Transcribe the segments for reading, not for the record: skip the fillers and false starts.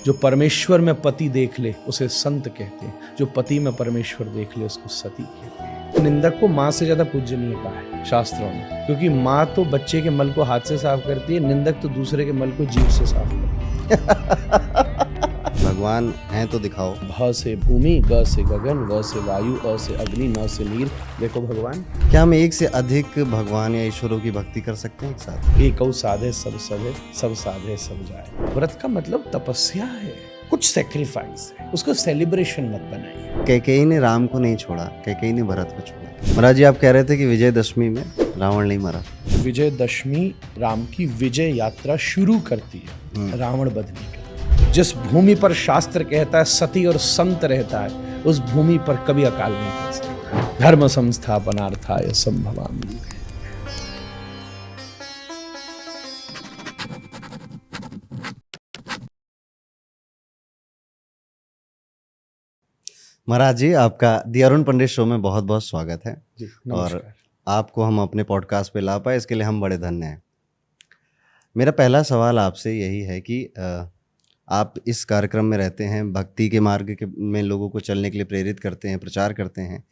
जो परमेश्वर में पति देख ले उसे संत कहते हैं, जो पति में परमेश्वर देख ले उसको सती कहते हैं। निंदक को माँ से ज्यादा पूजनीय कहा है शास्त्रों में, क्योंकि माँ तो बच्चे के मल को हाथ से साफ करती है, निंदक तो दूसरे के मल को जीभ से साफ करती है। भगवान हैं तो दिखाओ। भ से भूमि, ग से गगन, व से वायु, अ से अग्नि, न से नीर, देखो भगवान। क्या हम एक से अधिक भगवान या ईश्वरों की भक्ति कर सकते हैं एक साथ? एक साधे सब सधे, सब साधे सब जाए। व्रत का मतलब तपस्या है, कुछ सेक्रीफाइस है, उसको सेलिब्रेशन मत बनाइए। कैकेयी ने राम को नहीं छोड़ा, कैकेयी ने भरत को छोड़ा। महाराज जी, आप कह रहे थे कि विजयदशमी में रावण नहीं मरा। विजयदशमी राम की विजय यात्रा शुरू करती है रावण बधने के। जिस भूमि पर शास्त्र कहता है सती और संत रहता है, उस भूमि पर कभी अकाल नहीं पड़ सकता। धर्म संस्थापनार्थाय संभवामि। महाराज जी, आपका दी अरुण पंडित शो में बहुत बहुत स्वागत है। जी, और आपको हम अपने पॉडकास्ट पे ला पाए, इसके लिए हम बड़े धन्य हैं। मेरा पहला सवाल आपसे यही है कि आप इस कार्यक्रम में रहते हैं, भक्ति के मार्ग में लोगों को चलने के लिए प्रेरित करते हैं, प्रचार करते हैं।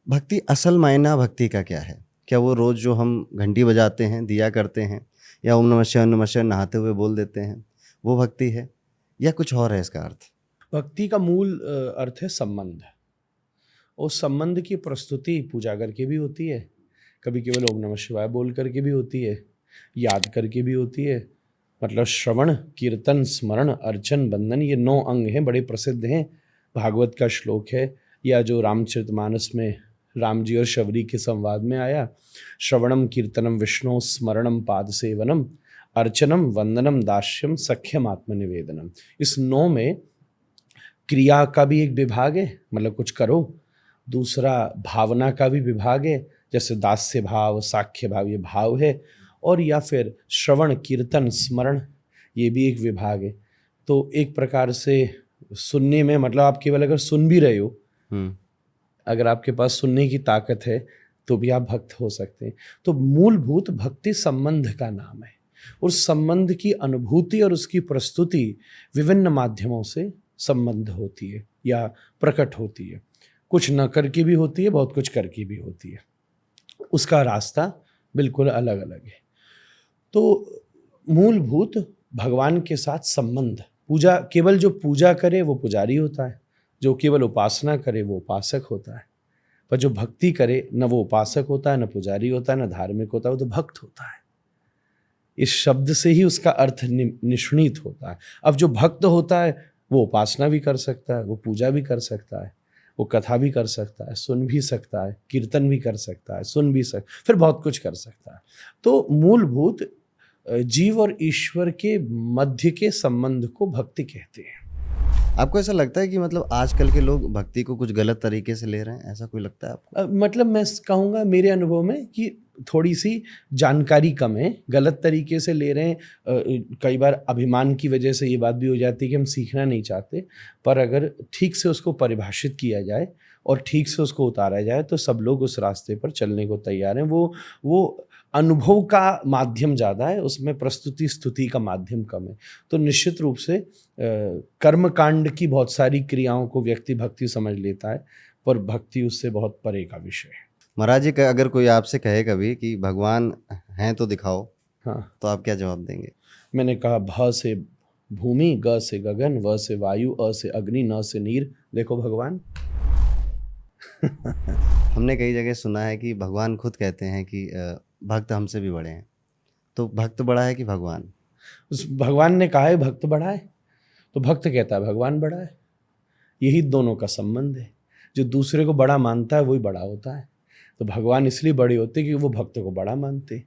भक्ति, असल मायना भक्ति का क्या है? क्या वो रोज़ जो हम घंटी बजाते हैं, दिया करते हैं, या ओम नमः शिवाय नहाते हुए बोल देते हैं, वो भक्ति है या कुछ और है इसका अर्थ? भक्ति का मूल अर्थ है संबंध। उस संबंध की प्रस्तुति पूजा करके भी होती है, कभी केवल ओम नमः शिवाय बोल करके भी होती है, याद करके भी होती है। मतलब श्रवण, कीर्तन, स्मरण, अर्चन, बंदन, ये 9 अंग हैं, बड़े प्रसिद्ध हैं। भागवत का श्लोक है, या जो रामचरितमानस में राम जी और शबरी के संवाद में आया, श्रवणम कीर्तनम विष्णु स्मरणम पाद सेवनम अर्चनम वंदनम दास्यम सख्यम आत्मनिवेदनम। इस 9 में क्रिया का भी एक विभाग है, मतलब कुछ करो। दूसरा भावना का भी विभाग है, जैसे दास्य भाव, साख्य भाव, ये भाव है। और या फिर श्रवण, कीर्तन, स्मरण, ये भी एक विभाग है। तो एक प्रकार से सुनने में, मतलब आप केवल अगर सुन भी रहे हो, अगर आपके पास सुनने की ताकत है तो भी आप भक्त हो सकते हैं। तो मूलभूत भक्ति संबंध का नाम है, और संबंध की अनुभूति और उसकी प्रस्तुति विभिन्न माध्यमों से संबंध होती है या प्रकट होती है। कुछ न करके भी होती है, बहुत कुछ करके भी होती है। उसका रास्ता बिल्कुल अलग अलग है। तो मूलभूत भगवान के साथ संबंध, पूजा, केवल जो पूजा करे वो पुजारी होता है, जो केवल उपासना करे वो उपासक होता है। पर जो भक्ति करे, न वो उपासक होता है, न पुजारी होता है, न धार्मिक होता है, वो तो भक्त होता है। इस शब्द से ही उसका अर्थ निष्णित होता है। अब जो भक्त होता है वो उपासना भी कर सकता है, वो पूजा भी कर सकता है, वो कथा भी कर सकता है, सुन भी सकता है, कीर्तन भी कर सकता है, सुन भी फिर बहुत कुछ कर सकता है। तो मूलभूत जीव और ईश्वर के मध्य के संबंध को भक्ति कहते हैं। आपको ऐसा लगता है कि मतलब आजकल के लोग भक्ति को कुछ गलत तरीके से ले रहे हैं, ऐसा कोई लगता है आपको? मतलब मैं कहूँगा मेरे अनुभव में कि थोड़ी सी जानकारी कम है, गलत तरीके से ले रहे हैं। कई बार अभिमान की वजह से ये बात भी हो जाती है कि हम सीखना नहीं चाहते, पर अगर ठीक से उसको परिभाषित किया जाए और ठीक से उसको उतारा जाए तो सब लोग उस रास्ते पर चलने को तैयार हैं। वो अनुभव का माध्यम ज़्यादा है, उसमें प्रस्तुति स्तुति का माध्यम कम है। तो निश्चित रूप से कर्म कांड की बहुत सारी क्रियाओं को व्यक्ति भक्ति समझ लेता है, पर भक्ति उससे बहुत परे का विषय है। महाराज जी, अगर कोई आपसे कहे कभी कि भगवान हैं तो दिखाओ, हाँ, तो आप क्या जवाब देंगे? मैंने कहा भ से भूमि, ग से गगन, व से वायु, अ से अग्नि, न से नीर, देखो भगवान। हमने कई जगह सुना है कि भगवान खुद कहते हैं कि भक्त हमसे भी बड़े हैं। तो भक्त बड़ा है कि भगवान? उस भगवान ने कहा है भक्त बड़ा है, तो भक्त कहता है भगवान बड़ा है। यही दोनों का संबंध है। जो दूसरे को बड़ा मानता है वही बड़ा होता है। तो भगवान इसलिए बड़े होते हैं कि वो भक्त को बड़ा मानते।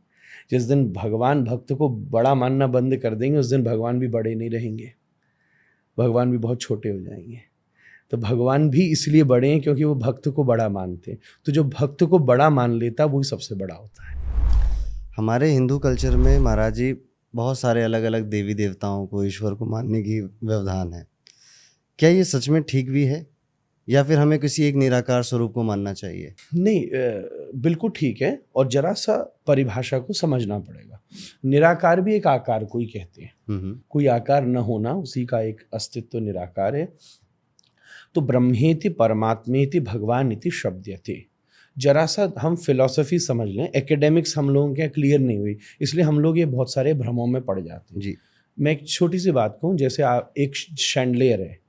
जिस दिन भगवान भक्त को बड़ा मानना बंद कर देंगे, उस दिन भगवान भी बड़े नहीं रहेंगे, भगवान भी बहुत छोटे हो जाएंगे। तो भगवान भी इसलिए बड़े हैं क्योंकि वो भक्त को बड़ा मानते हैं। तो जो भक्त को बड़ा मान लेता है वही सबसे बड़ा होता है। हमारे हिंदू कल्चर में महाराज जी बहुत सारे अलग अलग देवी देवताओं को, ईश्वर को मानने की व्यवधान है। क्या ये सच में ठीक भी है, या फिर हमें किसी एक निराकार स्वरूप को मानना चाहिए? नहीं, बिल्कुल ठीक है, और जरा सा परिभाषा को समझना पड़ेगा। निराकार भी एक आकार को ही कहते हैं। हम्म। कोई आकार न होना, उसी का एक अस्तित्व निराकार है। तो ब्रह्मेति परमात्मेति भगवान इति शब्दयते। जरा सा हम फिलॉसफी समझ लें, एकेडमिक्स हम लोगों के क्लियर नहीं हुई, इसलिए हम लोग ये बहुत सारे भ्रमों में पड़ जाते हैं। जी। मैं एक छोटी सी बात कहूँ, जैसे आप एक शैंडलियर है,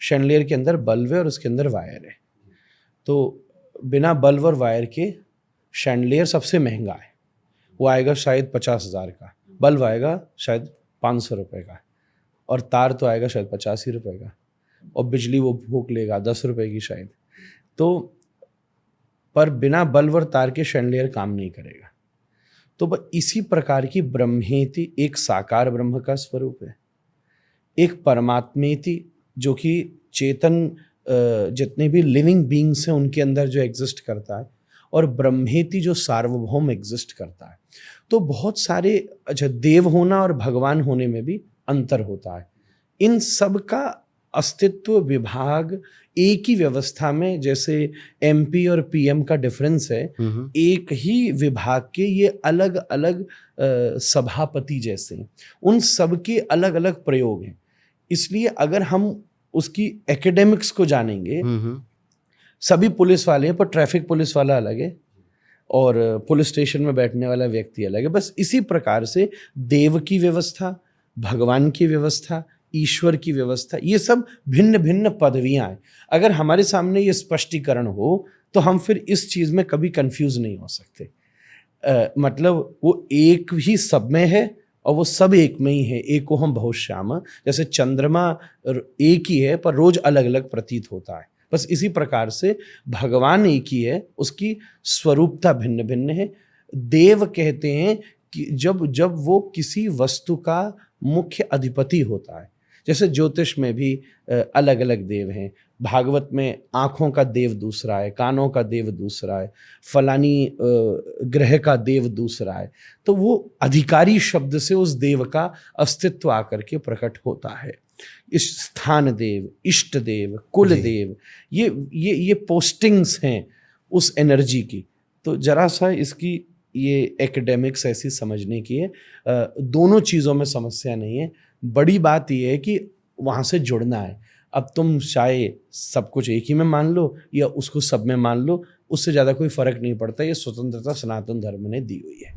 शैंडलियर के अंदर बल्ब है और उसके अंदर वायर है। तो बिना बल्ब और वायर के शैंडलियर सबसे महंगा है, वो आएगा शायद 50,000 का, बल्ब आएगा शायद 500 रुपये का, और तार तो आएगा शायद 85 रुपये का, और बिजली वो फूंक लेगा 10 रुपये की शायद। तो पर बिना बल्ब और तार के शैंडलियर काम नहीं करेगा। तो इसी प्रकार की ब्रह्मेति एक साकार ब्रह्म का स्वरूप है, एक परमात्मेति जो कि चेतन जितने भी लिविंग बीइंग्स हैं उनके अंदर जो एग्जिस्ट करता है, और ब्रह्मेति जो सार्वभौम एग्जिस्ट करता है। तो बहुत सारे, अच्छा, देव होना और भगवान होने में भी अंतर होता है। इन सब का अस्तित्व विभाग एक ही व्यवस्था में, जैसे एमपी और पीएम का डिफरेंस है, एक ही विभाग के ये अलग अलग सभापति जैसे हैं, उन सब के अलग अलग प्रयोग हैं। इसलिए अगर हम उसकी एकेडमिक्स को जानेंगे, सभी पुलिस वाले हैं पर ट्रैफिक पुलिस वाला अलग है और पुलिस स्टेशन में बैठने वाला व्यक्ति अलग है। बस इसी प्रकार से देव की व्यवस्था, भगवान की व्यवस्था, ईश्वर की व्यवस्था, ये सब भिन्न भिन्न पदवियां हैं। अगर हमारे सामने ये स्पष्टीकरण हो तो हम फिर इस चीज़ में कभी कंफ्यूज नहीं हो सकते। मतलब वो एक ही सब में है और वो सब एक में ही है। एको हम बहुत श्याम, जैसे चंद्रमा एक ही है पर रोज अलग अलग प्रतीत होता है, बस इसी प्रकार से भगवान एक ही है, उसकी स्वरूपता भिन्न भिन्न है। देव कहते हैं कि जब वो किसी वस्तु का मुख्य अधिपति होता है। जैसे ज्योतिष में भी अलग अलग देव हैं। भागवत में आँखों का देव दूसरा है, कानों का देव दूसरा है, फलानी ग्रह का देव दूसरा है। तो वो अधिकारी शब्द से उस देव का अस्तित्व आकर के प्रकट होता है। इस स्थान देव, इष्ट देव, कुल देव, ये पोस्टिंग्स हैं उस एनर्जी की। तो जरा सा इसकी ये एकेडमिक्स ऐसी समझने की है। दोनों चीज़ों में समस्या नहीं है, बड़ी बात यह है कि वहाँ से जुड़ना है। अब तुम चाहे सब कुछ एक ही में मान लो या उसको सब में मान लो, उससे ज़्यादा कोई फर्क नहीं पड़ता। ये स्वतंत्रता सनातन धर्म ने दी हुई है।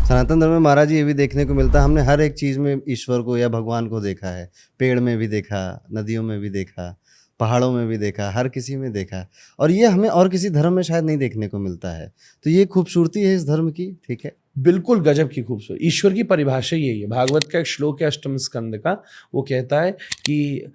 सनातन धर्म में महाराज जी ये भी देखने को मिलता है, हमने हर एक चीज़ में ईश्वर को या भगवान को देखा है। पेड़ में भी देखा, नदियों में भी देखा, पहाड़ों में भी देखा, हर किसी में देखा, और ये हमें और किसी धर्म में शायद नहीं देखने को मिलता है। तो ये खूबसूरती है इस धर्म की। ठीक है, बिल्कुल गजब की खूबसूरती। ईश्वर की परिभाषा यही है। भागवत का एक श्लोक है 8वें स्कंद का, वो कहता है कि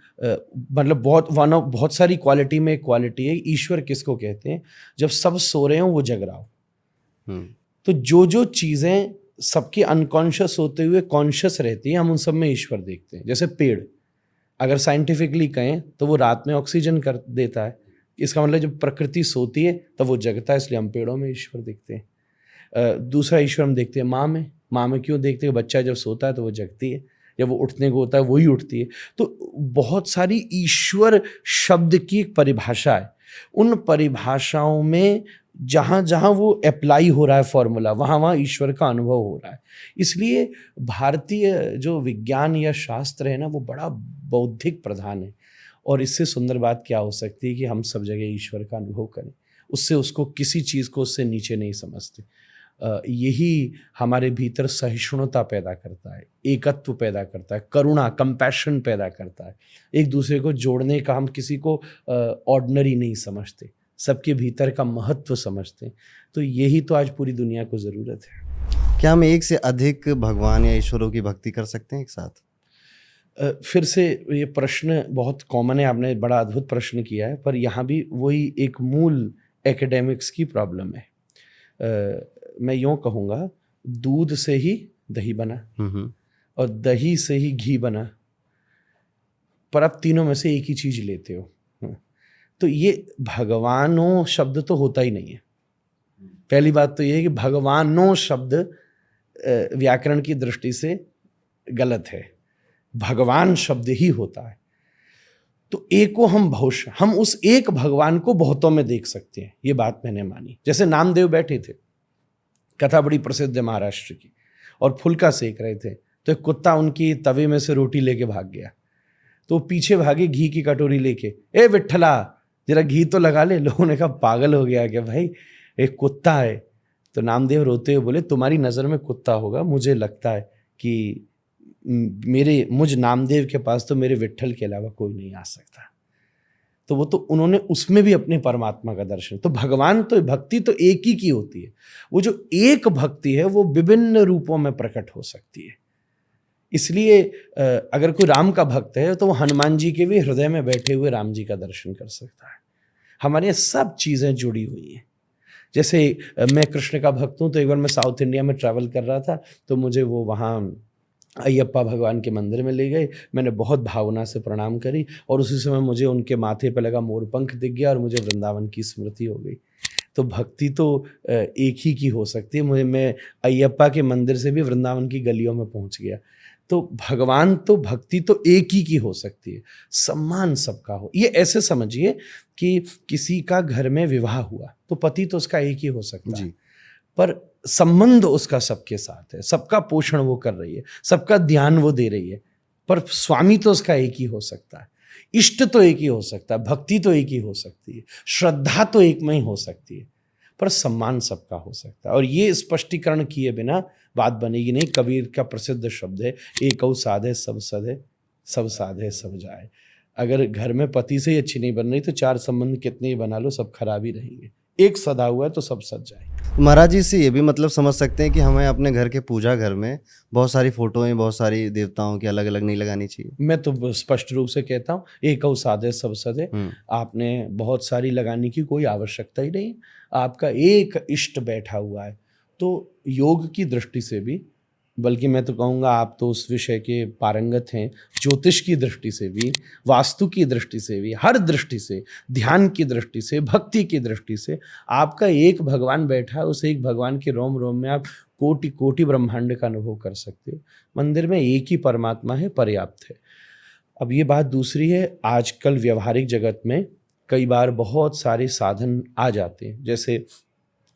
मतलब बहुत सारी क्वालिटी में एक क्वालिटी है। ईश्वर किसको कहते हैं? जब सब सो रहे हो वो जग रहा हो। तो जो चीज़ें सबके अनकॉन्शियस होते हुए कॉन्शियस रहती है, हम उन सब में ईश्वर देखते हैं। जैसे पेड़, अगर साइंटिफिकली कहें तो वो रात में ऑक्सीजन कर देता है। इसका मतलब जब प्रकृति सोती है तब वो जगता है, इसलिए हम पेड़ों में ईश्वर देखते हैं। दूसरा ईश्वर हम देखते हैं माँ में। माँ में क्यों देखते हैं? बच्चा जब सोता है तो वो जगती है, जब वो उठने को होता है वही उठती है। तो बहुत सारी ईश्वर शब्द की एक परिभाषा है। उन परिभाषाओं में जहाँ जहाँ वो अप्लाई हो रहा है फॉर्मूला, वहाँ वहाँ ईश्वर का अनुभव हो रहा है। इसलिए भारतीय जो विज्ञान या शास्त्र है ना, वो बड़ा बौद्धिक प्रधान है। और इससे सुंदर बात क्या हो सकती है कि हम सब जगह ईश्वर का अनुभव करें, उससे उसको किसी चीज़ को उससे नीचे नहीं समझते। यही हमारे भीतर सहिष्णुता पैदा करता है, एकत्व पैदा करता है, करुणा, कंपैशन पैदा करता है। एक दूसरे को जोड़ने का हम किसी को ऑर्डिनरी नहीं समझते, सबके भीतर का महत्व समझते हैं। तो यही तो आज पूरी दुनिया को ज़रूरत है। क्या हम एक से अधिक भगवान या ईश्वरों की भक्ति कर सकते हैं एक साथ? फिर से ये प्रश्न बहुत कॉमन है, आपने बड़ा अद्भुत प्रश्न किया है, पर यहाँ भी वही एक मूल एकेडमिक्स की प्रॉब्लम है। मैं यूँ कहूँगा, दूध से ही दही बना और दही से ही घी बना, पर आप तीनों में से एक ही चीज़ लेते हो। तो ये भगवानों शब्द तो होता ही नहीं है। पहली बात तो ये है कि भगवानों शब्द व्याकरण की दृष्टि से गलत है, भगवान शब्द ही होता है। तो एको हम बहुश, हम उस एक भगवान को बहुतों में देख सकते हैं। ये बात मैंने मानी। जैसे नामदेव बैठे थे, कथा बड़ी प्रसिद्ध है महाराष्ट्र की, और फुल्का सेक रहे थे, तो एक कुत्ता उनकी तवे में से रोटी लेके भाग गया। तो वो पीछे भागे घी की कटोरी लेके, ए विट्ठला जरा घी तो लगा ले। लोगों ने कहा पागल हो गया क्या भाई, एक कुत्ता है। तो नामदेव रोते हुए बोले, तुम्हारी नज़र में कुत्ता होगा, मुझे लगता है कि मुझ नामदेव के पास तो मेरे विट्ठल के अलावा कोई नहीं आ सकता। तो वो तो उन्होंने उसमें भी अपने परमात्मा का दर्शन। तो भगवान तो भक्ति तो एक ही की होती है, वो जो एक भक्ति है वो विभिन्न रूपों में प्रकट हो सकती है। इसलिए अगर कोई राम का भक्त है तो वो हनुमान जी के भी हृदय में बैठे हुए राम जी का दर्शन कर सकता है। हमारे यहाँ सब चीज़ें जुड़ी हुई हैं। जैसे मैं कृष्ण का भक्त हूँ, तो एक बार मैं साउथ इंडिया में ट्रैवल कर रहा था, तो मुझे वो वहाँ अयप्पा भगवान के मंदिर में ले गए। मैंने बहुत भावना से प्रणाम करी और उसी समय मुझे उनके माथे पर लगा मोरपंख दिख गया और मुझे वृंदावन की स्मृति हो गई। तो भक्ति तो एक ही की हो सकती है। मैं अयप्पा के मंदिर से भी वृंदावन की गलियों में पहुंच गया। तो भगवान तो भक्ति तो एक ही की हो सकती है, सम्मान सबका हो। ये ऐसे समझिए कि किसी का घर में विवाह हुआ तो पति तो उसका एक ही हो सकता है, पर संबंध उसका सबके साथ है, सबका पोषण वो कर रही है, सबका ध्यान वो दे रही है, पर स्वामी तो उसका एक ही हो सकता है, इष्ट तो एक ही हो सकता है, भक्ति तो एक ही हो सकती है, श्रद्धा तो एक में ही हो सकती है, पर सम्मान सबका हो सकता है। और ये स्पष्टीकरण किए बिना बात बनेगी नहीं। कबीर का प्रसिद्ध शब्द है, एकौ साधे सब सधे, सब साधे सब जाए। अगर घर में पति से ही अच्छी नहीं बन रही तो चार संबंध कितने ही बना लो, सब खराब ही रहेंगे। एक सदा हुआ है तो सब सज जाए। महाराज जी से ये भी मतलब समझ सकते हैं कि हमें अपने घर के पूजा घर में बहुत सारी फोटोएं, बहुत सारी देवताओं की अलग अलग नहीं लगानी चाहिए। मैं तो स्पष्ट रूप से कहता हूँ, एकौ साधे सब सधे। आपने बहुत सारी लगाने की कोई आवश्यकता ही नहीं। आपका एक इष्ट बैठा हुआ है, तो योग की दृष्टि से भी, बल्कि मैं तो कहूँगा आप तो उस विषय के पारंगत हैं, ज्योतिष की दृष्टि से भी, वास्तु की दृष्टि से भी, हर दृष्टि से, ध्यान की दृष्टि से, भक्ति की दृष्टि से आपका एक भगवान बैठा है। उस एक भगवान के रोम रोम में आप कोटि कोटि ब्रह्मांड का अनुभव कर सकते हो। मंदिर में एक ही परमात्मा है, पर्याप्त है। अब ये बात दूसरी है, आजकल व्यवहारिक जगत में कई बार बहुत सारे साधन आ जाते हैं। जैसे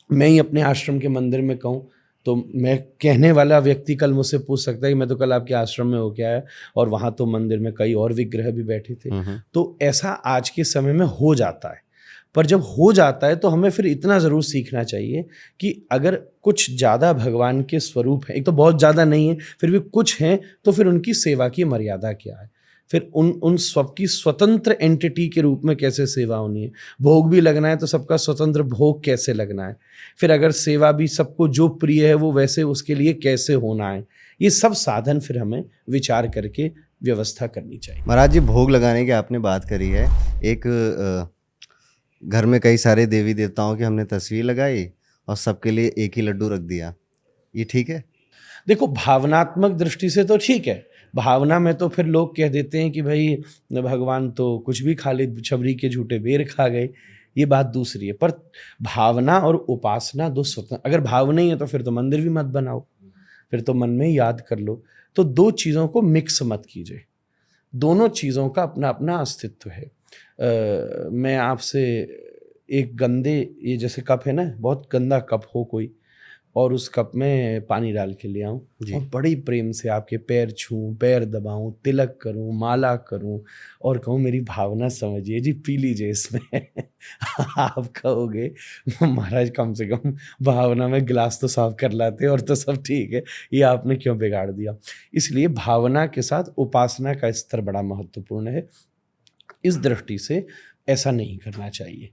मैं ही अपने आश्रम के मंदिर में कहूँ तो मैं कहने वाला व्यक्ति कल मुझसे पूछ सकता है कि मैं तो कल आपके आश्रम में होके आया और वहाँ तो मंदिर में कई और विग्रह भी बैठे थे। तो ऐसा आज के समय में हो जाता है। पर जब हो जाता है तो हमें फिर इतना ज़रूर सीखना चाहिए कि अगर कुछ ज़्यादा भगवान के स्वरूप हैं, एक तो बहुत ज़्यादा नहीं है, फिर भी कुछ हैं, तो फिर उनकी सेवा की मर्यादा क्या है, फिर उन सबकी स्वतंत्र एंटिटी के रूप में कैसे सेवा होनी है। भोग भी लगना है तो सबका स्वतंत्र भोग कैसे लगना है, फिर अगर सेवा भी सबको जो प्रिय है वो वैसे उसके लिए कैसे होना है। ये सब साधन फिर हमें विचार करके व्यवस्था करनी चाहिए। महाराज जी, भोग लगाने की आपने बात करी है, एक घर में कई सारे देवी देवताओं की हमने तस्वीर लगाई और सबके लिए एक ही लड्डू रख दिया, ये ठीक है? देखो, भावनात्मक दृष्टि से तो ठीक है। भावना में तो फिर लोग कह देते हैं कि भाई भगवान तो कुछ भी खा ले, छबरी के झूठे बेर खा गए, ये बात दूसरी है। पर भावना और उपासना दो स्वतंत्र, अगर भाव नहीं है तो फिर तो मंदिर भी मत बनाओ, फिर तो मन में ही याद कर लो। तो दो चीज़ों को मिक्स मत कीजिए, दोनों चीज़ों का अपना अपना अस्तित्व है। मैं आपसे एक गंदे, ये जैसे कप है ना, बहुत गंदा कप हो कोई, और उस कप में पानी डाल के ले आऊं और बड़ी प्रेम से आपके पैर छूं, पैर दबाऊं, तिलक करूं, माला करूं और कहूं मेरी भावना समझिए जी, पी लीजिए इसमें आप कहोगे महाराज कम से कम भावना में गिलास तो साफ कर लाते और तो सब ठीक है, ये आपने क्यों बिगाड़ दिया। इसलिए भावना के साथ उपासना का स्तर बड़ा महत्वपूर्ण है। इस दृष्टि से ऐसा नहीं करना चाहिए।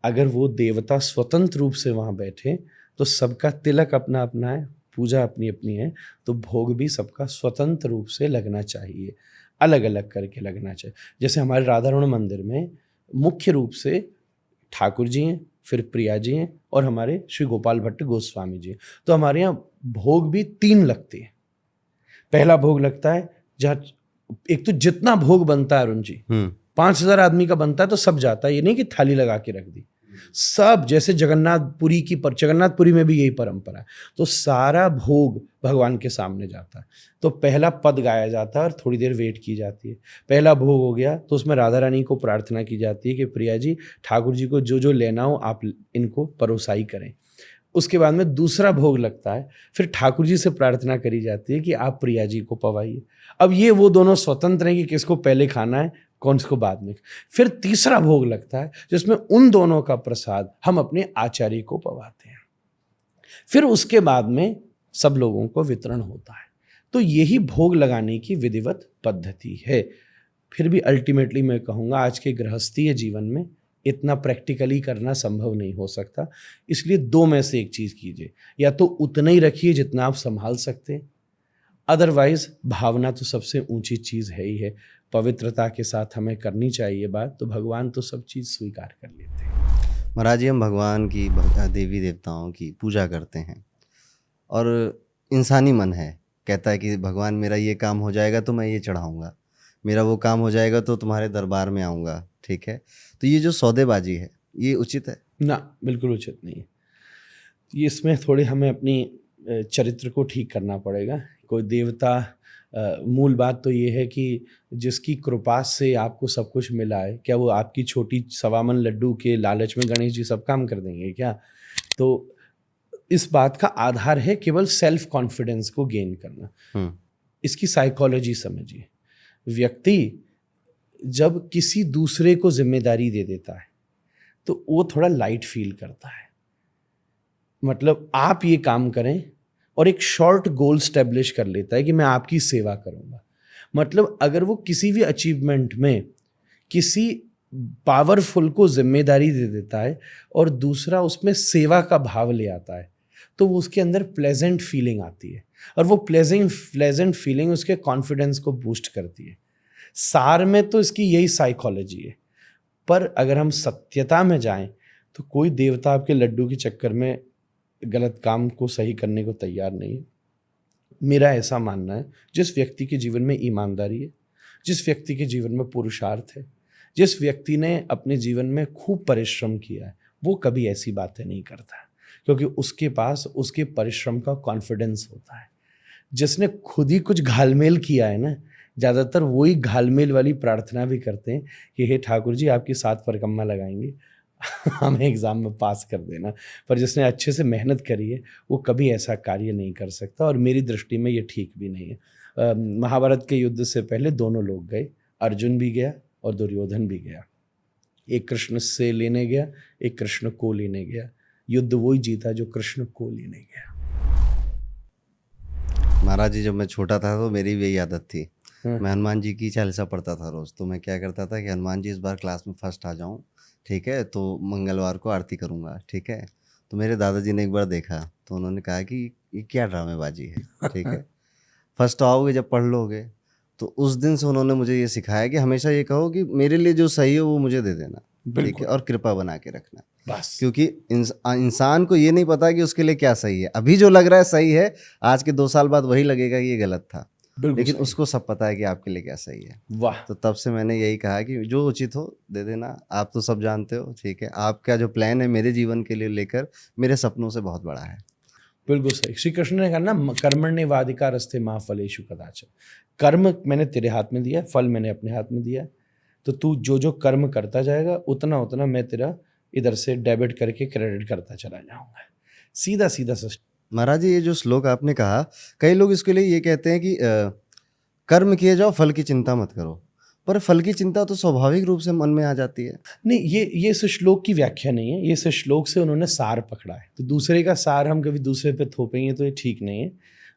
अगर वो देवता स्वतंत्र रूप से वहाँ बैठे तो सबका तिलक अपना अपना है, पूजा अपनी अपनी है, तो भोग भी सबका स्वतंत्र रूप से लगना चाहिए, अलग अलग करके लगना चाहिए। जैसे हमारे राधारमण मंदिर में मुख्य रूप से ठाकुर जी हैं, फिर प्रिया जी हैं और हमारे श्री गोपाल भट्ट गोस्वामी जी हैं। तो हमारे यहाँ भोग भी 3 लगते हैं। पहला भोग लगता है जहाँ एक तो जितना भोग बनता है अरुण जी, 5000 आदमी का बनता है तो सब जाता है, ये नहीं कि थाली लगा के रख दी, सब। जैसे जगन्नाथपुरी में भी यही परंपरा है, तो सारा भोग भगवान के सामने जाता है। तो पहला पद गाया जाता है और थोड़ी देर वेट की जाती है। पहला भोग हो गया तो उसमें राधा रानी को प्रार्थना की जाती है कि प्रिया जी, ठाकुर जी को जो जो लेना हो आप इनको परोसाई करें। उसके बाद में दूसरा भोग लगता है, फिर ठाकुर जी से प्रार्थना करी जाती है कि आप प्रिया जी को पवाइए। अब ये वो दोनों स्वतंत्र हैं कि किसको पहले खाना है, कौन सी को बाद में। फिर तीसरा भोग लगता है जिसमें उन दोनों का प्रसाद हम अपने आचार्य को पवाते हैं। फिर उसके बाद में सब लोगों को वितरण होता है। तो यही भोग लगाने की विधिवत पद्धति है। फिर भी अल्टीमेटली मैं कहूँगा आज के गृहस्थीय जीवन में इतना प्रैक्टिकली करना संभव नहीं हो सकता, इसलिए दो में से एक चीज़ कीजिए, या तो उतना ही रखिए जितना आप संभाल सकते हैं, अदरवाइज भावना तो सबसे ऊंची चीज़ है ही है। पवित्रता के साथ हमें करनी चाहिए बात, तो भगवान तो सब चीज़ स्वीकार कर लेते हैं। महाराज जी, हम भगवान की देवी देवताओं की पूजा करते हैं और इंसानी मन है, कहता है कि भगवान मेरा ये काम हो जाएगा तो मैं ये चढ़ाऊँगा, मेरा वो काम हो जाएगा तो तुम्हारे दरबार में आऊँगा, ठीक है। तो ये जो सौदेबाजी है ये उचित है? ना, बिल्कुल उचित नहीं है। ये इसमें थोड़े हमें अपनी चरित्र को ठीक करना पड़ेगा। कोई देवता, मूल बात तो ये है कि जिसकी कृपा से आपको सब कुछ मिला है, क्या वो आपकी छोटी सवामन लड्डू के लालच में गणेश जी सब काम कर देंगे क्या? तो इस बात का आधार है केवल सेल्फ कॉन्फिडेंस को गेन करना। इसकी साइकोलॉजी समझिए। व्यक्ति जब किसी दूसरे को जिम्मेदारी दे देता है तो वो थोड़ा लाइट फील करता है। मतलब आप ये काम करें और एक शॉर्ट गोल स्टैब्लिश कर लेता है कि मैं आपकी सेवा करूंगा। मतलब अगर वो किसी भी अचीवमेंट में किसी पावरफुल को जिम्मेदारी दे देता है और दूसरा उसमें सेवा का भाव ले आता है, तो वो उसके अंदर प्लेजेंट फीलिंग आती है और वो प्लेजेंट फीलिंग उसके कॉन्फिडेंस को बूस्ट करती है। सार में तो इसकी यही साइकोलॉजी है। पर अगर हम सत्यता में जाएं तो कोई देवता आपके लड्डू के चक्कर में गलत काम को सही करने को तैयार नहीं है। मेरा ऐसा मानना है, जिस व्यक्ति के जीवन में ईमानदारी है, जिस व्यक्ति के जीवन में पुरुषार्थ है, जिस व्यक्ति ने अपने जीवन में खूब परिश्रम किया है, वो कभी ऐसी बातें नहीं करता, क्योंकि उसके पास उसके परिश्रम का कॉन्फिडेंस होता है। जिसने खुद ही कुछ घालमेल किया है ना, ज़्यादातर वही घालमेल वाली प्रार्थना भी करते हैं कि हे ठाकुर जी आपकी 7 परिक्रमा लगाएंगे हमें एग्ज़ाम में पास कर देना। पर जिसने अच्छे से मेहनत करी है वो कभी ऐसा कार्य नहीं कर सकता, और मेरी दृष्टि में ये ठीक भी नहीं है। महाभारत के युद्ध से पहले दोनों लोग गए, अर्जुन भी गया और दुर्योधन भी गया। एक कृष्ण से लेने गया, एक कृष्ण को लेने गया। युद्ध वही जीता जो कृष्ण को लेने गया। महाराज जी, जब मैं छोटा था तो मेरी भी यही आदत थी। मैं हनुमान जी की चालीसा पढ़ता था रोज़। तो मैं क्या करता था कि हनुमान जी इस बार क्लास में फर्स्ट आ जाऊं, ठीक है, तो मंगलवार को आरती करूंगा, ठीक है। तो मेरे दादाजी ने एक बार देखा तो उन्होंने कहा कि ये क्या ड्रामेबाजी है, ठीक है। फर्स्ट आओगे जब पढ़ लोगे। तो उस दिन से उन्होंने मुझे ये सिखाया कि हमेशा ये कहो कि मेरे लिए जो सही हो वो मुझे दे देना, ठीक है, और कृपा बना के रखना बस। क्योंकि इंसान को ये नहीं पता कि उसके लिए क्या सही है। अभी जो लग रहा है सही है, आज के 2 साल बाद वही लगेगा कि ये गलत था, लेकिन उसको सब पता है कि आपके लिए क्या सही है। वाह। तो तब से मैंने यही कहा कि जो उचित हो दे देना। आप तो सब जानते हो, ठीक है। आपका जो प्लान है मेरे जीवन के लिए लेकर, मेरे सपनों से बहुत बड़ा है। बिल्कुल सही। श्री कृष्ण ने कहा ना, कर्मण्येवाधिकारस्ते मा फलेषु कदाचन। कर्म मैंने तेरे हाथ में दिया, फल मैंने अपने हाथ में दिया, तो तू जो जो कर्म करता जाएगा उतना उतना मैं तेरा इधर से डेबिट करके क्रेडिट करता चला जाऊंगा। सीधा सीधा सिस्टम। महाराज जी, ये जो श्लोक आपने कहा, कई लोग इसके लिए ये कहते हैं कि कर्म किए जाओ, फल की चिंता मत करो। पर फल की चिंता तो स्वाभाविक रूप से मन में आ जाती है। नहीं, ये इस श्लोक की व्याख्या नहीं है, ये इस श्लोक से उन्होंने सार पकड़ा है। तो दूसरे का सार हम कभी दूसरे पे थोपेंगे तो ये ठीक नहीं है।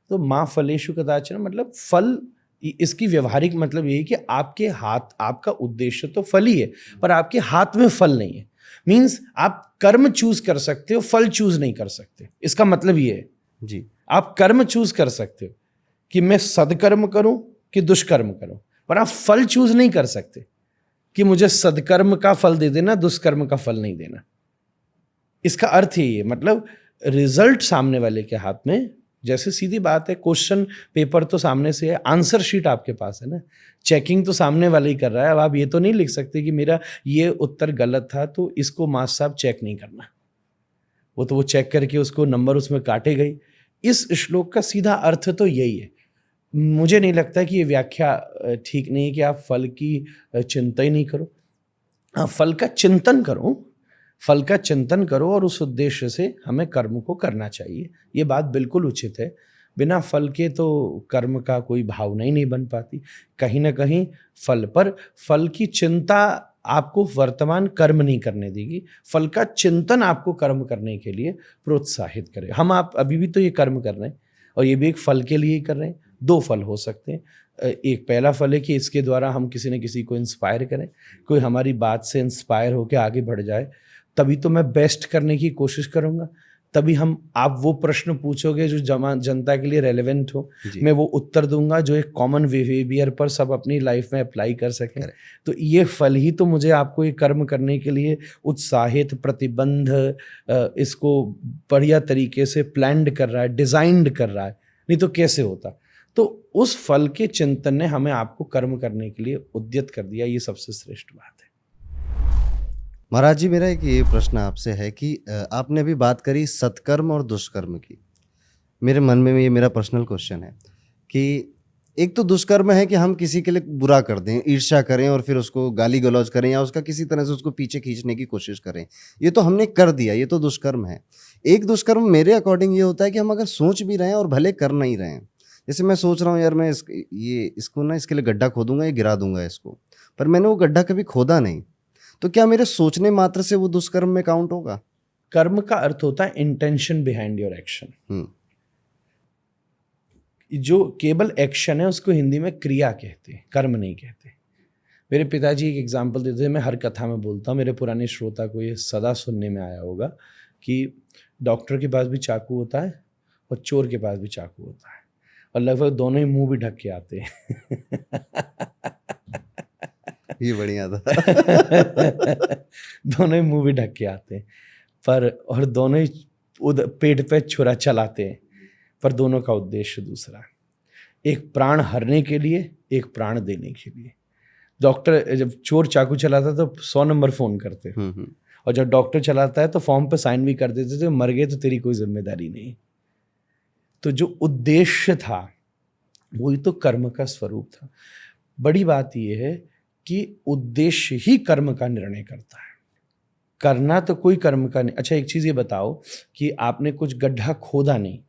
तो माँ फलेषु कदाचन मतलब फल, इसकी व्यवहारिक मतलब यही कि आपके हाथ, आपका उद्देश्य तो फल ही है पर आपके हाथ में फल नहीं है। मीन्स आप कर्म चूज कर सकते हो, फल चूज नहीं कर सकते। इसका मतलब ये है जी, आप कर्म चूज कर सकते हो कि मैं सदकर्म करूं कि दुष्कर्म करूं, पर आप फल चूज नहीं कर सकते कि मुझे सदकर्म का फल दे देना, दुष्कर्म का फल नहीं देना। इसका अर्थ यही है, मतलब रिजल्ट सामने वाले के हाथ में। जैसे सीधी बात है, क्वेश्चन पेपर तो सामने से है, आंसर शीट आपके पास है ना, चेकिंग तो सामने वाला ही कर रहा है। अब आप ये तो नहीं लिख सकते कि मेरा ये उत्तर गलत था तो इसको मास्टर साहब चेक नहीं करना। वो तो वो चेक करके उसको नंबर उसमें काटे गई। इस श्लोक का सीधा अर्थ तो यही है। मुझे नहीं लगता कि ये व्याख्या ठीक नहीं है कि आप फल की चिंता ही नहीं करो। हाँ, फल का चिंतन करो, फल का चिंतन करो और उस उद्देश्य से हमें कर्म को करना चाहिए। ये बात बिल्कुल उचित है। बिना फल के तो कर्म का कोई भावना ही नहीं बन पाती। कहीं ना कहीं फल की चिंता आपको वर्तमान कर्म नहीं करने देगी, फल का चिंतन आपको कर्म करने के लिए प्रोत्साहित करे। आप अभी भी तो ये कर्म कर रहे हैं और ये भी एक फल के लिए ही कर रहे हैं। दो फल हो सकते हैं। एक पहला फल है कि इसके द्वारा हम किसी न किसी को इंस्पायर करें, कोई हमारी बात से इंस्पायर होकर आगे बढ़ जाए, तभी तो मैं बेस्ट करने की कोशिश करूँगा। तभी आप वो प्रश्न पूछोगे जो जनता के लिए रेलेवेंट हो, मैं वो उत्तर दूंगा जो एक कॉमन बिहेवियर पर सब अपनी लाइफ में अप्लाई कर सकें। तो ये फल ही तो मुझे आपको ये कर्म करने के लिए उत्साहित, प्रतिबंध, इसको बढ़िया तरीके से प्लान्ड कर रहा है, डिजाइंड कर रहा है, नहीं तो कैसे होता। तो उस फल के चिंतन ने हमें आपको कर्म करने के लिए उद्यत कर दिया। ये सबसे श्रेष्ठ बात है। महाराज जी, मेरा एक ये प्रश्न आपसे है कि आपने अभी बात करी सत्कर्म और दुष्कर्म की। मेरे मन में ये मेरा पर्सनल क्वेश्चन है कि एक तो दुष्कर्म है कि हम किसी के लिए बुरा कर दें, ईर्ष्या करें और फिर उसको गाली गलौज करें या उसका किसी तरह से उसको पीछे खींचने की कोशिश करें, ये तो हमने कर दिया, ये तो दुष्कर्म है। एक दुष्कर्म मेरे अकॉर्डिंग ये होता है कि हम अगर सोच भी रहे हैं और भले कर नहीं रहे हैं, जैसे मैं सोच रहा हूँ यार मैं इसको ना इसके लिए गड्ढा खोदूंगा, ये गिरा दूंगा इसको, पर मैंने वो गड्ढा कभी खोदा नहीं, तो क्या मेरे सोचने मात्र से वो दुष्कर्म में काउंट होगा? कर्म का अर्थ होता है इंटेंशन बिहाइंड योर एक्शन। जो केवल एक्शन है उसको हिंदी में क्रिया कहते हैं, कर्म नहीं कहते। मेरे पिताजी एक एग्जाम्पल देते थे, मैं हर कथा में बोलता हूँ, मेरे पुराने श्रोता को ये सदा सुनने में आया होगा कि डॉक्टर के पास भी चाकू होता है और चोर के पास भी चाकू होता है, और लगभग दोनों ही मुंह भी ढक के आते हैं। ये बढ़िया था। दोनों ही मुंह भी ढक के आते हैं, और दोनों ही पेट पे छुरा चलाते हैं, पर दोनों का उद्देश्य दूसरा है। एक प्राण हरने के लिए, एक प्राण देने के लिए। डॉक्टर जब चोर चाकू चलाता तो 100 नंबर फोन करते, और जब डॉक्टर चलाता है तो फॉर्म पे साइन भी कर देते थे, मर गए तो तेरी कोई जिम्मेदारी नहीं। तो जो उद्देश्य था वही तो कर्म का स्वरूप था। बड़ी बात यह है कि उद्देश्य ही कर्म का निर्णय करता है, करना तो कोई कर्म का नहीं। अच्छा, एक चीज़ ये बताओ कि आपने कुछ गड्ढा खोदा नहीं,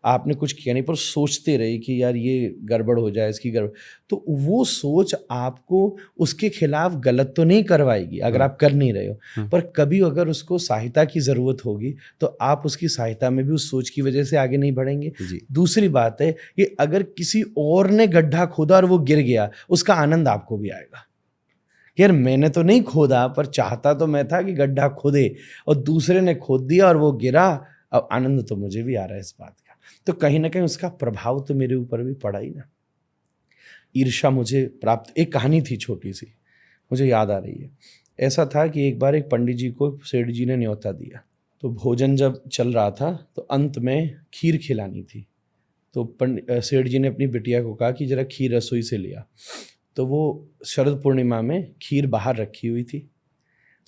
आपने कुछ किया नहीं, पर सोचते रहे कि यार ये गड़बड़ हो जाए, इसकी गड़बड़, तो वो सोच आपको उसके खिलाफ गलत तो नहीं करवाएगी अगर आप कर नहीं रहे हो, पर कभी अगर उसको सहायता की ज़रूरत होगी तो आप उसकी सहायता में भी उस सोच की वजह से आगे नहीं बढ़ेंगे। दूसरी बात है कि अगर किसी और ने गड्ढा खोदा और वो गिर गया, उसका आनंद आपको भी आएगा। यार मैंने तो नहीं खोदा, पर चाहता तो मैं था कि गड्ढा खोदे, और दूसरे ने खोद दिया और वो गिरा, अब आनंद तो मुझे भी आ रहा है इस बात का। तो कहीं ना कहीं उसका प्रभाव तो मेरे ऊपर भी पड़ा ही ना। ईर्ष्या मुझे प्राप्त, एक कहानी थी छोटी सी, मुझे याद आ रही है। ऐसा था कि एक बार एक पंडित जी को सेठ जी ने न्योता दिया, तो भोजन जब चल रहा था तो अंत में खीर खिलानी थी। तो सेठ जी ने अपनी बिटिया को कहा कि जरा खीर रसोई से लिया। तो वो शरद पूर्णिमा में खीर बाहर रखी हुई थी,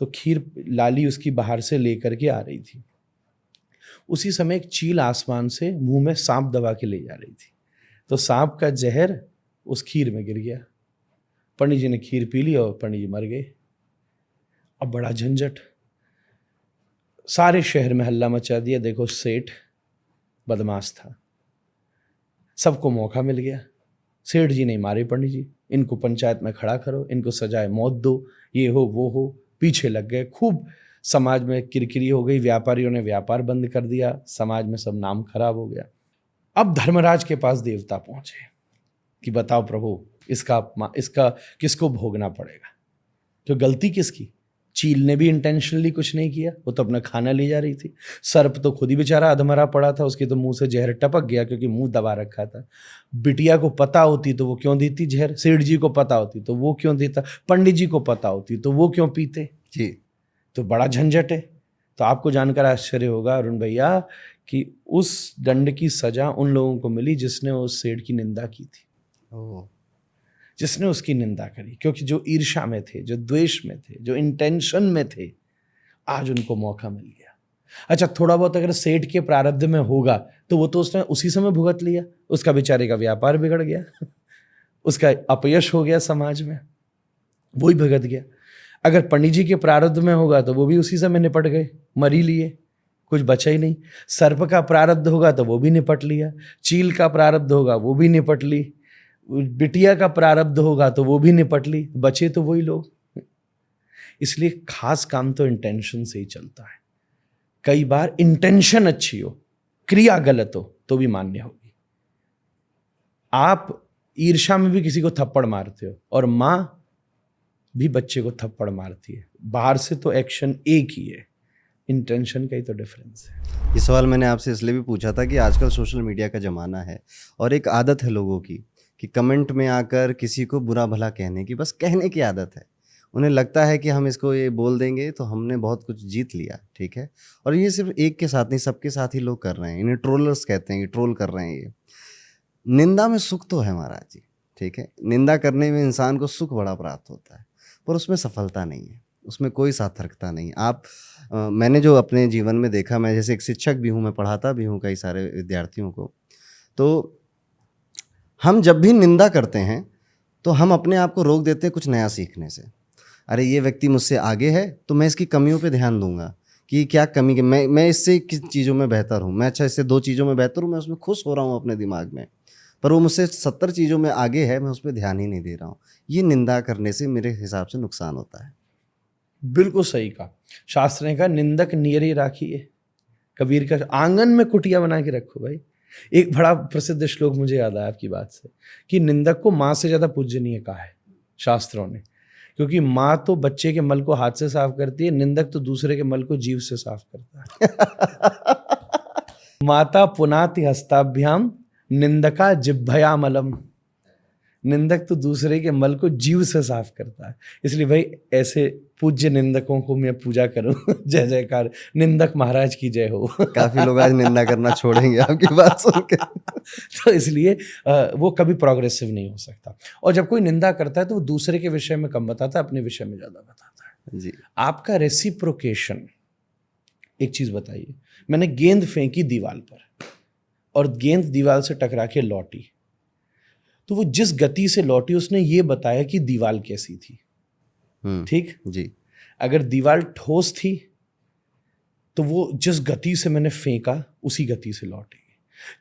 तो खीर लाली उसकी बाहर से लेकर के आ रही थी। उसी समय एक चील आसमान से मुंह में सांप दबा के ले जा रही थी, तो सांप का जहर उस खीर में गिर गया। पंडित जी ने खीर पी ली और पंडित जी मर गए। अब बड़ा झंझट, सारे शहर में हल्ला मचा दिया, देखो सेठ बदमाश था, सबको मौका मिल गया। सेठ जी ने मारे पंडित जी, इनको पंचायत में खड़ा करो, इनको सजाए मौत दो, ये हो वो हो। पीछे लग गए, खूब समाज में किरकिरी हो गई, व्यापारियों ने व्यापार बंद कर दिया, समाज में सब नाम खराब हो गया। अब धर्मराज के पास देवता पहुंचे कि बताओ प्रभु, इसका किसको भोगना पड़ेगा? तो गलती किसकी? चील ने भी इंटेंशनली कुछ नहीं किया, वो तो अपना खाना ले जा रही थी। सर्प तो खुद ही बेचारा अधमरा पड़ा था, उसके तो मुंह से जहर टपक गया क्योंकि मुंह दबा रखा था। बिटिया को पता होती तो वो क्यों देती जहर? सेठ जी को पता होती तो वो क्यों देता? पंडित जी को पता होती तो वो क्यों पीते? जी, तो बड़ा झंझट है। तो आपको जानकर आश्चर्य होगा अरुण भैया कि उस दंड की सजा उन लोगों को मिली जिसने उस सेठ की निंदा की थी, जिसने उसकी निंदा करी, क्योंकि जो ईर्ष्या में थे, जो द्वेष में थे, जो इंटेंशन में थे, आज उनको मौका मिल गया। अच्छा, थोड़ा बहुत अगर सेठ के प्रारब्ध में होगा तो वो तो उसने उसी समय भुगत लिया, उसका बेचारे का व्यापार बिगड़ गया, उसका अपयश हो गया समाज में, वही भुगत गया। अगर पंडित जी के प्रारब्ध में होगा तो वो भी उसी समय निपट गए, मर ही लिए, कुछ बचा ही नहीं। सर्प का प्रारब्ध होगा तो वो भी निपट लिया, चील का प्रारब्ध होगा वो भी निपट ली, बिटिया का प्रारब्ध होगा तो वो भी निपट ली, बचे तो वही लोग। इसलिए खास काम तो इंटेंशन से ही चलता है। कई बार इंटेंशन अच्छी हो, क्रिया गलत हो तो भी मान्य होगी। आप ईर्ष्या में भी किसी को थप्पड़ मारते हो और मां भी बच्चे को थप्पड़ मारती है, बाहर से तो एक्शन एक ही है, इंटेंशन का ही तो डिफरेंस है। ये सवाल मैंने आपसे इसलिए भी पूछा था कि आजकल सोशल मीडिया का ज़माना है और एक आदत है लोगों की कि कमेंट में आकर किसी को बुरा भला कहने की, बस कहने की आदत है। उन्हें लगता है कि हम इसको ये बोल देंगे तो हमने बहुत कुछ जीत लिया, ठीक है। और ये सिर्फ एक के साथ नहीं, सबके साथ ही लोग कर रहे हैं। इन्हें ट्रोलर्स कहते हैं, ये ट्रोल कर रहे हैं। ये निंदा में सुख तो है महाराज जी, ठीक है। निंदा करने में इंसान को सुख बड़ा प्राप्त होता है, पर उसमें सफलता नहीं है, उसमें कोई सार्थकता नहीं। मैंने जो अपने जीवन में देखा, मैं जैसे एक शिक्षक भी हूँ, मैं पढ़ाता भी हूँ कई सारे विद्यार्थियों को, तो हम जब भी निंदा करते हैं तो हम अपने आप को रोक देते हैं कुछ नया सीखने से। अरे ये व्यक्ति मुझसे आगे है तो मैं इसकी कमियों पे ध्यान दूंगा कि क्या कमी, मैं इससे किस चीज़ों में बेहतर हूँ, मैं अच्छा इससे 2 चीज़ों में बेहतर हूँ, मैं उसमें खुश हो रहा हूँ अपने दिमाग में, पर वो मुझसे 70 चीज़ों में आगे है, मैं उस पर ध्यान ही नहीं दे रहा हूँ। ये निंदा करने से मेरे हिसाब से नुकसान होता है। बिल्कुल सही कहा। शास्त्र ने कहा निंदक नियरी राखिए, कबीर का आंगन में कुटिया बना के रखो भाई। एक बड़ा प्रसिद्ध श्लोक मुझे याद आया आपकी बात से कि निंदक को माँ से ज्यादा पूजनीय कहा है शास्त्रों ने, क्योंकि माँ तो बच्चे के मल को हाथ से साफ करती है, निंदक तो दूसरे के मल को जीभ से साफ करता है। माता पुनाति हस्ताभ्याम निंदका जिह्वयामलम, निंदक तो दूसरे के मल को जीव से साफ करता है। इसलिए भाई ऐसे पूज्य निंदकों को मैं पूजा करूं। जय जयकार, निंदक महाराज की जय हो। काफ़ी लोग आज निंदा करना छोड़ेंगे आपकी बात सुन के। तो इसलिए वो कभी प्रोग्रेसिव नहीं हो सकता। और जब कोई निंदा करता है तो वो दूसरे के विषय में कम बताता है, अपने विषय में ज़्यादा बताता है जी। आपका रेसिप्रोकेशन, एक चीज़ बताइए, मैंने गेंद फेंकी दीवार पर और गेंद दीवार से टकरा के लौटी, तो वो जिस गति से लौटी उसने ये बताया कि दीवार कैसी थी, ठीक जी। अगर दीवार ठोस थी तो वो जिस गति से मैंने फेंका उसी गति से लौटेगी।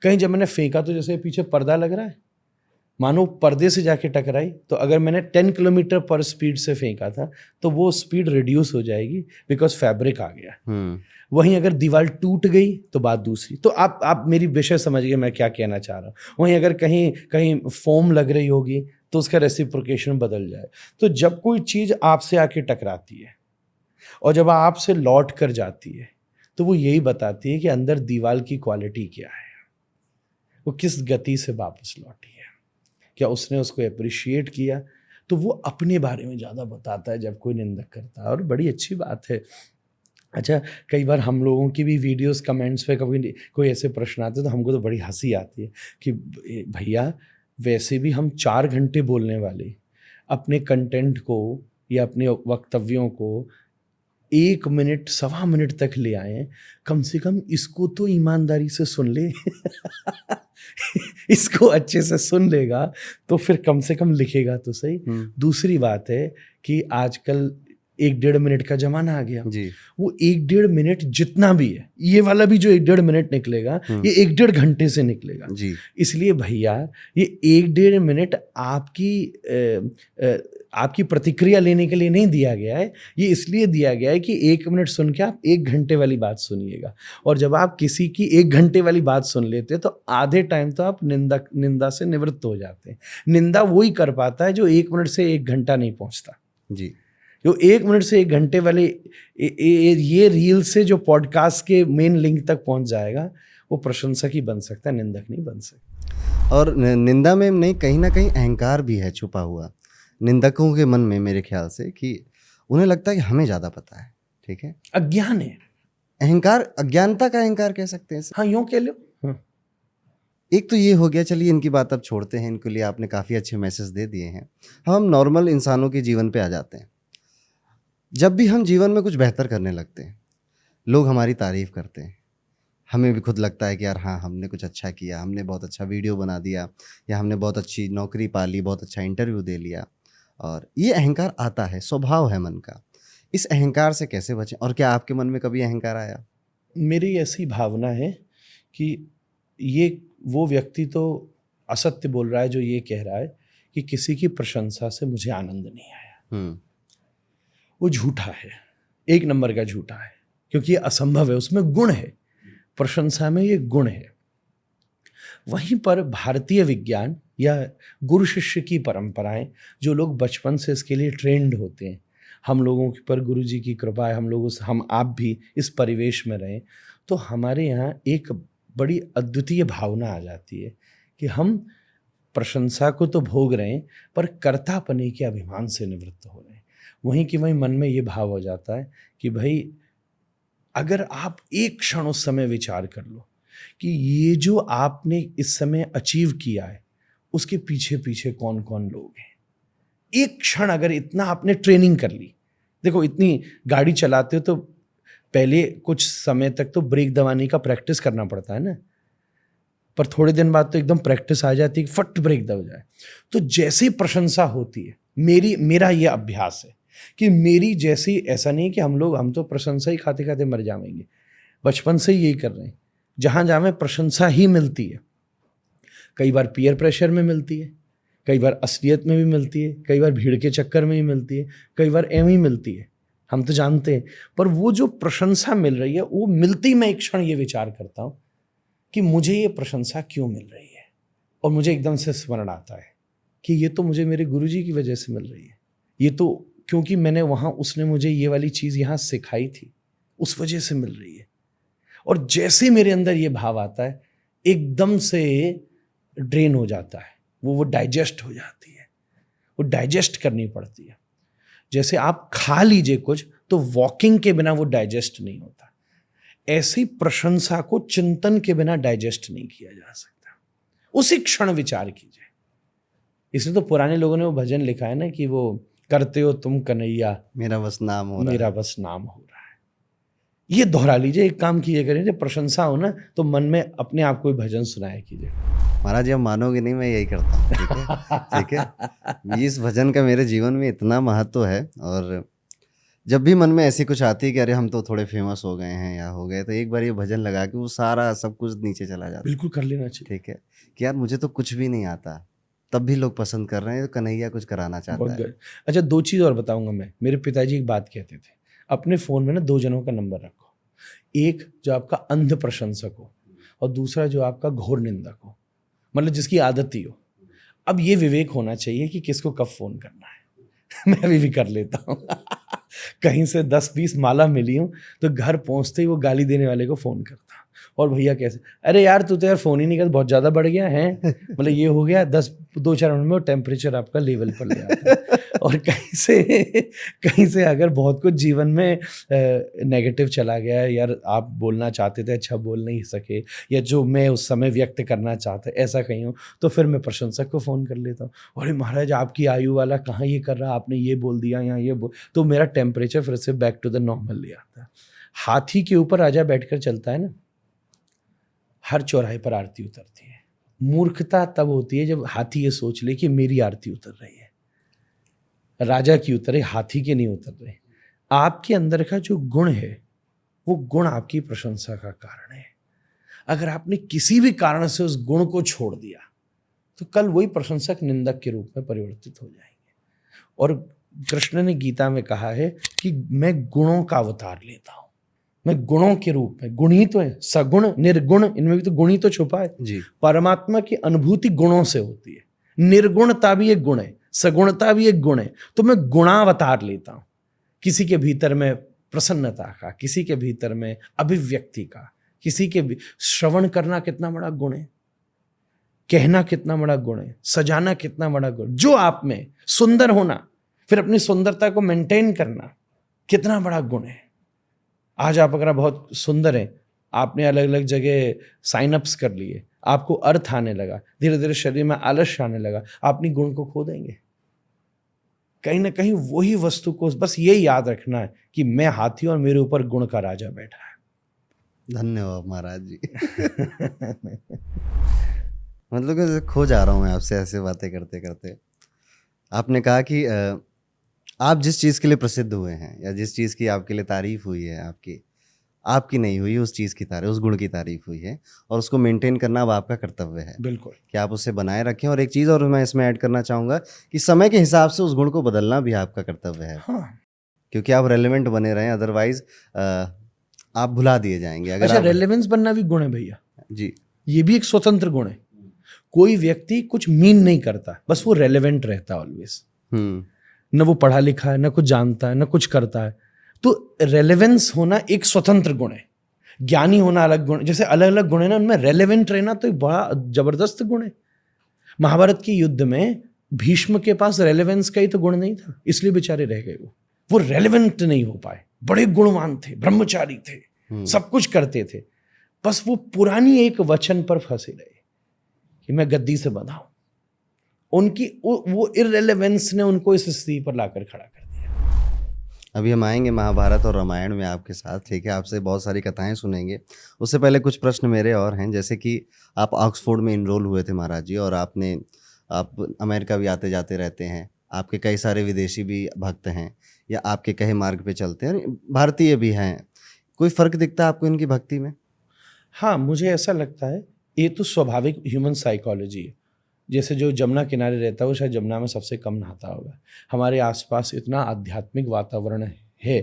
कहीं जब मैंने फेंका तो जैसे पीछे पर्दा लग रहा है, मानो पर्दे से जाके टकराई, तो अगर मैंने 10 किलोमीटर पर स्पीड से फेंका था तो वो स्पीड रिड्यूस हो जाएगी बिकॉज फैब्रिक आ गया। वहीं अगर दीवार टूट गई तो बात दूसरी। तो आप मेरी विषय समझ गए मैं क्या कहना चाह रहा हूँ। वहीं अगर कहीं कहीं फोम लग रही होगी तो उसका रेसिप्रोकेशन बदल जाए। तो जब कोई चीज़ आपसे आके टकराती है और जब आपसे लौट कर जाती है तो वो यही बताती है कि अंदर दीवार की क्वालिटी क्या है, वो किस गति से वापस लौटी है, क्या उसने उसको अप्रिशिएट किया। तो वो अपने बारे में ज़्यादा बताता है जब कोई निंदक करता है, और बड़ी अच्छी बात है। अच्छा, कई बार हम लोगों की भी वीडियोस कमेंट्स पे कभी कोई ऐसे प्रश्न आते हैं तो हमको तो बड़ी हंसी आती है कि भैया वैसे भी हम 4 घंटे बोलने वाले अपने कंटेंट को या अपने वक्तव्यों को 1 मिनट 1.25 मिनट तक ले आए, कम से कम इसको तो ईमानदारी से सुन ले। इसको अच्छे से सुन लेगा तो फिर कम से कम लिखेगा तो सही। दूसरी बात है कि आजकल 1-1.5 मिनट का जमाना आ गया जी। वो 1-1.5 मिनट जितना भी है, ये वाला भी जो 1-1.5 मिनट निकलेगा ये 1-1.5 घंटे से निकलेगा जी। इसलिए भैया ये 1-1.5 मिनट आपकी प्रतिक्रिया लेने के लिए नहीं दिया गया है, ये इसलिए दिया गया है कि 1 मिनट सुन के आप 1 घंटे वाली बात सुनिएगा। और जब आप किसी की 1 घंटे वाली बात सुन लेते हैं तो आधे टाइम तो आप निंदा से निवृत्त हो जाते हैं। निंदा वही कर पाता है जो 1 मिनट से 1 घंटा नहीं पहुंचता। जी। जो 1 मिनट से 1 घंटे वाले ये रील से जो पॉडकास्ट के मेन लिंक तक पहुंच जाएगा वो प्रशंसक ही बन सकता है, निंदक नहीं बन सकता। और निंदा में नहीं, कहीं ना कहीं अहंकार भी है छुपा हुआ निंदकों के मन में, मेरे ख्याल से, कि उन्हें लगता है कि हमें ज़्यादा पता है, ठीक है। अज्ञान है, अहंकार, अज्ञान का अहंकार कह सकते हैं। हाँ यूं कह लो। एक तो ये हो गया, चलिए इनकी बात अब छोड़ते हैं, इनके लिए आपने काफ़ी अच्छे मैसेज दे दिए हैं। हम नॉर्मल इंसानों के जीवन पे आ जाते हैं। जब भी हम जीवन में कुछ बेहतर करने लगते हैं, लोग हमारी तारीफ़ करते हैं, हमें भी खुद लगता है कि यार हाँ, हमने कुछ अच्छा किया, हमने बहुत अच्छा वीडियो बना दिया, या हमने बहुत अच्छी नौकरी पा ली, बहुत अच्छा इंटरव्यू दे लिया। और ये अहंकार आता है, स्वभाव है मन का। इस अहंकार से कैसे बचें, और क्या आपके मन में कभी अहंकार आया? मेरी ऐसी भावना है कि ये वो व्यक्ति तो असत्य बोल रहा है जो ये कह रहा है कि किसी की प्रशंसा से मुझे आनंद नहीं आया। वो झूठा है, एक नंबर का झूठा है, क्योंकि ये असंभव है, उसमें गुण है, प्रशंसा में ये गुण है। वहीं पर भारतीय विज्ञान या गुरु शिष्य की परंपराएं, जो लोग बचपन से इसके लिए ट्रेंड होते हैं, हम लोगों के पर गुरु जी की कृपा है, हम आप भी इस परिवेश में रहें, तो हमारे यहाँ एक बड़ी अद्वितीय भावना आ जाती है कि हम प्रशंसा को तो भोग रहे हैं पर कर्तापने के अभिमान से निवृत्त हो रहे हैं। वहीं कि वहीं मन में ये भाव हो जाता है कि भाई अगर आप एक क्षण उस समय विचार कर लो कि ये जो आपने इस समय अचीव किया है उसके पीछे पीछे कौन कौन लोग हैं। एक क्षण अगर इतना आपने ट्रेनिंग कर ली, देखो इतनी गाड़ी चलाते हो तो पहले कुछ समय तक तो ब्रेक दबाने का प्रैक्टिस करना पड़ता है ना, पर थोड़े दिन बाद तो एकदम प्रैक्टिस आ जाती है कि फट ब्रेक दब जाए। तो जैसे प्रशंसा होती है, मेरा ये अभ्यास है कि मेरी जैसी, ऐसा नहीं कि हम तो प्रशंसा ही खाते खाते मर जाएंगे, बचपन से ही यही कर रहे हैं, जहाँ जावे प्रशंसा ही मिलती है। कई बार पीयर प्रेशर में मिलती है, कई बार असलियत में भी मिलती है, कई बार भीड़ के चक्कर में ही मिलती है, कई बार एवं ही मिलती है, हम तो जानते हैं। पर वो जो प्रशंसा मिल रही है वो मिलती, मैं एक क्षण ये विचार करता हूँ कि मुझे ये प्रशंसा क्यों मिल रही है, और मुझे एकदम से स्मरण आता है कि ये तो मुझे मेरे गुरुजी की वजह से मिल रही है, ये तो क्योंकि मैंने वहाँ, उसने मुझे ये वाली चीज़ यहाँ सिखाई थी, उस वजह से मिल रही है। और जैसे मेरे अंदर ये भाव आता है एकदम से ड्रेन हो जाता है, वो डाइजेस्ट हो जाती है, वो डाइजेस्ट करनी पड़ती है। जैसे आप खा लीजिए कुछ तो वॉकिंग के बिना वो डाइजेस्ट नहीं होता, ऐसी प्रशंसा को चिंतन के बिना डाइजेस्ट नहीं किया जा सकता। उसी क्षण विचार कीजिए। इसलिए तो पुराने लोगों ने वो भजन लिखा है ना कि वो करते हो तुम कन्हैया मेरा बस नाम हो रहा मेरा बस नाम हो रहा है। ये दोहरा लीजिए, एक काम कीजिए करिए, जब प्रशंसा हो ना तो मन में अपने आप को भजन सुनाया कीजिए। महाराज जी, आप मानोगे नहीं, मैं यही करता हूँ। ठीक है, ठीक है। इस भजन का मेरे जीवन में इतना महत्व है, और जब भी मन में ऐसी कुछ आती है कि अरे हम तो थोड़े फेमस हो गए हैं या हो गए, तो एक बार ये भजन लगा के वो सारा सब कुछ नीचे चला जाता है। बिल्कुल कर लेना चाहिए। ठीक है कि यार मुझे तो कुछ भी नहीं आता, तब भी लोग पसंद कर रहे हैं, तो कन्हैया कुछ कराना चाहता है। अच्छा, दो चीज़ और बताऊंगा मैं। मेरे पिताजी एक बात कहते थे, अपने फ़ोन में ना 2 जनों का नंबर रखो, एक जो आपका अंध प्रशंसक हो और दूसरा जो आपका घोर निंदक हो, मतलब जिसकी आदत ही हो। अब ये विवेक होना चाहिए कि किसको कब फ़ोन करना है। मैं अभी भी कर लेता हूँ कहीं से 10-20 माला मिली हूँ तो घर पहुँचते ही वो गाली देने वाले को फ़ोन करता, और भैया कैसे, अरे यार तू तो यार फ़ोन ही नहीं कर, बहुत ज़्यादा बढ़ गया है, मतलब ये हो गया 2-4 मिनट में वो टेम्परेचर आपका लेवल पर ले आता है। और कहीं से अगर बहुत कुछ जीवन में नेगेटिव चला गया है, यार आप बोलना चाहते थे अच्छा बोल नहीं सके, या जो मैं उस समय व्यक्त करना चाहता ऐसा कहीं हो, तो फिर मैं प्रशंसक को फ़ोन कर लेता हूँ, अरे महाराज आपकी आयु वाला कहाँ ये कर रहा, आपने ये बोल दिया यहाँ ये बोल, तो मेरा टेम्परेचर फिर से बैक टू द नॉर्मल ले आता है। हाथी के ऊपर राजा बैठकर चलता है ना, हर चौराहे पर आरती उतरती है। मूर्खता तब होती है जब हाथी ये सोच ले कि मेरी आरती उतर रही है, राजा की उतरे, हाथी के नहीं उतर रहे। आपके अंदर का जो गुण है वो गुण आपकी प्रशंसा का कारण है। अगर आपने किसी भी कारण से उस गुण को छोड़ दिया तो कल वही प्रशंसक निंदक के रूप में परिवर्तित हो जाएंगे। और कृष्ण ने गीता में कहा है कि मैं गुणों का अवतार लेता हूं, मैं गुणों के रूप में, गुण ही तो है, सगुण निर्गुण, इनमें भी तो गुण ही तो छुपा है जी। परमात्मा की अनुभूति गुणों से होती है, निर्गुणता भी एक गुण है, सगुणता भी एक गुण है। तो मैं गुणावतार लेता हूं, किसी के भीतर में प्रसन्नता का, किसी के भीतर में अभिव्यक्ति का, किसी के श्रवण करना कितना बड़ा गुण है, कहना कितना बड़ा गुण है, सजाना कितना बड़ा गुण, जो आप में सुंदर होना, फिर अपनी सुंदरता को मेंटेन करना कितना बड़ा गुण है। आज आप अगर बहुत सुंदर हैं, आपने अलग अलग जगह साइन अप्स कर लिए, आपको अर्थ आने लगा, धीरे धीरे शरीर में आलस्य आने लगा, आप अपनी गुण को खो देंगे। कहीं ना कहीं वही वस्तु को बस ये याद रखना है कि मैं हाथी और मेरे ऊपर गुण का राजा बैठा है। धन्यवाद महाराज जी। मतलब कि खो जा रहा हूँ मैं आपसे ऐसे बातें करते करते। आपने कहा कि आप जिस चीज़ के लिए प्रसिद्ध हुए हैं या जिस चीज़ की आपके लिए तारीफ हुई है, आपकी नहीं हुई, उस चीज़ की तारीफ, उस गुण की तारीफ हुई है और उसको मेंटेन करना अब आपका कर्तव्य है बिल्कुल। कि आप उसे बनाए रखें। और एक चीज़ और मैं इसमें ऐड करना चाहूँगा कि समय के हिसाब से उस गुण को बदलना भी आपका कर्तव्य है, हाँ। क्योंकि आप रेलेवेंट बने रहें, अदरवाइज आप भुला दिए जाएंगे अगर अच्छा, आप। रेलेवेंस बनना भी गुण है भैया, जी। ये भी एक स्वतंत्र गुण है। कोई व्यक्ति कुछ मीन नहीं करता, बस वो रेलेवेंट रहता है ऑलवेज। न वो पढ़ा लिखा है, न कुछ जानता है, न कुछ करता है। तो रेलेवेंस होना एक स्वतंत्र गुण है। ज्ञानी होना अलग गुण, जैसे अलग अलग गुण है ना, उनमें रेलेवेंट रहना तो एक बड़ा जबरदस्त गुण है। महाभारत के युद्ध में भीष्म के पास रेलेवेंस का ही तो गुण नहीं था, इसलिए बेचारे रह गए। वो रेलेवेंट नहीं हो पाए। बड़े गुणवान थे, ब्रह्मचारी थे, सब कुछ करते थे, बस वो पुरानी एक वचन पर फंसे रहे कि मैं गद्दी से बंधा हूं। उनकी वो इररेलेवेंस ने उनको इस स्थिति पर लाकर खड़ा कर दिया। अभी हम आएंगे महाभारत और रामायण में आपके साथ, ठीक है, आपसे बहुत सारी कथाएं सुनेंगे। उससे पहले कुछ प्रश्न मेरे और हैं, जैसे कि आप ऑक्सफोर्ड में इनरोल हुए थे महाराज जी, और आप अमेरिका भी आते जाते रहते हैं, आपके कई सारे विदेशी भी भक्त हैं या आपके कहे मार्ग पे चलते हैं, भारतीय भी हैं। कोई फ़र्क दिखता है आपको इनकी भक्ति में? हाँ, मुझे ऐसा लगता है ये तो स्वाभाविक ह्यूमन साइकोलॉजी है। जैसे जो जमुना किनारे रहता है वो शायद जमुना में सबसे कम नहाता होगा। हमारे आसपास इतना आध्यात्मिक वातावरण है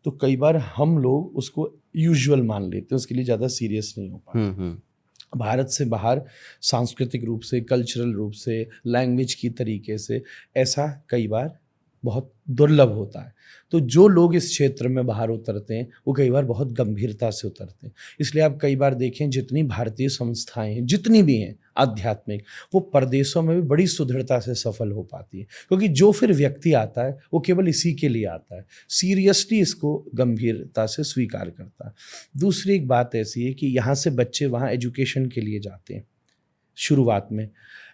तो कई बार हम लोग उसको यूजुअल मान लेते हैं, उसके लिए ज़्यादा सीरियस नहीं हो पाते। भारत से बाहर सांस्कृतिक रूप से, कल्चरल रूप से, लैंग्वेज की तरीके से ऐसा कई बार बहुत दुर्लभ होता है। तो जो लोग इस क्षेत्र में बाहर उतरते हैं वो कई बार बहुत गंभीरता से उतरते हैं। इसलिए आप कई बार देखें जितनी भारतीय संस्थाएं हैं, जितनी भी हैं आध्यात्मिक, वो परदेशों में भी बड़ी सुदृढ़ता से सफल हो पाती है, क्योंकि जो फिर व्यक्ति आता है वो केवल इसी के लिए आता है, सीरियसली इसको गंभीरता से स्वीकार करता है। दूसरी एक बात ऐसी है कि यहाँ से बच्चे वहाँ एजुकेशन के लिए जाते हैं शुरुआत में,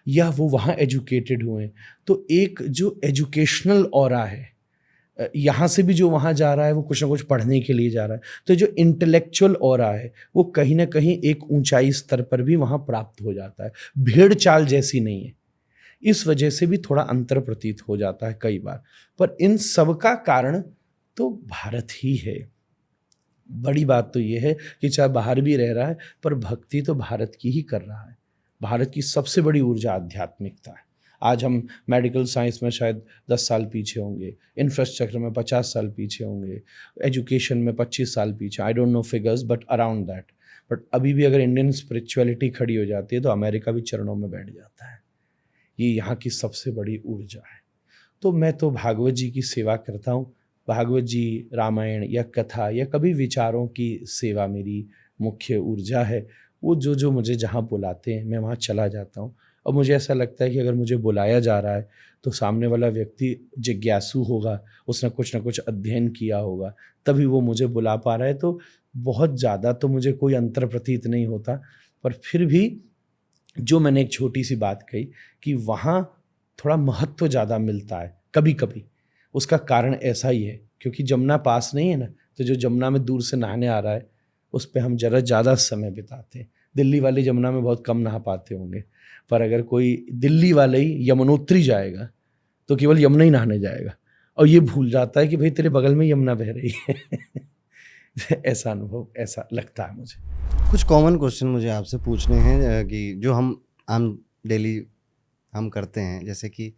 या वो वहाँ एजुकेटेड हुए हैं, तो एक जो एजुकेशनल ऑरा है, यहाँ से भी जो वहाँ जा रहा है वो कुछ ना कुछ पढ़ने के लिए जा रहा है, तो जो इंटेलेक्चुअल ऑरा है वो कहीं ना कहीं एक ऊंचाई स्तर पर भी वहाँ प्राप्त हो जाता है। भेड़ चाल जैसी नहीं है, इस वजह से भी थोड़ा अंतर प्रतीत हो जाता है कई बार। पर इन सब का कारण तो भारत ही है। बड़ी बात तो ये है कि चाहे बाहर भी रह रहा है पर भक्ति तो भारत की ही कर रहा है। भारत की सबसे बड़ी ऊर्जा आध्यात्मिकता है। आज हम मेडिकल साइंस में शायद 10 साल पीछे होंगे, इंफ्रास्ट्रक्चर में 50 साल पीछे होंगे, एजुकेशन में 25 साल पीछे, I don't know figures but around that. But अभी भी अगर इंडियन स्पिरिचुअलिटी खड़ी हो जाती है तो अमेरिका भी चरणों में बैठ जाता है। ये यहाँ की सबसे बड़ी ऊर्जा है। तो मैं तो भागवत जी की सेवा करता हूँ। भागवत जी, रामायण या कथा या कभी विचारों की सेवा मेरी मुख्य ऊर्जा है। वो जो मुझे जहाँ बुलाते हैं मैं वहाँ चला जाता हूँ। और मुझे ऐसा लगता है कि अगर मुझे बुलाया जा रहा है तो सामने वाला व्यक्ति जिज्ञासु होगा, उसने कुछ ना कुछ अध्ययन किया होगा, तभी वो मुझे बुला पा रहा है। तो बहुत ज़्यादा तो मुझे कोई अंतर प्रतीत नहीं होता, पर फिर भी जो मैंने एक छोटी सी बात कही कि वहाँ थोड़ा महत्व ज़्यादा मिलता है कभी कभी, उसका कारण ऐसा ही है क्योंकि जमुना पास नहीं है ना, तो जो जमुना में दूर से नहाने आ रहा है उस पर हम ज़रा ज़्यादा समय बिताते हैं। दिल्ली वाले जमुना में बहुत कम नहा पाते होंगे, पर अगर कोई दिल्ली वाले ही यमुनोत्री जाएगा तो केवल यमुना ही नहाने जाएगा और ये भूल जाता है कि भाई तेरे बगल में यमुना बह रही है। ऐसा अनुभव, ऐसा लगता है मुझे। कुछ कॉमन क्वेश्चन मुझे आपसे पूछने हैं कि जो हम आम डेली हम करते हैं, जैसे कि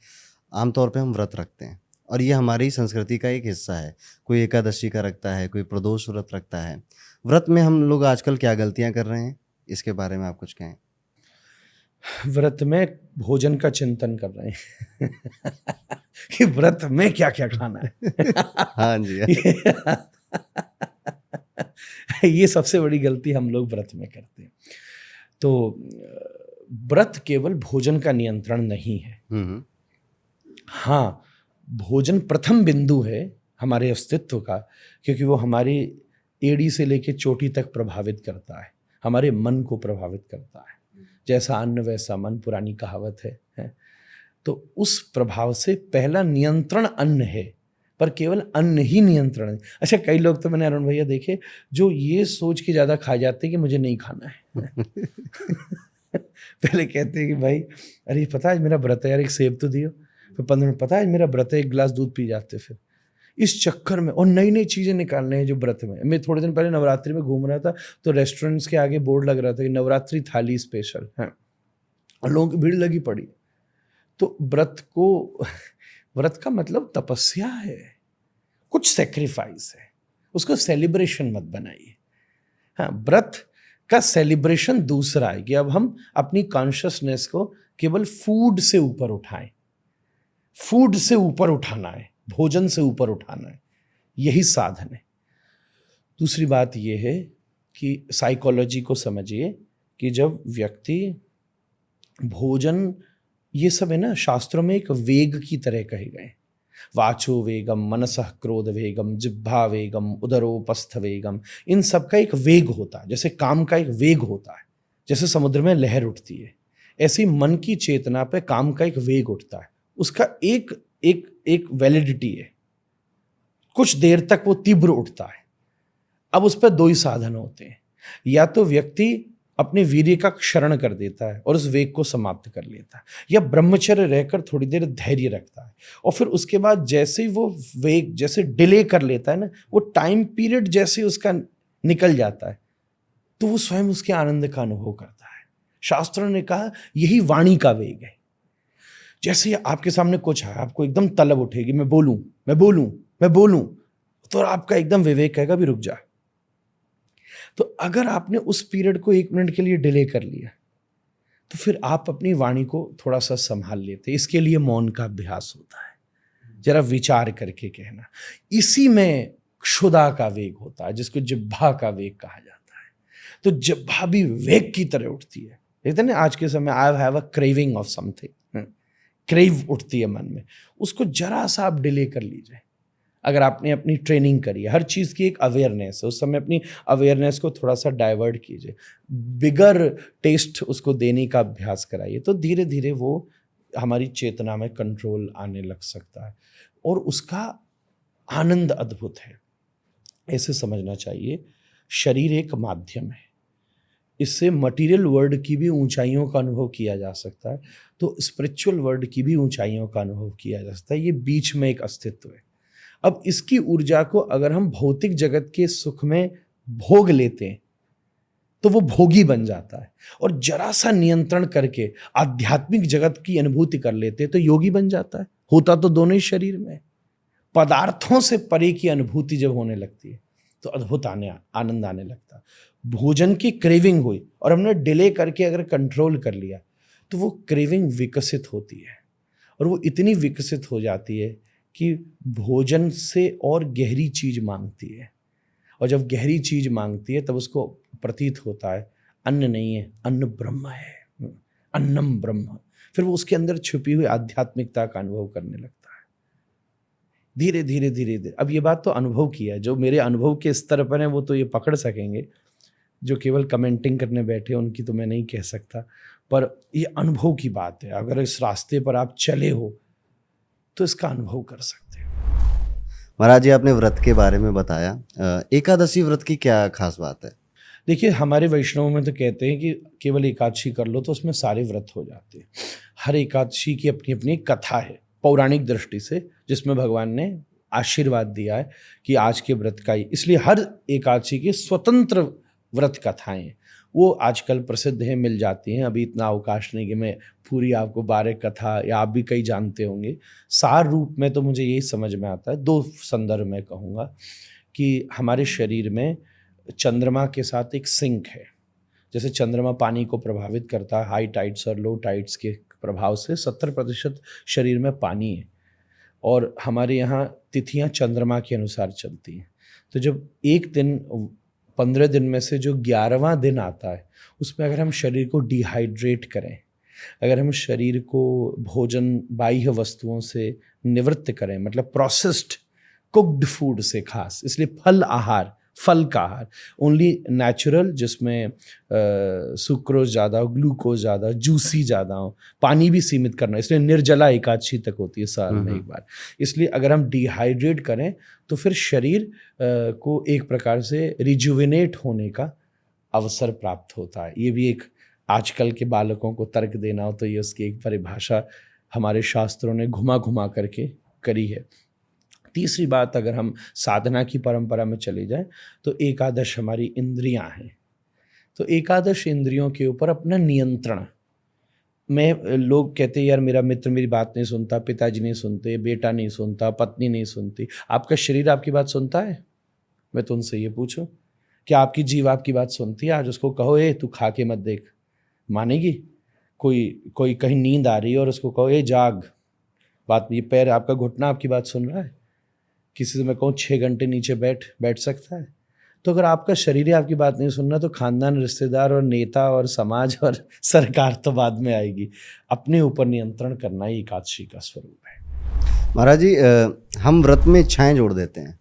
आमतौर पे हम व्रत रखते हैं और ये हमारी संस्कृति का एक हिस्सा है। कोई एकादशी का रखता है, कोई प्रदोष व्रत रखता है। व्रत में हम लोग आजकल क्या गलतियां कर रहे हैं, इसके बारे में आप कुछ कहें? व्रत में भोजन का चिंतन कर रहे हैं कि व्रत में क्या क्या खाना है। हाँ जी। ये सबसे बड़ी गलती हम लोग व्रत में करते हैं। तो व्रत केवल भोजन का नियंत्रण नहीं है। हाँ, भोजन प्रथम बिंदु है हमारे अस्तित्व का, क्योंकि वो हमारी एड़ी से लेकर चोटी तक प्रभावित करता है, हमारे मन को प्रभावित करता है। जैसा अन्न वैसा मन, पुरानी कहावत है। तो उस प्रभाव से पहला नियंत्रण अन्न है, पर केवल अन्न ही नियंत्रण है। अच्छा, कई लोग तो मैंने अरुण भैया देखे जो ये सोच के ज़्यादा खा जाते हैं कि मुझे नहीं खाना है। पहले कहते हैं कि भाई अरे पता है मेरा व्रत है यार, एक सेब तो दियो। फिर 15 मिनट, पता है मेरा व्रत है, एक गिलास दूध पी जाते। फिर इस चक्कर में, और नई नई चीजें निकालने हैं जो व्रत में। मैं थोड़े दिन पहले नवरात्रि में घूम रहा था, तो रेस्टोरेंट्स के आगे बोर्ड लग रहा था कि नवरात्रि थाली स्पेशल है, और लोगों की भीड़ लगी पड़ी। तो व्रत का मतलब तपस्या है, कुछ सेक्रीफाइस है, उसको सेलिब्रेशन मत बनाइए। हाँ, व्रत का सेलिब्रेशन दूसरा है कि अब हम अपनी कॉन्शियसनेस को केवल फूड से ऊपर उठाएं, फूड से ऊपर उठाना है, भोजन से ऊपर उठाना है, यही साधन है। दूसरी बात यह है कि साइकोलॉजी को समझिए कि जब व्यक्ति भोजन, ये सब है ना, शास्त्रों में एक वेग की तरह कहे गए, वाचो वेगम, मनसः क्रोध वेगम, जिह्वा वेगम, उदरोपस्थ वेगम। इन सब का एक वेग होता है, जैसे काम का एक वेग होता है, जैसे समुद्र में लहर उठती है, ऐसे ही मन की चेतना पे काम का एक वेग उठता है। उसका एक एक एक वैलिडिटी है, कुछ देर तक वो तीव्र उठता है। अब उस पर दो ही साधन होते हैं, या तो व्यक्ति अपने वीर्य का क्षरण कर देता है और उस वेग को समाप्त कर लेता है, या ब्रह्मचर्य रहकर थोड़ी देर धैर्य रखता है, और फिर उसके बाद जैसे ही वो वेग जैसे डिले कर लेता है ना, वो टाइम पीरियड जैसे उसका निकल जाता है, तो वो स्वयं उसके आनंद का अनुभव करता है। शास्त्रों ने कहा यही वाणी का वेग है। जैसे आपके सामने कुछ है, आपको एकदम तलब उठेगी, मैं बोलूं मैं बोलूं मैं बोलूं, तो आपका एकदम विवेक कहेगा भी रुक जा। तो अगर आपने उस पीरियड को 1 मिनट के लिए डिले कर लिया, तो फिर आप अपनी वाणी को थोड़ा सा संभाल लेते। इसके लिए मौन का अभ्यास होता है, जरा विचार करके कहना। इसी में क्षुधा का वेग होता है, जिसको जिह्वा का वेग कहा जाता है। तो जिह्वा भी वेग की तरह उठती है। देखते ना आज के समय, I have a craving of something, crave उठती है मन में, उसको जरा सा आप डिले कर लीजिए। अगर आपने अपनी ट्रेनिंग करी है, हर चीज़ की एक अवेयरनेस है, उस समय अपनी अवेयरनेस को थोड़ा सा डाइवर्ट कीजिए, बिगर टेस्ट उसको देने का अभ्यास कराइए, तो धीरे धीरे वो हमारी चेतना में कंट्रोल आने लग सकता है, और उसका आनंद अद्भुत है। ऐसे समझना चाहिए, शरीर एक माध्यम है, इससे मटेरियल वर्ल्ड की भी ऊंचाइयों का अनुभव किया जा सकता है, तो स्पिरिचुअल वर्ल्ड की भी ऊंचाइयों का अनुभव किया जा सकता है। ये बीच में एक अस्तित्व है। अब इसकी ऊर्जा को अगर हम भौतिक जगत के सुख में भोग लेते हैं, तो वो भोगी बन जाता है, और जरा सा नियंत्रण करके आध्यात्मिक जगत की अनुभूति कर लेते हैं, तो योगी बन जाता है। होता तो दोनों ही शरीर में। पदार्थों से परे की अनुभूति जब होने लगती है, तो अद्भुत आनंद आने लगता है। भोजन की क्रेविंग हुई और हमने डिले करके अगर कंट्रोल कर लिया, तो वो क्रेविंग विकसित होती है, और वो इतनी विकसित हो जाती है कि भोजन से और गहरी चीज मांगती है, और जब गहरी चीज मांगती है तब उसको प्रतीत होता है अन्न नहीं है, अन्न ब्रह्म है, अन्नम ब्रह्म। फिर वो उसके अंदर छुपी हुई आध्यात्मिकता का अनुभव करने लगता है, धीरे धीरे धीरे धीरे। अब ये बात तो अनुभव की है, जो मेरे अनुभव के स्तर पर है वो तो ये पकड़ सकेंगे, जो केवल कमेंटिंग करने बैठे उनकी तो मैं नहीं कह सकता, पर ये अनुभव की बात है। अगर इस रास्ते पर आप चले हो तो इसका अनुभव कर सकते हो। महाराज जी, आपने व्रत के बारे में बताया, एकादशी व्रत की क्या खास बात है? देखिए, हमारे वैष्णव में तो कहते हैं कि केवल एकादशी कर लो तो उसमें सारे व्रत हो जाते हैं। हर एकादशी की अपनी अपनी कथा है पौराणिक दृष्टि से, जिसमें भगवान ने आशीर्वाद दिया है कि आज के व्रत का ही, इसलिए हर एकादशी की स्वतंत्र व्रत कथाएं हैं। वो आजकल प्रसिद्ध हैं, मिल जाती हैं। अभी इतना अवकाश नहीं कि मैं पूरी आपको 12 कथा, या आप भी कई जानते होंगे। सार रूप में तो मुझे यही समझ में आता है। 2 संदर्भ में कहूँगा कि हमारे शरीर में चंद्रमा के साथ एक सिंक है। जैसे चंद्रमा पानी को प्रभावित करता है, हाई टाइड्स और लो टाइड्स के प्रभाव से 70% शरीर में पानी है, और हमारे यहाँ तिथियाँ चंद्रमा के अनुसार चलती हैं। तो जब एक दिन 15 दिन में से जो 11वां दिन आता है, उसमें अगर हम शरीर को डिहाइड्रेट करें, अगर हम शरीर को भोजन बाह्य वस्तुओं से निवृत्त करें, मतलब प्रोसेस्ड कुक्ड फूड से, खास इसलिए फल का आहार, ओनली नेचुरल, जिसमें सुक्रोज ज़्यादा हो, ग्लूकोज ज़्यादा, जूसी ज़्यादा हो, पानी भी सीमित करना, इसलिए निर्जला एकादशी तक होती है साल में एक बार। इसलिए अगर हम डिहाइड्रेट करें तो फिर शरीर को एक प्रकार से रिजुविनेट होने का अवसर प्राप्त होता है। ये भी एक, आजकल के बालकों को तर्क देना हो तो ये उसकी एक परिभाषा हमारे शास्त्रों ने घुमा घुमा करके करी है। तीसरी बात, अगर हम साधना की परंपरा में चले जाएं तो एकादश हमारी इंद्रियां हैं। तो एकादश इंद्रियों के ऊपर अपना नियंत्रण में, लोग कहते हैं यार मेरा मित्र मेरी बात नहीं सुनता, पिताजी नहीं सुनते, बेटा नहीं सुनता, पत्नी नहीं सुनती। आपका शरीर आपकी बात सुनता है? मैं तो उनसे ये पूछूं, क्या आपकी जीव आपकी बात सुनती है? आज उसको कहो ए तू खा के मत देख, मानेगी? कोई कहीं नींद आ रही है और उसको कहो ए जाग, बात, ये पैर आपका घुटना आपकी बात सुन रहा है? किसी से मैं कहूँ 6 घंटे नीचे बैठ सकता है? तो अगर आपका शरीर ही आपकी बात नहीं सुनना तो खानदान, रिश्तेदार और नेता और समाज और सरकार तो बाद में आएगी। अपने ऊपर नियंत्रण करना ही एकादशी का स्वरूप है। महाराज जी, हम व्रत में इच्छाएं जोड़ देते हैं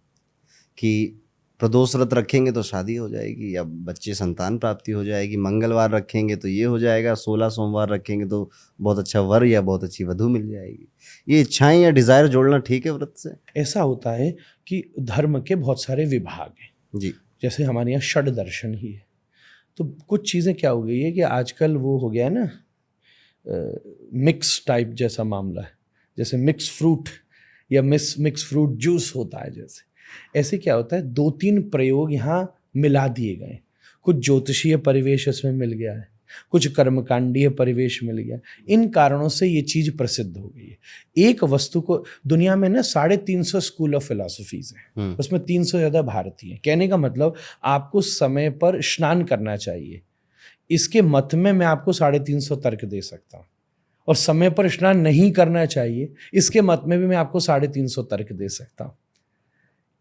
कि प्रदोष व्रत रखेंगे तो शादी हो जाएगी, या बच्चे संतान प्राप्ति हो जाएगी, मंगलवार रखेंगे तो ये हो जाएगा, 16 सोमवार रखेंगे तो बहुत अच्छा वर या बहुत अच्छी वधू मिल जाएगी। ये इच्छाएं या डिज़ायर जोड़ना ठीक है व्रत से? ऐसा होता है कि धर्म के बहुत सारे विभाग हैं जी। जैसे हमारे यहाँ षड दर्शन ही है। तो कुछ चीज़ें क्या हो गई है कि आजकल वो हो गया है ना, मिक्स टाइप जैसा मामला है, जैसे मिक्स फ्रूट या मिक्स फ्रूट जूस होता है, जैसे ऐसे क्या होता है 2-3 प्रयोग यहाँ मिला दिए गए। कुछ ज्योतिषीय परिवेश इसमें मिल गया है, कुछ कर्मकांडीय परिवेश मिल गया। इन कारणों से ये चीज़ प्रसिद्ध हो गई है। एक वस्तु को दुनिया में ना 350 स्कूल ऑफ फिलॉसफीज हैं, उसमें 300 से ज़्यादा भारतीय हैं। कहने का मतलब आपको समय पर स्नान करना चाहिए, इसके मत में मैं आपको 350 तर्क दे सकता हूँ। और समय पर स्नान नहीं करना चाहिए, इसके मत में भी मैं आपको 350 तर्क दे सकता हूँ।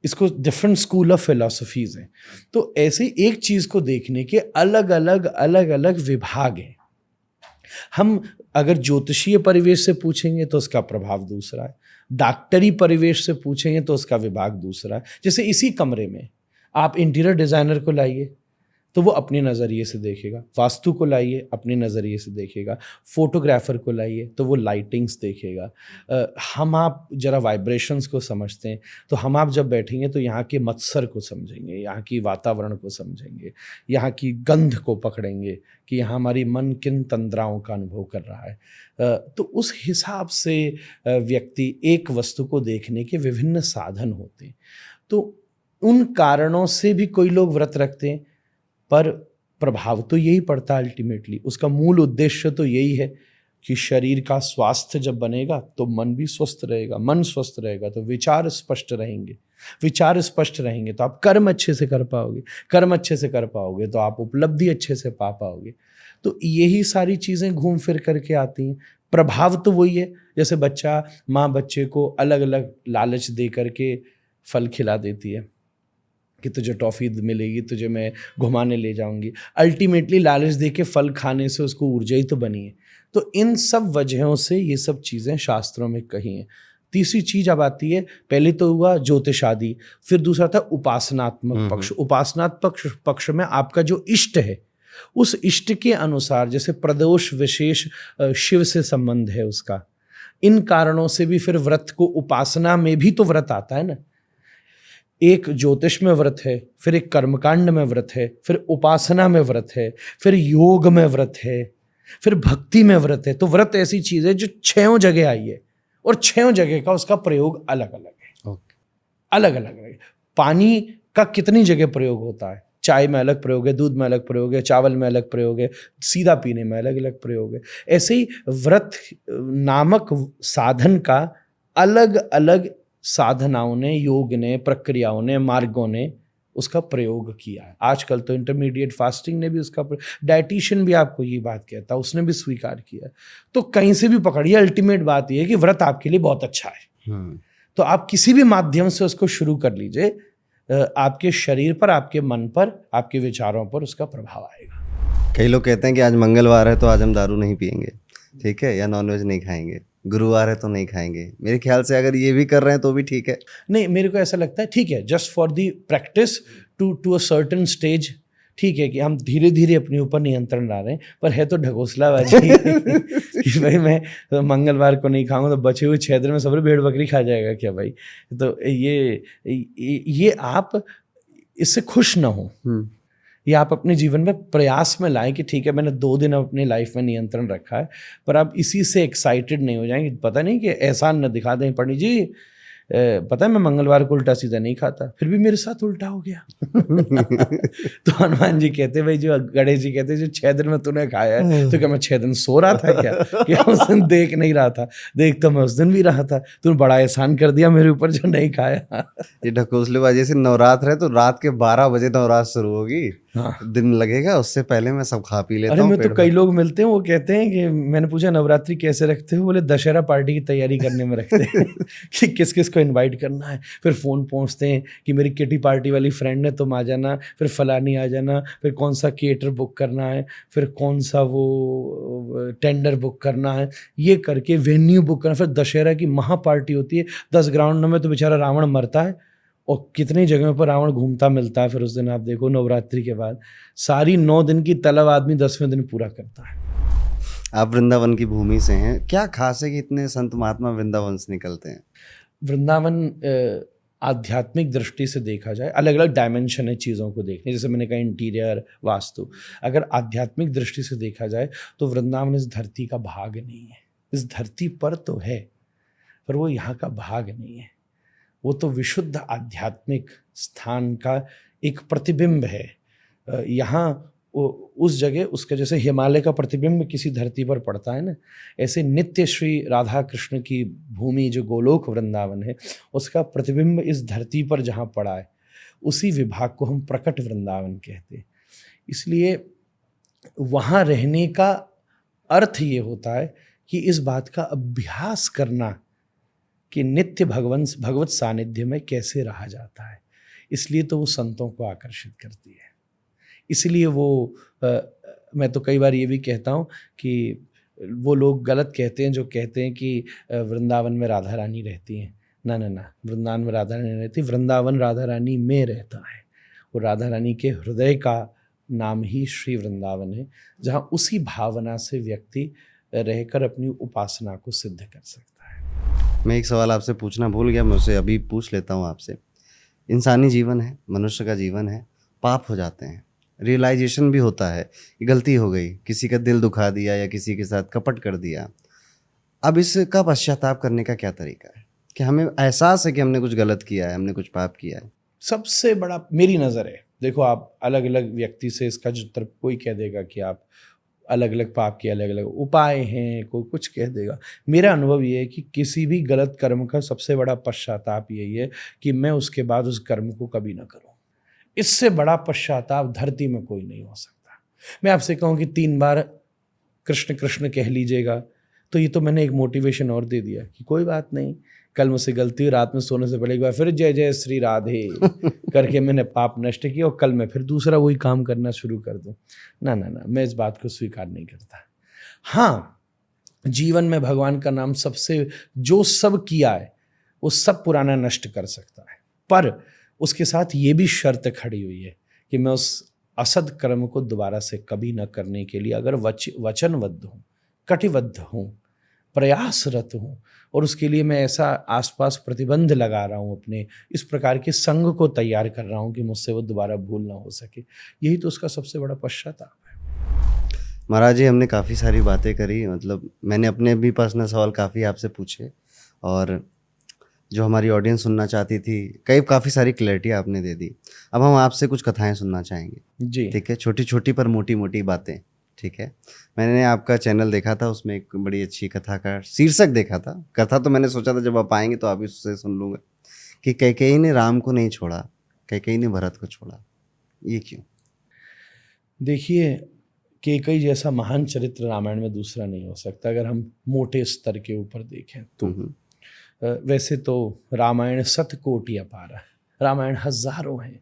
इसको डिफरेंट स्कूल ऑफ फिलॉसफीज हैं। तो ऐसे एक चीज़ को देखने के अलग अलग विभाग हैं। हम अगर ज्योतिषीय परिवेश से पूछेंगे तो उसका प्रभाव दूसरा है, डॉक्टरी परिवेश से पूछेंगे तो उसका विभाग दूसरा है। जैसे इसी कमरे में आप इंटीरियर डिज़ाइनर को लाइए तो वो अपने नज़रिए से देखेगा, वास्तु को लाइए अपने नज़रिए से देखेगा, फोटोग्राफर को लाइए तो वो लाइटिंग्स देखेगा। हम आप जरा वाइब्रेशंस को समझते हैं तो हम आप जब बैठेंगे तो यहाँ के मत्सर को समझेंगे, यहाँ की वातावरण को समझेंगे, यहाँ की गंध को पकड़ेंगे कि यहाँ हमारी मन किन तंद्राओं का अनुभव कर रहा है। तो उस हिसाब से व्यक्ति एक वस्तु को देखने के विभिन्न साधन होते हैं। तो उन कारणों से भी कोई लोग व्रत रखते हैं, पर प्रभाव तो यही पड़ता है अल्टीमेटली। उसका मूल उद्देश्य तो यही है कि शरीर का स्वास्थ्य जब बनेगा तो मन भी स्वस्थ रहेगा, मन स्वस्थ रहेगा तो विचार स्पष्ट रहेंगे, विचार स्पष्ट रहेंगे तो आप कर्म अच्छे से कर पाओगे, कर्म अच्छे से कर पाओगे तो आप उपलब्धि अच्छे से पा पाओगे। तो यही सारी चीज़ें घूम फिर करके आती हैं। प्रभाव तो वही है, जैसे माँ बच्चे को अलग अलग लालच दे करके फल खिला देती है कि तुझे टॉफ़ी मिलेगी, तुझे मैं घुमाने ले जाऊंगी। अल्टीमेटली लालच दे के फल खाने से उसको ऊर्जा ही तो बनी है। तो इन सब वजहों से ये सब चीज़ें शास्त्रों में कही हैं। तीसरी चीज़ अब आती है, पहले तो हुआ ज्योतिषादि, फिर दूसरा था उपासनात्मक पक्ष। उपासनात्मक पक्ष में आपका जो इष्ट है उस इष्ट के अनुसार, जैसे प्रदोष विशेष शिव से संबंध है उसका, इन कारणों से भी फिर व्रत को, उपासना में भी तो व्रत आता है ना। एक ज्योतिष में व्रत है, फिर एक कर्मकांड में व्रत है, फिर उपासना में व्रत है, फिर योग में व्रत है, फिर भक्ति में व्रत है। तो व्रत ऐसी चीज़ है जो 6 जगह आई है और 6 जगह का उसका प्रयोग अलग अलग है। अलग अलग है। पानी का कितनी जगह प्रयोग होता है, चाय में अलग प्रयोग है, दूध में अलग प्रयोग है, चावल में अलग प्रयोग है, सीधा पीने में अलग अलग प्रयोग है। ऐसे ही व्रत नामक साधन का अलग अलग साधनाओं ने, योग ने, प्रक्रियाओं ने, मार्गों ने उसका प्रयोग किया है। आजकल तो इंटरमीडिएट फास्टिंग ने भी उसका, डाइटिशियन भी आपको ये बात कहता है, उसने भी स्वीकार किया। तो कहीं से भी पकड़िए, अल्टीमेट बात यह है कि व्रत आपके लिए बहुत अच्छा है। तो आप किसी भी माध्यम से उसको शुरू कर लीजिए, आपके शरीर पर, आपके मन पर, आपके विचारों पर उसका प्रभाव आएगा। कई लोग कहते हैं कि आज मंगलवार है तो आज हम दारू नहीं पिएंगे, ठीक है, या नॉनवेज नहीं खाएंगे, गुरुवार है तो नहीं खाएंगे। मेरे ख्याल से अगर ये भी कर रहे हैं तो भी ठीक है। नहीं, मेरे को ऐसा लगता है ठीक है, just for the practice to a certain stage, ठीक है कि हम धीरे धीरे अपने ऊपर नियंत्रण ला रहे हैं। पर है तो ढकोसलाबाजी कि भाई मैं तो मंगलवार को नहीं खाऊंगा तो बचे हुए 6 दिन में सब भेड़ बकरी खा जाएगा क्या भाई। तो ये आप इससे खुश ना हो, ये आप अपने जीवन में प्रयास में लाएं कि ठीक है मैंने 2 दिन अपनी लाइफ में नियंत्रण रखा है, पर आप इसी से एक्साइटेड नहीं हो जाएंगे। पता नहीं कि एहसान न दिखा दें पंडित जी पता है मैं मंगलवार को उल्टा सीधा नहीं खाता, फिर भी मेरे साथ उल्टा हो गया। तो हनुमान जी कहते भाई, जो गणेश जी कहते जो 6 दिन में तूने खाया है, तो क्या मैं 6 दिन सो रहा था क्या उस दिन देख नहीं रहा था? देख तो मैं उस दिन भी रहा था, तूने बड़ा एहसान कर दिया मेरे ऊपर जो नहीं खाया। ये ढकोसलेबाजी से नवरात्र है तो रात के 12 बजे नवरात्र शुरू होगी, हाँ। दिन लगेगा, उससे पहले मैं सब खा पी लेता अरे हूँ मैं तो पेट कई भर। लोग मिलते हैं, वो कहते हैं कि मैंने पूछा नवरात्रि कैसे रखते हो, बोले दशहरा पार्टी की तैयारी करने में रखते हैं कि किस किस को इनवाइट करना है। फिर फ़ोन पहुंचते हैं कि मेरी किटी पार्टी वाली फ्रेंड है तुम आ जाना, फिर फलानी आ जाना, फिर कौन सा केटर बुक करना है, फिर कौन सा वो टेंडर बुक करना है, ये करके वेन्यू बुक करना। फिर दशहरा की महा पार्टी होती है 10 ग्राउंड में, तो बेचारा रावण मरता है और कितनी जगहों पर रावण घूमता मिलता है। फिर उस दिन आप देखो नवरात्रि के बाद सारी 9 दिन की तलब आदमी 10वें दिन पूरा करता है। आप वृंदावन की भूमि से हैं, क्या खास है कि इतने संत महात्मा वृंदावन से निकलते हैं? वृंदावन आध्यात्मिक दृष्टि से देखा जाए, अलग अलग डायमेंशन है चीज़ों को देखने, जैसे मैंने कहा इंटीरियर वास्तु। अगर आध्यात्मिक दृष्टि से देखा जाए तो वृंदावन इस धरती का भाग नहीं है। इस धरती पर तो है, पर वो यहाँ का भाग नहीं है। वो तो विशुद्ध आध्यात्मिक स्थान का एक प्रतिबिंब है। यहाँ उस जगह उसका जैसे हिमालय का प्रतिबिंब किसी धरती पर पड़ता है ना, ऐसे नित्य श्री राधा कृष्ण की भूमि जो गोलोक वृंदावन है, उसका प्रतिबिंब इस धरती पर जहाँ पड़ा है, उसी विभाग को हम प्रकट वृंदावन कहते हैं। इसलिए वहाँ रहने का अर्थ ये होता है कि इस बात का अभ्यास करना कि नित्य भगवत सानिध्य में कैसे रहा जाता है। इसलिए तो वो संतों को आकर्षित करती है। इसलिए वो मैं तो कई बार ये भी कहता हूँ कि वो लोग गलत कहते हैं जो कहते हैं कि वृंदावन में राधा रानी रहती हैं। ना ना ना, वृंदावन में राधा रानी रहती, वृंदावन राधा रानी में रहता है। वो राधा रानी के हृदय का नाम ही श्री वृंदावन है, जहाँ उसी भावना से व्यक्ति रहकर अपनी उपासना को सिद्ध कर सकता है। मैं एक सवाल आपसे पूछना भूल गया, मैं उसे अभी पूछ लेता हूँ आपसे। इंसानी जीवन है, मनुष्य का जीवन है, पाप हो जाते हैं, रियलाइजेशन भी होता है कि गलती हो गई, किसी का दिल दुखा दिया या किसी के साथ कपट कर दिया। अब इसका पश्चाताप करने का क्या तरीका है कि हमें एहसास है कि हमने कुछ गलत किया है, हमने कुछ पाप किया है? सबसे बड़ा मेरी नज़र है, देखो आप अलग अलग व्यक्ति से इसका जो उत्तर कोई कह देगा कि आप अलग अलग पाप के अलग अलग उपाय हैं, कोई कुछ कह देगा। मेरा अनुभव ये है कि किसी भी गलत कर्म का सबसे बड़ा पश्चाताप यही है कि मैं उसके बाद उस कर्म को कभी ना करूं। इससे बड़ा पश्चाताप धरती में कोई नहीं हो सकता। मैं आपसे कहूं कि 3 बार कृष्ण कृष्ण कह लीजिएगा, तो ये तो मैंने एक मोटिवेशन और दे दिया कि कोई बात नहीं, कल मुझसे गलती हुई, रात में सोने से पहले एक बार फिर जय जय श्री राधे करके मैंने पाप नष्ट किया और कल मैं फिर दूसरा वही काम करना शुरू कर दूं। ना ना ना, मैं इस बात को स्वीकार नहीं करता। हाँ, जीवन में भगवान का नाम सबसे जो सब किया है वो सब पुराना नष्ट कर सकता है, पर उसके साथ ये भी शर्त खड़ी हुई है कि मैं उस असद कर्म को दोबारा से कभी न करने के लिए अगर वचनबद्ध हूँ, कटिबद्ध हूँ, प्रयासरत हूँ, और उसके लिए मैं ऐसा आसपास प्रतिबंध लगा रहा हूँ, अपने इस प्रकार के संग को तैयार कर रहा हूँ कि मुझसे वो दोबारा भूल ना हो सके। यही तो उसका सबसे बड़ा पश्चाताप है। महाराज जी, हमने काफ़ी सारी बातें करी, मतलब मैंने अपने भी पर्सनल सवाल काफ़ी आपसे पूछे और जो हमारी ऑडियंस सुनना चाहती थी, काफ़ी सारी क्लैरिटी आपने दे दी। अब हम आपसे कुछ कथाएं सुनना चाहेंगे। जी ठीक है, छोटी छोटी पर मोटी मोटी बातें। ठीक है, मैंने आपका चैनल देखा था, उसमें एक बड़ी अच्छी कथा का शीर्षक देखा था। कथा तो मैंने सोचा था जब आप आएंगे तो आप ही उससे सुन लूँगा कि कैकेयी ने राम को नहीं छोड़ा, कैकेयी ने भरत को छोड़ा। ये क्यों? देखिए, कैकेयी जैसा महान चरित्र रामायण में दूसरा नहीं हो सकता अगर हम मोटे स्तर के ऊपर देखें तो। वैसे तो रामायण 7 कोटि अपार है, रामायण हजारों हैं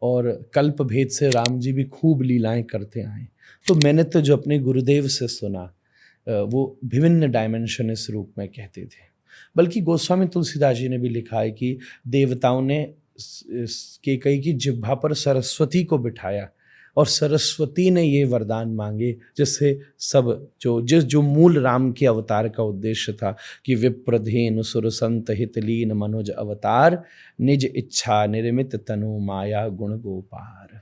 और कल्प भेद से राम जी भी खूब लीलाएं करते आए। तो मैंने तो जो अपने गुरुदेव से सुना वो विभिन्न डायमेंशन इस रूप में कहते थे। बल्कि गोस्वामी तुलसीदास जी ने भी लिखा है कि देवताओं ने कैकेयी की जिह्वा पर सरस्वती को बिठाया और सरस्वती ने ये वरदान मांगे जिससे सब जो मूल राम के अवतार का उद्देश्य था कि विप्रधेनु सुरसंत हितलीन मनोज अवतार, निज इच्छा निर्मित तनु माया गुण गोपार।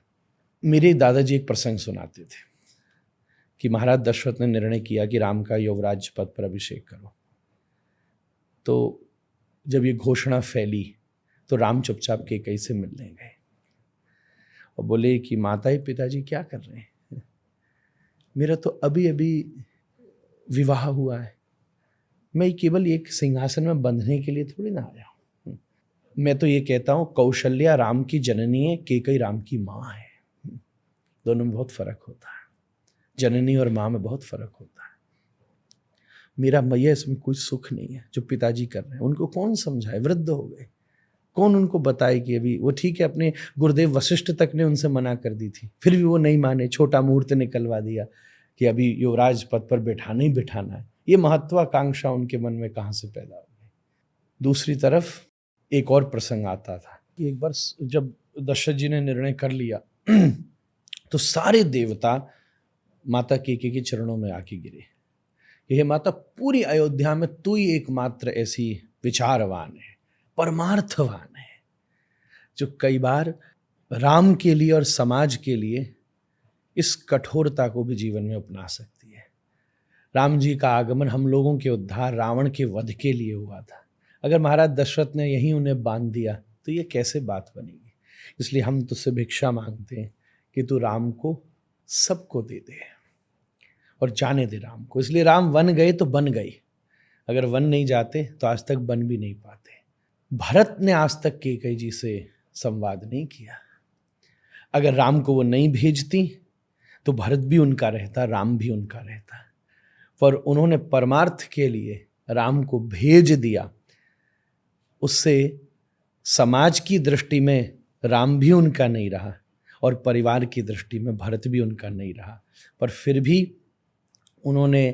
मेरे दादाजी एक प्रसंग सुनाते थे कि महाराज दशरथ ने निर्णय किया कि राम का युवराज पद पर अभिषेक करो। तो जब ये घोषणा फैली तो राम चुपचाप कैकेयी से मिलने गए और बोले कि माता पिताजी क्या कर रहे हैं, मेरा तो अभी अभी विवाह हुआ है, मैं केवल एक सिंहासन में बंधने के लिए थोड़ी ना आया हूँ। मैं तो ये कहता हूँ कौशल्या राम की जननी है, कैकेयी राम की माँ है। दोनों में बहुत फर्क होता है, जननी और माँ में बहुत फर्क होता है। मेरा मैया इसमें कोई सुख नहीं है जो पिताजी कर रहे हैं। उनको कौन समझाए, वृद्ध हो गए, कौन उनको बताए कि अभी वो ठीक है। अपने गुरुदेव वशिष्ठ तक ने उनसे मना कर दी थी, फिर भी वो नहीं माने, छोटा मुहूर्त निकलवा दिया कि अभी युवराज पद पर बैठाना ही बैठाना है। ये महत्वाकांक्षा उनके मन में कहाँ से पैदा हो गई। दूसरी तरफ एक और प्रसंग आता था कि एक बार जब दशरथ जी ने निर्णय कर लिया तो सारे देवता माता कैकेयी के चरणों में आके गिरे। यह माता, पूरी अयोध्या में तू ही एकमात्र ऐसी विचारवान है, परमार्थवान है, जो कई बार राम के लिए और समाज के लिए इस कठोरता को भी जीवन में अपना सकती है। राम जी का आगमन हम लोगों के उद्धार, रावण के वध के लिए हुआ था। अगर महाराज दशरथ ने यहीं उन्हें बांध दिया तो ये कैसे बात बनेगी। इसलिए हम तुझसे भिक्षा मांगते हैं कि तू राम को सबको दे दे और जाने दे राम को। इसलिए राम वन गए तो बन गए, अगर वन नहीं जाते तो आज तक बन भी नहीं पाते। भरत ने आज तक कैकेयी जी से संवाद नहीं किया। अगर राम को वो नहीं भेजती तो भरत भी उनका रहता, राम भी उनका रहता, पर उन्होंने परमार्थ के लिए राम को भेज दिया। उससे समाज की दृष्टि में राम भी उनका नहीं रहा और परिवार की दृष्टि में भरत भी उनका नहीं रहा, पर फिर भी उन्होंने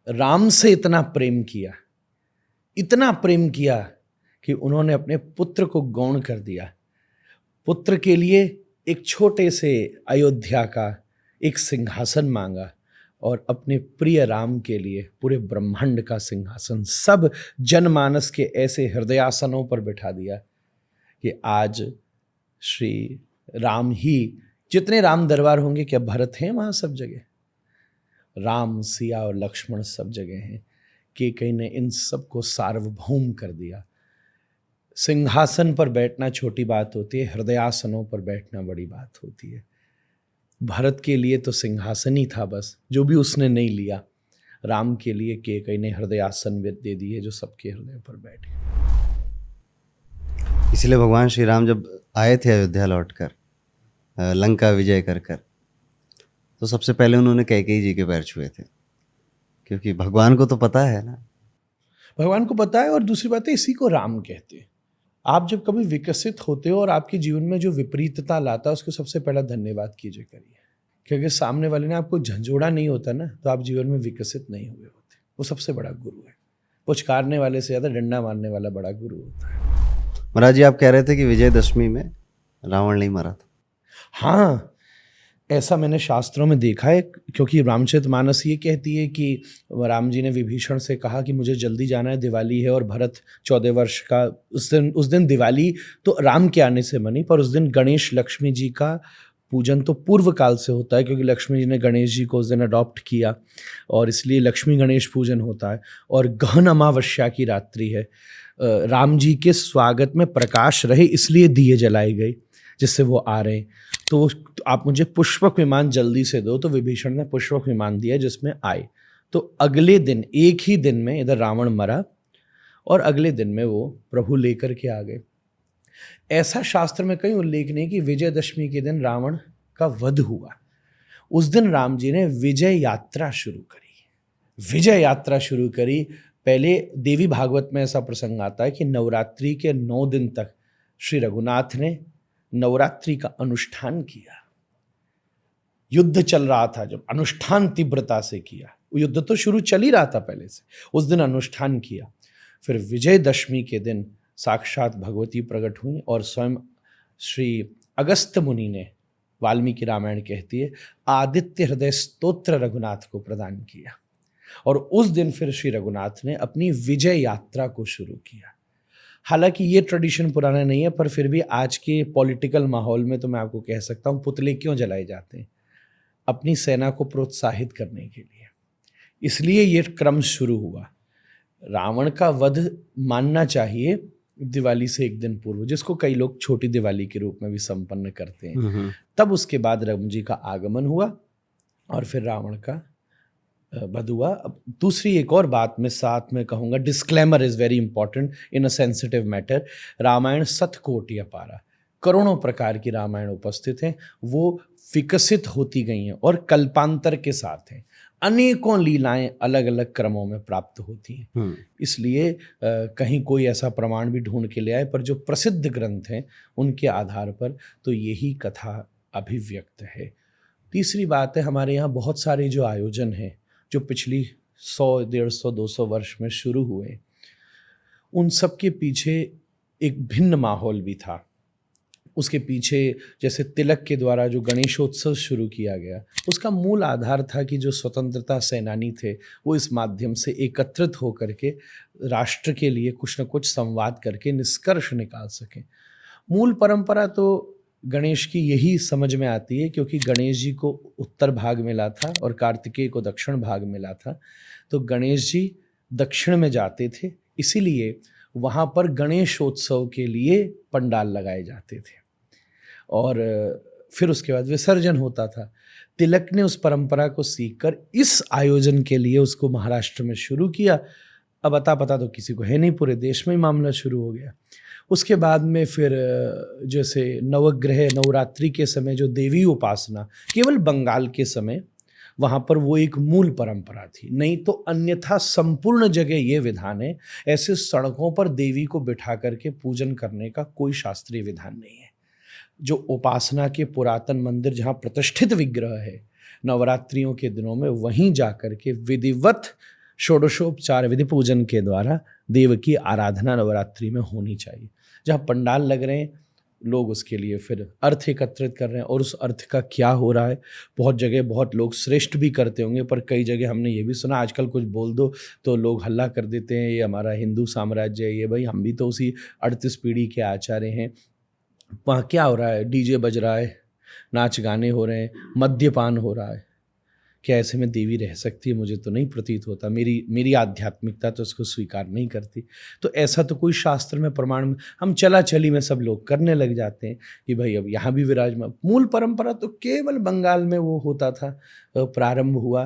राम से इतना प्रेम किया, इतना प्रेम किया कि उन्होंने अपने पुत्र को गौण कर दिया। पुत्र के लिए एक छोटे से अयोध्या का एक सिंहासन मांगा और अपने प्रिय राम के लिए पूरे ब्रह्मांड का सिंहासन, सब जनमानस के ऐसे हृदयासनों पर बिठा दिया कि आज श्री राम ही, जितने राम दरबार होंगे, क्या भरत हैं वहाँ सब जगह? राम, सिया और लक्ष्मण सब जगह हैं। कैकेयी ने इन सबको सार्वभौम कर दिया। सिंहासन पर बैठना छोटी बात होती है, हृदयासनों पर बैठना बड़ी बात होती है। भरत के लिए तो सिंहासन ही था बस, जो भी उसने नहीं लिया। राम के लिए कैकेयी ने हृदयासन दे दिए जो सबके हृदय पर बैठे। इसलिए भगवान श्री राम जब आए थे अयोध्या लौटकर, लंका विजय कर कर, तो सबसे पहले उन्होंने कैकेयी जी के पैर छुए थे, क्योंकि भगवान को तो पता है ना, भगवान को पता है। और दूसरी बात है, इसी को राम कहते हैं। आप जब कभी विकसित होते हो और आपके जीवन में जो विपरीतता लाता है, उसको सबसे पहला धन्यवाद कीजिए करिए, क्योंकि सामने वाले ने आपको झंझोड़ा नहीं होता ना, तो आप जीवन में विकसित नहीं हुए होते। वो सबसे बड़ा गुरु है। पुचकारने वाले से ज़्यादा डंडा मारने वाला बड़ा गुरु होता है। महाराज जी, आप कह रहे थे कि विजयदशमी में रावण नहीं मरा था। हाँ, ऐसा मैंने शास्त्रों में देखा है, क्योंकि रामचरितमानस ये कहती है कि राम जी ने विभीषण से कहा कि मुझे जल्दी जाना है, दिवाली है, और भरत 14 वर्ष का। उस दिन दिवाली तो राम के आने से मनी, पर उस दिन गणेश लक्ष्मी जी का पूजन तो पूर्व काल से होता है, क्योंकि लक्ष्मी जी ने गणेश जी को उस दिन अडॉप्ट किया और इसलिए लक्ष्मी गणेश पूजन होता है। और गहन अमावस्या की रात्रि है। राम जी के स्वागत में प्रकाश रहे इसलिए दिए जलाए गए, जिससे वो आ रहे हैं। तो आप मुझे पुष्पक विमान जल्दी से दो, तो विभीषण ने पुष्पक विमान दिया जिसमें आए। तो अगले दिन, एक ही दिन में इधर रावण मरा और अगले दिन में वो प्रभु लेकर के आ गए। ऐसा शास्त्र में कहीं उल्लेख नहीं कि विजयदशमी के दिन रावण का वध हुआ। उस दिन राम जी ने विजय यात्रा शुरू करी। विजय यात्रा शुरू करी। पहले देवी भागवत में ऐसा प्रसंग आता है कि नवरात्रि के 9 दिन तक श्री रघुनाथ ने नवरात्रि का अनुष्ठान किया। युद्ध चल रहा था, जब अनुष्ठान तीव्रता से किया, युद्ध तो शुरू चल ही रहा था पहले से, उस दिन अनुष्ठान किया। फिर विजयदशमी के दिन साक्षात भगवती प्रकट हुई और स्वयं श्री अगस्त्य मुनि ने, वाल्मीकि रामायण कहती है, आदित्य हृदय स्तोत्र रघुनाथ को प्रदान किया। और उस दिन फिर श्री रघुनाथ ने अपनी विजय यात्रा को शुरू किया। हालांकि ये ट्रेडिशन पुराना नहीं है, पर फिर भी आज के पॉलिटिकल माहौल में तो मैं आपको कह सकता हूँ पुतले क्यों जलाए जाते हैं, अपनी सेना को प्रोत्साहित करने के लिए। इसलिए ये क्रम शुरू हुआ। रावण का वध मानना चाहिए दिवाली से एक दिन पूर्व, जिसको कई लोग छोटी दिवाली के रूप में भी संपन्न करते हैं। हम्म। तब उसके बाद राम जी का आगमन हुआ और फिर रावण का वध हुआ। अब दूसरी एक और बात मैं साथ में कहूँगा, disclaimer is very important in a sensitive matter. Ramayan सतकोटि अपारा, करोड़ों प्रकार की रामायण उपस्थित हैं, वो विकसित होती गई हैं और कल्पांतर के साथ हैं। अनेकों लीलाएं अलग अलग क्रमों में प्राप्त होती हैं। इसलिए कहीं कोई ऐसा प्रमाण भी ढूंढ के ले आए, पर जो प्रसिद्ध ग्रंथ हैं उनके आधार पर तो यही कथा अभिव्यक्त है। तीसरी बात है, हमारे यहाँ बहुत सारे जो आयोजन हैं जो पिछली 100, 150, 200 वर्ष में शुरू हुए, उन सब के पीछे एक भिन्न माहौल भी था। उसके पीछे जैसे तिलक के द्वारा जो गणेशोत्सव शुरू किया गया, उसका मूल आधार था कि जो स्वतंत्रता सेनानी थे वो इस माध्यम से एकत्रित होकर के राष्ट्र के लिए कुछ न कुछ संवाद करके निष्कर्ष निकाल सकें। मूल परंपरा तो गणेश की यही समझ में आती है, क्योंकि गणेश जी को उत्तर भाग मिला था और कार्तिकेय को दक्षिण भाग मिला था। तो गणेश जी दक्षिण में जाते थे, इसीलिए वहाँ पर गणेशोत्सव के लिए पंडाल लगाए जाते थे और फिर उसके बाद विसर्जन होता था। तिलक ने उस परंपरा को सीखकर इस आयोजन के लिए उसको महाराष्ट्र में शुरू किया। अब अता पता तो किसी को है नहीं, पूरे देश में ही मामला शुरू हो गया। उसके बाद में फिर जैसे नवग्रह नवरात्रि के समय जो देवी उपासना, केवल बंगाल के समय वहाँ पर वो एक मूल परंपरा थी, नहीं तो अन्यथा संपूर्ण जगह ये विधान है। ऐसे सड़कों पर देवी को बिठा करके पूजन करने का कोई शास्त्रीय विधान नहीं है। जो उपासना के पुरातन मंदिर जहाँ प्रतिष्ठित विग्रह है, नवरात्रियों के दिनों में वहीं जाकर के विधिवत षोडशोपचार विधि पूजन के द्वारा देव की आराधना नवरात्रि में होनी चाहिए। जहाँ पंडाल लग रहे हैं, लोग उसके लिए फिर अर्थ एकत्रित कर रहे हैं और उस अर्थ का क्या हो रहा है, बहुत जगह बहुत लोग श्रेष्ठ भी करते होंगे, पर कई जगह हमने ये भी सुना आजकल कुछ बोल दो तो लोग हल्ला कर देते हैं, ये हमारा हिंदू साम्राज्य है। ये भाई, हम भी तो उसी 38 पीढ़ी के आचार्य हैं। वहाँ क्या हो रहा है? डीजे बज रहा है, नाच गाने हो रहे हैं, मद्यपान हो रहा है। क्या ऐसे में देवी रह सकती है? मुझे तो नहीं प्रतीत होता। मेरी आध्यात्मिकता तो इसको स्वीकार नहीं करती। तो ऐसा तो कोई शास्त्र में प्रमाण, हम चला चली में सब लोग करने लग जाते हैं कि भाई अब यहाँ भी विराजमान। मूल परंपरा तो केवल बंगाल में वो होता था, प्रारंभ हुआ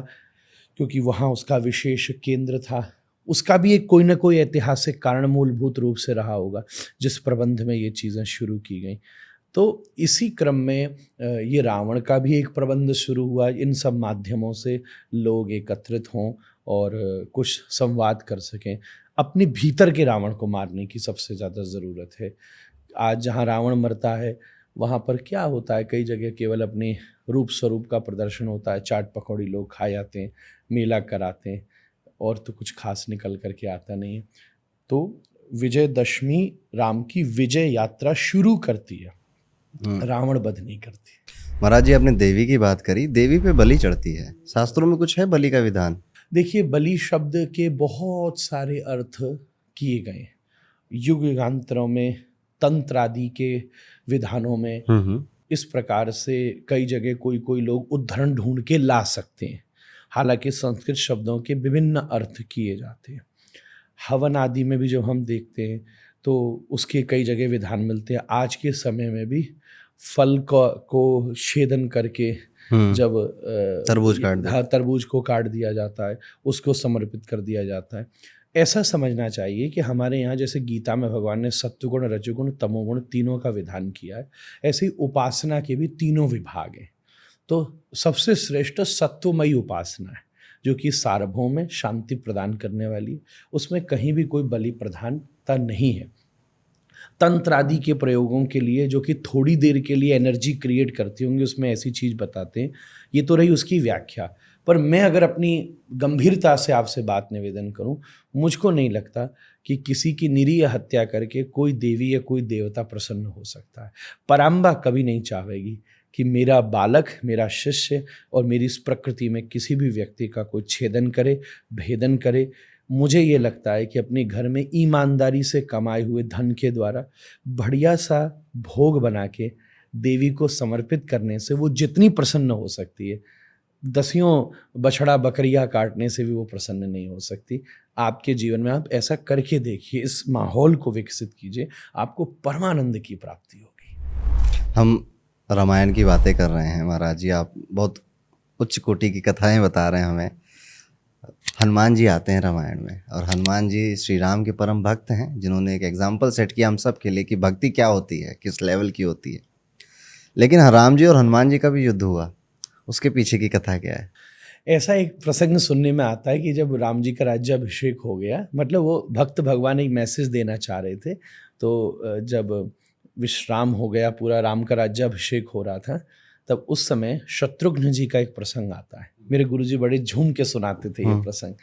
क्योंकि वहाँ उसका विशेष केंद्र था। उसका भी एक कोई ना कोई ऐतिहासिक कारण मूलभूत रूप से रहा होगा जिस प्रबंध में ये चीज़ें शुरू की गई। तो इसी क्रम में ये रावण का भी एक प्रबंध शुरू हुआ। इन सब माध्यमों से लोग एकत्रित हों और कुछ संवाद कर सकें। अपने भीतर के रावण को मारने की सबसे ज़्यादा ज़रूरत है। आज जहाँ रावण मरता है वहाँ पर क्या होता है, कई जगह केवल अपने रूप स्वरूप का प्रदर्शन होता है, चाट पकौड़ी लोग खा जाते हैं, मेला कराते हैं, और तो कुछ खास निकल करके आता नहीं है। तो विजयदशमी राम की विजय यात्रा शुरू करती है, रावण वध नहीं करती। महाराज जी, आपने देवी की बात करी, देवी पे बलि चढ़ती है, शास्त्रों में कुछ है बलि का विधान? देखिए, बलि शब्द के बहुत सारे अर्थ किए गए, युग युगांतरों में, तंत्र आदि के विधानों में इस प्रकार से कई जगह कोई कोई लोग उद्धरण ढूंढ के ला सकते हैं। हालांकि संस्कृत शब्दों के विभिन्न अर्थ किए जाते हैं। हवन आदि में भी जब हम देखते हैं तो उसके कई जगह विधान मिलते हैं। आज के समय में भी फल को छेदन करके जब तरबूज को काट दिया जाता है, उसको समर्पित कर दिया जाता है। ऐसा समझना चाहिए कि हमारे यहाँ जैसे गीता में भगवान ने सत्वगुण, रजोगुण, तमोगुण तीनों का विधान किया है, ऐसे ही उपासना के भी तीनों विभाग हैं। तो सबसे श्रेष्ठ सत्वमयी उपासना है, जो कि सार्वभौम में शांति प्रदान करने वाली, उसमें कहीं भी कोई बलि प्रधानता नहीं है। तंत्र आदि के प्रयोगों के लिए जो कि थोड़ी देर के लिए एनर्जी क्रिएट करती होंगी, उसमें ऐसी चीज़ बताते हैं। ये तो रही उसकी व्याख्या, पर मैं अगर अपनी गंभीरता से आपसे बात निवेदन करूं, मुझको नहीं लगता कि किसी की निरीह हत्या करके कोई देवी या कोई देवता प्रसन्न हो सकता है। पराम्बा कभी नहीं चाहेगी कि मेरा बालक, मेरा शिष्य और मेरी इस प्रकृति में किसी भी व्यक्ति का कोई छेदन करे, भेदन करे। मुझे ये लगता है कि अपने घर में ईमानदारी से कमाए हुए धन के द्वारा बढ़िया सा भोग बना के देवी को समर्पित करने से वो जितनी प्रसन्न हो सकती है, दसियों बछड़ा बकरियां काटने से भी वो प्रसन्न नहीं हो सकती। आपके जीवन में आप ऐसा करके देखिए, इस माहौल को विकसित कीजिए, आपको परमानंद की प्राप्ति होगी। हम रामायण की बातें कर रहे हैं महाराज जी, आप बहुत उच्च कोटि की कथाएं बता रहे हैं हमें। हनुमान जी आते हैं रामायण में, और हनुमान जी श्री राम के परम भक्त हैं, जिन्होंने एक एग्जाम्पल सेट किया हम सब के लिए कि भक्ति क्या होती है, किस लेवल की होती है। लेकिन राम जी और हनुमान जी का भी युद्ध हुआ, उसके पीछे की कथा क्या है? ऐसा एक प्रसंग सुनने में आता है कि जब राम जी का राज्याभिषेक हो गया, मतलब वो भक्त भगवान एक मैसेज देना चाह रहे थे, तो जब विश्राम हो गया, पूरा राम का राज्याभिषेक हो रहा था, तब उस समय शत्रुघ्न जी का एक प्रसंग आता है। मेरे गुरुजी बड़े झूम के सुनाते थे ये प्रसंग।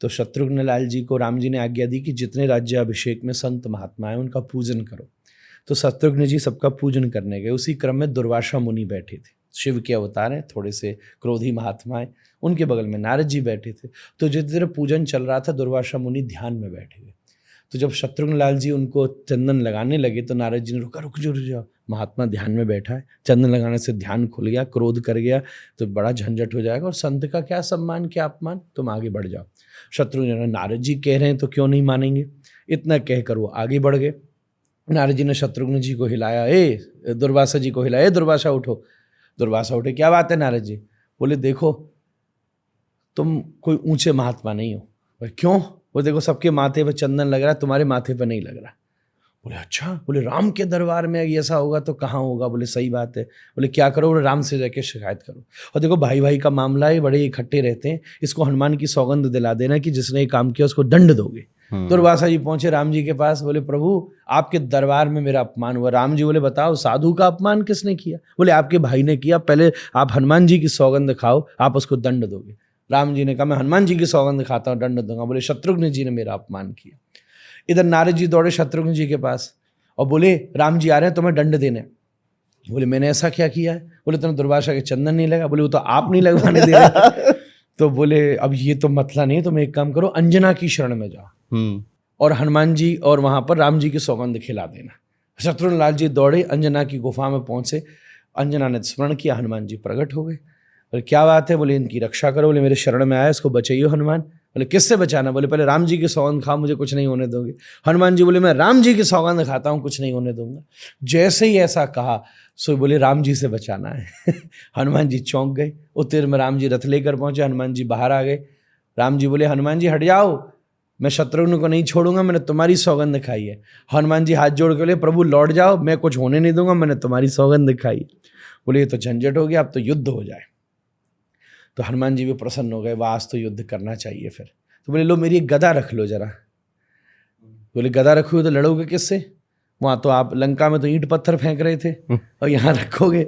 तो शत्रुघ्न लाल जी को राम जी ने आज्ञा दी कि जितने राज्याभिषेक में संत महात्मा हैं उनका पूजन करो। तो शत्रुघ्न जी सबका पूजन करने गए। उसी क्रम में दुर्वासा मुनि बैठे थे, शिव के अवतार हैं, थोड़े से क्रोधी महात्मा हैं। उनके बगल में नारद जी बैठे थे। तो जिस तरह पूजन चल रहा था, दुर्वासा मुनि ध्यान में बैठे हुए। तो जब शत्रुघ्न लाल जी उनको चंदन लगाने लगे तो नारद जी ने रुका, रुक जाओ, महात्मा ध्यान में बैठा है, चंदन लगाने से ध्यान खुल गया, क्रोध कर गया तो बड़ा झंझट हो जाएगा, और संत का क्या सम्मान क्या अपमान, तुम आगे बढ़ जाओ। शत्रुघ्न, नारद जी कह रहे हैं तो क्यों नहीं मानेंगे, इतना कहकर वो आगे बढ़ गए। नारद जी ने शत्रुघ्न जी को हिलाया, दुर्वासा जी को हिलाया, दुर्वासा उठो। दुर्वासा उठे, क्या बात है नारद जी? बोले देखो तुम कोई ऊंचे महात्मा नहीं हो। बोले क्यों? वो देखो सबके माथे पर चंदन लग रहा है, तुम्हारे माथे पर नहीं लग रहा। बोले अच्छा। बोले राम के दरबार में ऐसा होगा तो कहाँ होगा? बोले सही बात है। बोले क्या करो? बोले राम से जाके शिकायत करो। और देखो भाई भाई का मामला है, बड़े इकट्ठे रहते हैं, इसको हनुमान की सौगंध दिला देना कि जिसने ये काम किया उसको दंड दोगे। दुर्वासा जी पहुंचे राम जी के पास, बोले प्रभु आपके दरबार में मेरा अपमान हुआ। राम जी बोले बताओ साधु का अपमान किसने किया? बोले आपके भाई ने किया, पहले आप हनुमान जी की सौगंध खाओ, आप उसको दंड दोगे। राम जी ने कहा मैं हनुमान जी की सौगंध खाता हूँ, दंड दूंगा। बोले शत्रुघ्न जी ने मेरा अपमान किया। इधर नारद जी दौड़े शत्रुघ्न जी के पास और बोले राम जी आ रहे हैं तुम्हें दंड देने। बोले मैंने ऐसा क्या किया है? बोले तुम्हें दुर्वासा के चंदन नहीं लगा। बोले वो तो आप नहीं लगवाने दे रहे। तो बोले अब ये तो मतला नहीं, तुम एक काम करो, अंजना की शरण में जाओ और हनुमान जी और वहां पर राम जी की सौगंध खिला देना। शत्रुघ्न लाल जी दौड़े, अंजना की गुफा में पहुंचे। अंजना ने स्मरण किया, हनुमान जी प्रकट हो गए। बोले क्या बात है? बोले इनकी रक्षा करो। बोले मेरे शरण में आया, इसको बचाइए हनुमान। बोले किससे बचाना? बोले पहले राम जी की सौगंध खाओ, मुझे कुछ नहीं होने दोगे। हनुमान जी बोले मैं राम जी की सौगंध खाता हूँ, कुछ नहीं होने दूंगा। जैसे ही ऐसा कहा सो बोले राम जी से बचाना है। हनुमान जी चौंक गए। उतर में राम जी रथ लेकर पहुंचे, हनुमान जी बाहर आ गए। राम जी बोले हनुमान जी हट जाओ, मैं शत्रुघ्न को नहीं छोड़ूंगा, मैंने तुम्हारी सौगंध खाई है। हनुमान जी हाथ जोड़ के बोले प्रभु लौट जाओ, मैं कुछ होने नहीं दूंगा, मैंने तुम्हारी सौगंध खाई। बोले ये तो झंझट हो गया, अब तो युद्ध हो जाए। तो हनुमान जी भी प्रसन्न हो गए, वह आज तो युद्ध करना चाहिए। फिर तो बोले लो मेरी एक गदा रख लो जरा। बोले गदा रखोगे तो लड़ोगे किससे? वहाँ तो आप लंका में तो ईंट पत्थर फेंक रहे थे और यहाँ रखोगे।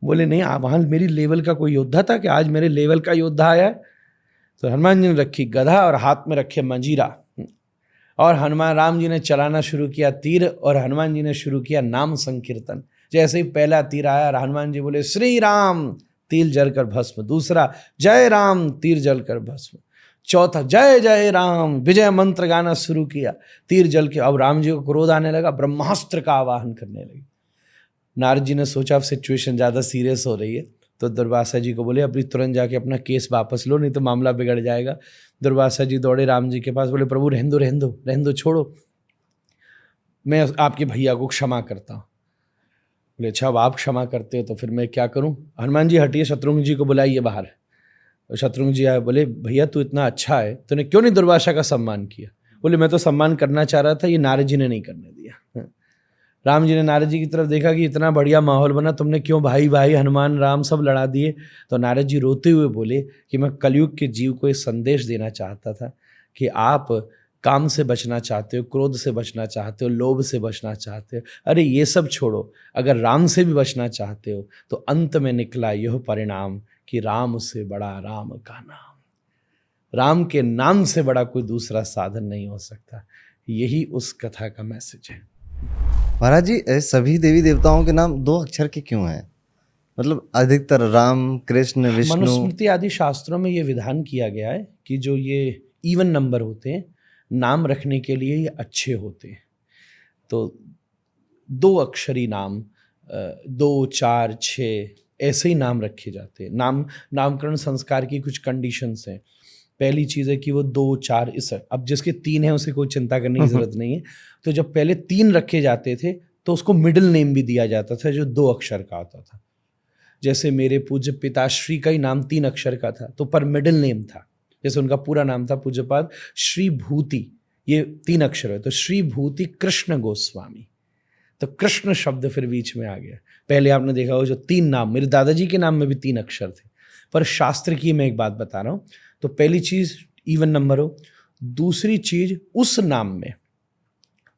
बोले नहीं, आप वहाँ मेरी लेवल का कोई योद्धा था कि आज मेरे लेवल का योद्धा आया है? तो हनुमान जी ने रखी गदा और हाथ में रखे मंजीरा, और हनुमान राम जी ने चलाना शुरू किया तीर, और हनुमान जी ने शुरू किया नाम संकीर्तन। जैसे ही पहला तीर आया, हनुमान जी बोले श्री राम, तीर जलकर भस्म। दूसरा जय राम, तीर जलकर भस्म। चौथा जय जय राम, विजय मंत्र गाना शुरू किया, तीर जल के। अब राम जी को क्रोध आने लगा, ब्रह्मास्त्र का आवाहन करने लगे। नारद जी ने सोचा अब सिचुएशन ज़्यादा सीरियस हो रही है, तो दुर्वासा जी को बोले अभी तुरंत जाके अपना केस वापस लो, नहीं तो मामला बिगड़ जाएगा। दुर्वासा जी दौड़े राम जी के पास, बोले प्रभु रहने दो रहने दो रहने दो, छोड़ो, मैं आपके भैया को क्षमा करता हूँ। बोले अच्छा अब आप क्षमा करते हो तो फिर मैं क्या करूँ? हनुमान जी हटिए, शत्रुघ्न जी को बुलाइए बाहर। और शत्रुघ्न जी आए, बोले भैया तू इतना अच्छा है, तूने क्यों नहीं दुर्वासा का सम्मान किया? बोले मैं तो सम्मान करना चाह रहा था, ये नारद जी ने नहीं करने दिया। राम जी ने नारद जी की तरफ देखा कि इतना बढ़िया माहौल बना, तुमने क्यों भाई भाई हनुमान राम सब लड़ा दिए? तो नारद जी रोते हुए बोले कि मैं कलयुग के जीव को एक संदेश देना चाहता था कि आप काम से बचना चाहते हो, क्रोध से बचना चाहते हो, लोभ से बचना चाहते हो, अरे ये सब छोड़ो, अगर राम से भी बचना चाहते हो तो अंत में निकला यह परिणाम कि राम से बड़ा राम का नाम। राम के नाम से बड़ा कोई दूसरा साधन नहीं हो सकता। यही उस कथा का मैसेज है। महाराज जी, सभी देवी देवताओं के नाम 2 अक्षर के क्यों हैं? मतलब अधिकतर राम, कृष्ण, विष्णु। मनुस्मृति आदि शास्त्रों में ये विधान किया गया है कि जो ये इवन नंबर होते हैं, नाम रखने के लिए ये अच्छे होते हैं। तो 2 अक्षरी नाम 2, 4, 6 ऐसे ही नाम रखे जाते हैं। नामकरण संस्कार की कुछ कंडीशंस हैं। पहली चीज़ है कि वो 2, 4 इस, अब जिसके 3 हैं उसे कोई चिंता करने की ज़रूरत नहीं है। तो जब पहले 3 रखे जाते थे तो उसको मिडिल नेम भी दिया जाता था जो 2 अक्षर का होता था। जैसे मेरे पूज्य पिताश्री का ही नाम 3 अक्षर का था तो पर मिडिल नेम था। जैसे उनका पूरा नाम था पूज्यपाद श्री भूति, ये 3 अक्षर है तो श्री भूति कृष्ण गोस्वामी, तो कृष्ण शब्द फिर बीच में आ गया। पहले आपने देखा हो जो 3 नाम, मेरे दादाजी के नाम में भी 3 अक्षर थे, पर शास्त्र की मैं एक बात बता रहा हूँ। तो पहली चीज इवन नंबर हो, दूसरी चीज उस नाम में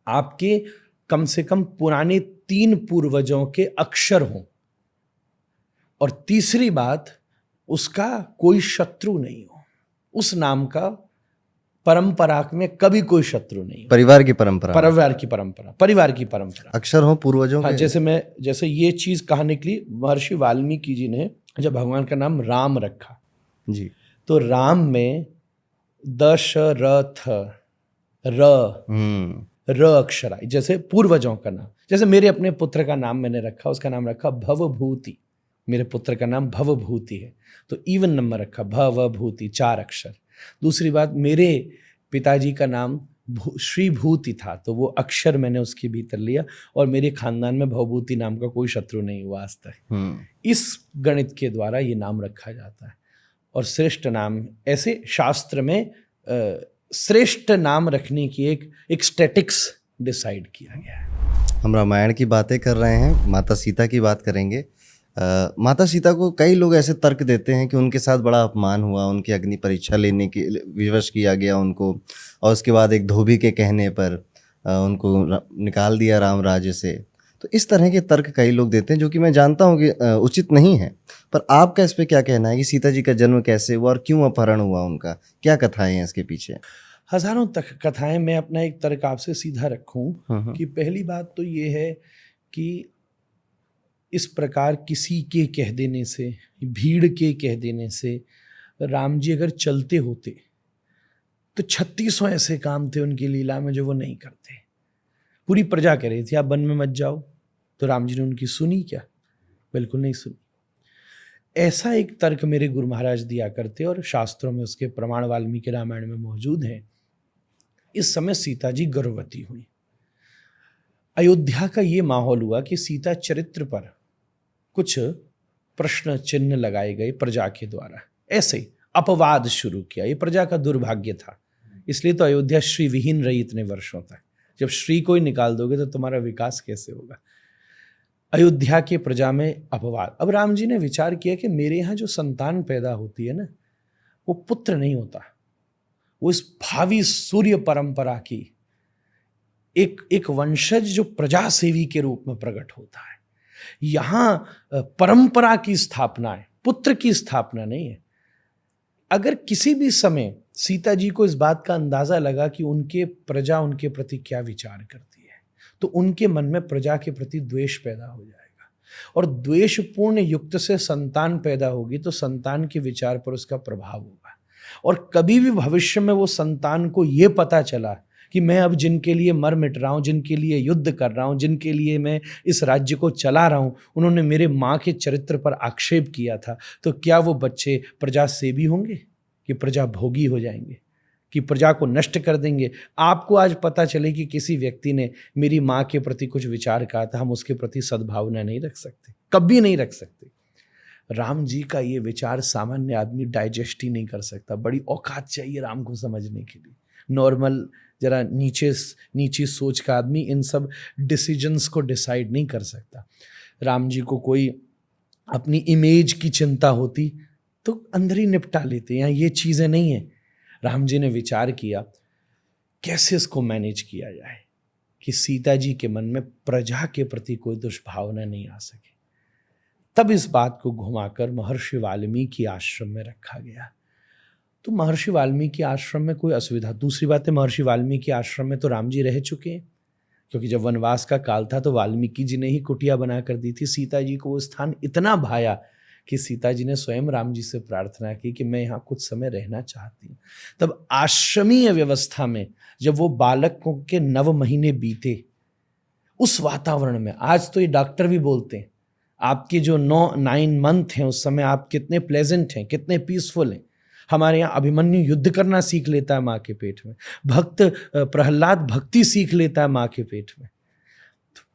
आपके कम से कम पुराने 3 पूर्वजों के अक्षर हों, और तीसरी बात उसका कोई शत्रु नहीं हो। उस नाम का परंपरा में कभी कोई शत्रु नहीं हो। परिवार की परंपरा, परिवार की परंपरा अक्षर हो पूर्वजों हाँ, के। जैसे ये चीज कहाँ निकली, महर्षि वाल्मीकि जी ने जब भगवान का नाम राम रखा जी, तो राम में दशरथ र अक्षर आई। जैसे पूर्वजों का नाम, जैसे मेरे अपने पुत्र का नाम मैंने रखा, उसका नाम रखा भवभूति, मेरे पुत्र का नाम भवभूति है तो इवन नंबर रखा भवभूति, 4 अक्षर। दूसरी बात, मेरे पिताजी का नाम श्री भूति था तो वो अक्षर मैंने उसके भीतर लिया, और मेरे खानदान में भवभूति नाम का कोई शत्रु नहीं हुआ आज तक। इस गणित के द्वारा ये नाम रखा जाता है। और श्रेष्ठ नाम, ऐसे शास्त्र में श्रेष्ठ नाम रखने की एक स्टैटिक्स डिसाइड किया गया है। हम रामायण की बातें कर रहे हैं, माता सीता की बात करेंगे। माता सीता को कई लोग ऐसे तर्क देते हैं कि उनके साथ बड़ा अपमान हुआ, उनकी अग्नि परीक्षा लेने के विवश किया गया उनको, और उसके बाद एक धोबी के कहने पर उनको निकाल दिया राम राज्य से। तो इस तरह के तर्क कई लोग देते हैं जो कि मैं जानता हूँ कि उचित नहीं है, पर आपका इस पे क्या कहना है कि सीता जी का जन्म कैसे हुआ और क्यों अपहरण हुआ उनका, क्या कथाएं हैं इसके पीछे? हजारों तक कथाएं। मैं अपना एक तर्क आपसे सीधा रखूं कि पहली बात तो ये है कि इस प्रकार किसी के कह देने से, भीड़ के कह देने से राम जी अगर चलते होते तो 3600 ऐसे काम थे उनकी लीला में जो वो नहीं करते। पूरी प्रजा कह रही थी आप वन में मत जाओ, तो राम जी ने उनकी सुनी क्या? बिल्कुल नहीं सुनी। ऐसा एक तर्क मेरे गुरु महाराज दिया करते और शास्त्रों में उसके प्रमाण वाल्मीकि रामायण में मौजूद हैं। इस समय सीता जी गर्भवती हुई। अयोध्या का ये माहौल हुआ कि सीता चरित्र पर कुछ प्रश्न चिन्ह लगाए गए प्रजा के द्वारा, ऐसे ही अपवाद शुरू किया। ये प्रजा का दुर्भाग्य था, इसलिए तो अयोध्या श्री विहीन रही इतने वर्षों तक। जब श्री को ही निकाल दोगे तो तुम्हारा विकास कैसे होगा? अयोध्या के प्रजा में अपवाद। अब राम जी ने विचार किया कि मेरे यहाँ जो संतान पैदा होती है ना, वो पुत्र नहीं होता, वो इस भावी सूर्य परंपरा की एक वंशज जो प्रजा सेवी के रूप में प्रकट होता है। यहाँ परंपरा की स्थापना है, पुत्र की स्थापना नहीं है। अगर किसी भी समय सीता जी को इस बात का अंदाजा लगा कि उनके प्रजा उनके प्रति क्या विचार करती है, तो उनके मन में प्रजा के प्रति द्वेष पैदा हो जाएगा, और द्वेषपूर्ण युक्त से संतान पैदा होगी तो संतान के विचार पर उसका प्रभाव होगा। और कभी भी भविष्य में वो संतान को ये पता चला कि मैं अब जिनके लिए मर मिट रहा हूँ, जिनके लिए युद्ध कर रहा हूँ, जिनके लिए मैं इस राज्य को चला रहा हूँ, उन्होंने मेरे माँ के चरित्र पर आक्षेप किया था, तो क्या वो बच्चे प्रजा सेवी होंगे कि प्रजा भोगी हो जाएंगे, कि प्रजा को नष्ट कर देंगे? आपको आज पता चले कि किसी व्यक्ति ने मेरी माँ के प्रति कुछ विचार कहा था, हम उसके प्रति सद्भावना नहीं रख सकते, कभी नहीं रख सकते। राम जी का ये विचार सामान्य आदमी डाइजेस्ट ही नहीं कर सकता। बड़ी औकात चाहिए राम को समझने के लिए। नॉर्मल जरा नीचे सोच का आदमी इन सब डिसीजंस को डिसाइड नहीं कर सकता। राम जी को कोई अपनी इमेज की चिंता होती तो अंदर ही निपटा लेते, यहाँ ये चीज़ें नहीं है। राम जी ने विचार किया कैसे इसको मैनेज किया जाए कि सीता जी के मन में प्रजा के प्रति कोई दुष्भावना नहीं आ सके। तब इस बात को घुमाकर महर्षि वाल्मीकि आश्रम में रखा गया। तो महर्षि वाल्मीकि आश्रम में कोई असुविधा। दूसरी बात है, महर्षि वाल्मीकि आश्रम में तो राम जी रह चुके हैं, क्योंकि जब वनवास का काल था तो वाल्मीकि जी ने ही कुटिया बना कर दी थी। सीता जी को वो स्थान इतना भाया कि सीता जी ने स्वयं राम जी से प्रार्थना की कि मैं यहाँ कुछ समय रहना चाहती हूँ। तब आश्रमीय व्यवस्था में जब वो बालकों के 9 महीने बीते, उस वातावरण में, आज तो ये डॉक्टर भी बोलते हैं आपके जो 9 मंथ हैं उस समय आप कितने प्लेजेंट हैं, कितने पीसफुल हैं। हमारे यहाँ अभिमन्यु युद्ध करना सीख लेता है माँ के पेट में, भक्त प्रहलाद भक्ति सीख लेता है माँ के पेट में।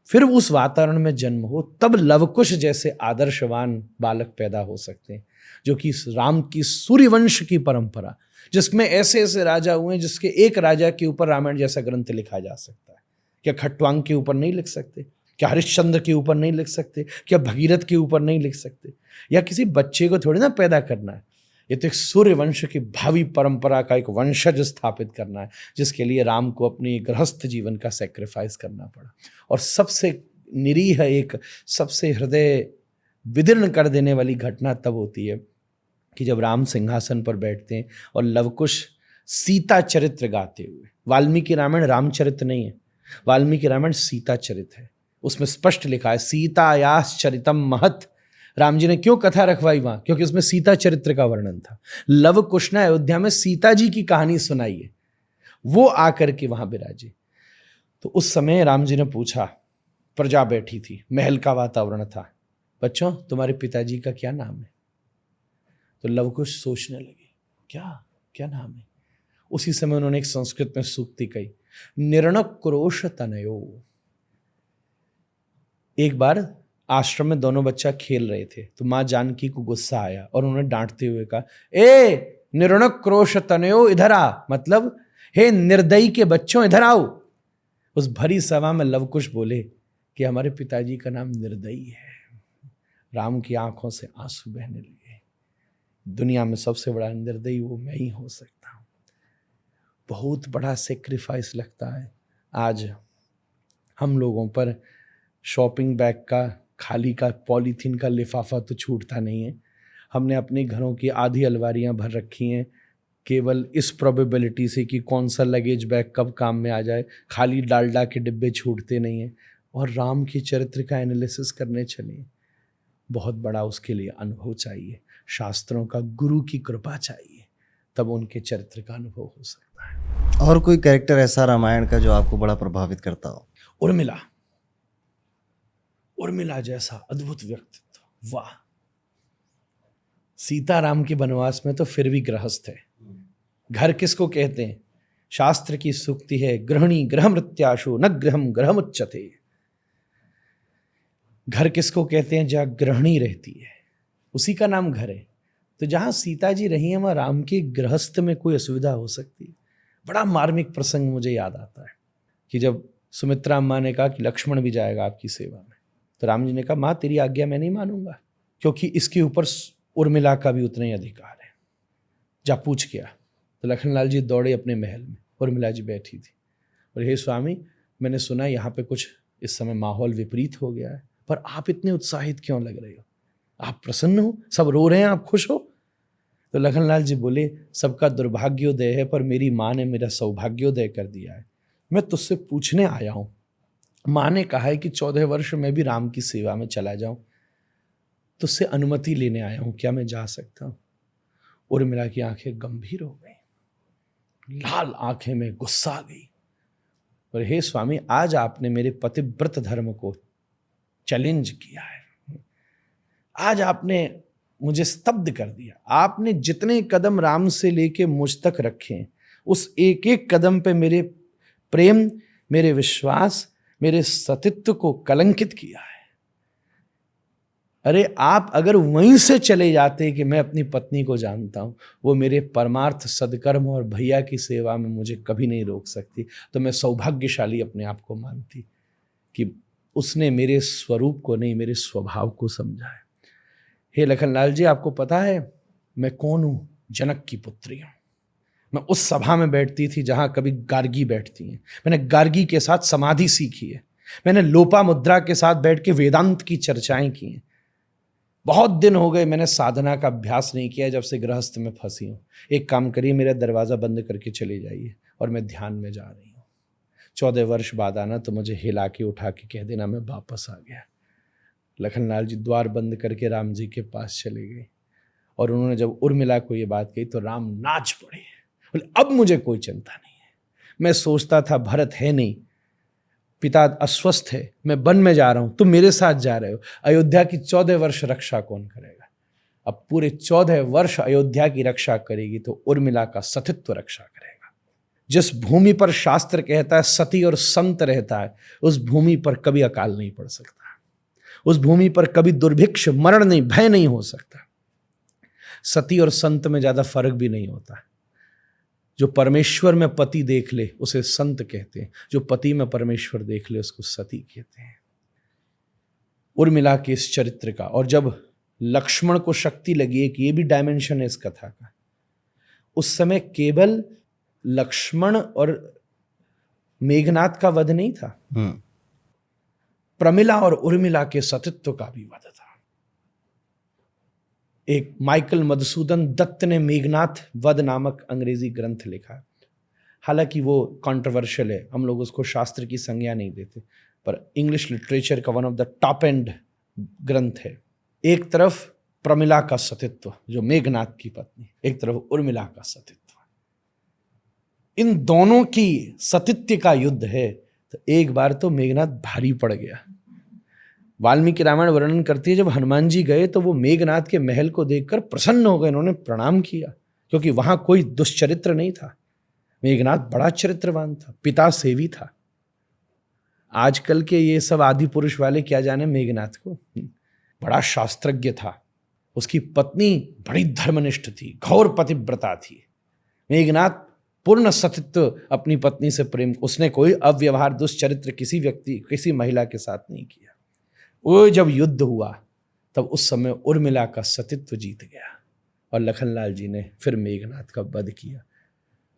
फिर उस वातावरण में जन्म हो तब लवकुश जैसे आदर्शवान बालक पैदा हो सकते हैं, जो कि राम की सूर्यवंश की परंपरा, जिसमें ऐसे ऐसे राजा हुए हैं जिसके एक राजा के ऊपर रामायण जैसा ग्रंथ लिखा जा सकता है। क्या खट्वांग के ऊपर नहीं लिख सकते? क्या हरिश्चंद्र के ऊपर नहीं लिख सकते? क्या भगीरथ के ऊपर नहीं लिख सकते? या किसी बच्चे को थोड़ी ना पैदा करना है, ये तो एक सूर्यवंश की भावी परंपरा का एक वंशज स्थापित करना है, जिसके लिए राम को अपनी गृहस्थ जीवन का सेक्रीफाइस करना पड़ा। और सबसे निरीह, एक सबसे हृदय विदीर्ण कर देने वाली घटना तब होती है कि जब राम सिंहासन पर बैठते हैं और लवकुश सीता चरित्र गाते हुए, वाल्मीकि रामायण रामचरित्र नहीं है, वाल्मीकि रामायण सीता चरित्र है। उसमें स्पष्ट लिखा है सीतायास चरितम महत। राम जी ने क्यों कथा रखवाई वहां? क्योंकि उसमें सीता चरित्र का वर्णन था। लव कुश ने अयोध्या में सीता जी की कहानी सुनाई है, वो आकर के वहां विराजे। तो उस समय राम जी ने पूछा, प्रजा बैठी थी, महल का वातावरण था, बच्चों तुम्हारे पिताजी का क्या नाम है? तो लवकुश सोचने लगे, क्या क्या नाम है? उसी समय उन्होंने एक संस्कृत में सूक्ति कही, निर्णक्रोश तनयो। एक बार आश्रम में दोनों बच्चा खेल रहे थे तो माँ जानकी को गुस्सा आया और उन्होंने डांटते हुए कहा, ए निर्णक्रोश तनयो इधर आ, मतलब हे निर्दयी के बच्चों इधर आओ। उस भरी सभा में लवकुश बोले कि हमारे पिताजी का नाम निर्दयी है। राम की आंखों से आंसू बहने लगे, दुनिया में सबसे बड़ा निर्दयी वो मैं ही हो सकता हूं। बहुत बड़ा सेक्रीफाइस लगता है। आज हम लोगों पर शॉपिंग बैग का, खाली का पॉलीथीन का लिफाफा तो छूटता नहीं है। हमने अपने घरों की आधी अलमारियां भर रखी हैं केवल इस प्रोबेबिलिटी से कि कौन सा लगेज बैग कब काम में आ जाए। खाली डालडा के डिब्बे छूटते नहीं हैं। और राम के चरित्र का एनालिसिस करने चले, बहुत बड़ा उसके लिए अनुभव चाहिए, शास्त्रों का गुरु की कृपा चाहिए, तब उनके चरित्र का अनुभव हो सकता है। और कोई कैरेक्टर ऐसा रामायण का जो आपको बड़ा प्रभावित करता हो? उर्मिला, उर्मिला जैसा अद्भुत व्यक्तित्व, वाह। सीताराम के वनवास में तो फिर भी गृहस्थ है। घर किसको कहते हैं? शास्त्र की सूक्ति है, गृहिणी गृहमृत्याशु न गृहम गृहमुच्यते। घर किसको कहते हैं? जहाँ गृहिणी रहती है उसी का नाम घर है। तो जहाँ सीता जी रही हैं वहाँ राम के गृहस्थ में कोई असुविधा हो सकती है? बड़ा मार्मिक प्रसंग मुझे याद आता है कि जब सुमित्रा अम्मा ने कहा कि लक्ष्मण भी जाएगा आपकी सेवा में, तो राम जी ने कहा, माँ तेरी आज्ञा मैं नहीं मानूंगा, क्योंकि इसके ऊपर उर्मिला का भी उतना ही अधिकार है, जा पूछ किया। तो लखनलाल जी दौड़े अपने महल में, उर्मिला जी बैठी थी, और हे स्वामी मैंने सुना यहाँ पे कुछ इस समय माहौल विपरीत हो गया है, पर आप इतने उत्साहित क्यों लग रहे हो? आप प्रसन्न हो? सब रो रहे हैं, आप खुश हो? तो लखनलाल जी बोले, सबका दुर्भाग्योदय है पर मेरी माँ ने मेरा सौभाग्योदय कर दिया है। मैं तुझसे पूछने आया हूँ, माँ ने कहा है कि 14 वर्ष में भी राम की सेवा में चला जाऊं, तुझसे अनुमति लेने आया हूं, क्या मैं जा सकता हूं? उर्मिला की आंखें गंभीर हो गई, लाल आंखें में गुस्सा आ गई, और हे स्वामी आज आपने मेरे पतिव्रत धर्म को चैलेंज किया है, आज आपने मुझे स्तब्ध कर दिया। आपने जितने कदम राम से लेके मुझ तक रखे, उस एक एक कदम पे मेरे प्रेम, मेरे विश्वास, मेरे सतित्व को कलंकित किया है। अरे आप अगर वहीं से चले जाते कि मैं अपनी पत्नी को जानता हूं, वो मेरे परमार्थ सदकर्म और भैया की सेवा में मुझे कभी नहीं रोक सकती, तो मैं सौभाग्यशाली अपने आप को मानती कि उसने मेरे स्वरूप को नहीं, मेरे स्वभाव को समझा है। हे लखनलाल जी, आपको पता है मैं कौन हूं? जनक की पुत्री हूं। मैं उस सभा में बैठती थी जहां कभी गार्गी बैठती हैं। मैंने गार्गी के साथ समाधि सीखी है। मैंने लोपामुद्रा के साथ बैठ के वेदांत की चर्चाएं की हैं। बहुत दिन हो गए मैंने साधना का अभ्यास नहीं किया जब से गृहस्थ में फंसी हूँ। एक काम करिए, मेरा दरवाज़ा बंद करके चले जाइए और मैं ध्यान में जा रही हूँ। 14 वर्ष बाद आना तो मुझे हिला के उठा के कह देना मैं वापस आ गया। लखनलाल जी द्वार बंद करके राम जी के पास चले गए, और उन्होंने जब उर्मिला को ये बात कही तो राम नाच पड़े, बोले अब मुझे कोई चिंता नहीं है। मैं सोचता था भरत है नहीं, पिता अस्वस्थ है, मैं वन में जा रहा हूं, तुम मेरे साथ जा रहे हो, अयोध्या की 14 वर्ष रक्षा कौन करेगा? अब पूरे 14 वर्ष अयोध्या की रक्षा करेगी तो उर्मिला का सतीत्व रक्षा करेगा। जिस भूमि पर शास्त्र कहता है सती और संत रहता है, उस भूमि पर कभी अकाल नहीं पड़ सकता, उस भूमि पर कभी दुर्भिक्ष मरण नहीं, भय नहीं हो सकता। सती और संत में ज्यादा फर्क भी नहीं होता। जो परमेश्वर में पति देख ले उसे संत कहते हैं, जो पति में परमेश्वर देख ले उसको सती कहते हैं। उर्मिला के इस चरित्र का, और जब लक्ष्मण को शक्ति लगी, एक ये भी डायमेंशन है इस कथा का, उस समय केवल लक्ष्मण और मेघनाद का वध नहीं था, प्रमिला और उर्मिला के सतीत्व का भी वध था। एक माइकल मधुसूदन दत्त ने मेघनाथ वध नामक अंग्रेजी ग्रंथ लिखा। हालांकि वो कंट्रोवर्शियल है, हम लोग उसको शास्त्र की संज्ञा नहीं देते, पर इंग्लिश लिटरेचर का one of the top and ग्रंथ है। एक तरफ प्रमिला का सतीत्व जो मेघनाथ की पत्नी, एक तरफ उर्मिला का सतीत्व, इन दोनों की सतीत्व का युद्ध है। तो एक बार तो मेघनाथ भारी पड़ गया। वाल्मीकि रामायण वर्णन करती है, जब हनुमान जी गए तो वो मेघनाथ के महल को देखकर प्रसन्न हो गए, उन्होंने प्रणाम किया, क्योंकि वहां कोई दुष्चरित्र नहीं था। मेघनाथ बड़ा चरित्रवान था, पिता सेवी था। आजकल के ये सब आदि पुरुष वाले क्या जाने मेघनाथ को, बड़ा शास्त्रज्ञ था। उसकी पत्नी बड़ी धर्मनिष्ठ थी, घोर पतिव्रता थी। मेघनाथ पूर्ण सतीत्व अपनी पत्नी से प्रेम, उसने कोई अव्यवहार दुष्चरित्र किसी व्यक्ति किसी महिला के साथ नहीं किया। वो जब युद्ध हुआ तब उस समय उर्मिला का सतीत्व जीत गया और लखनलाल जी ने फिर मेघनाथ का वध किया।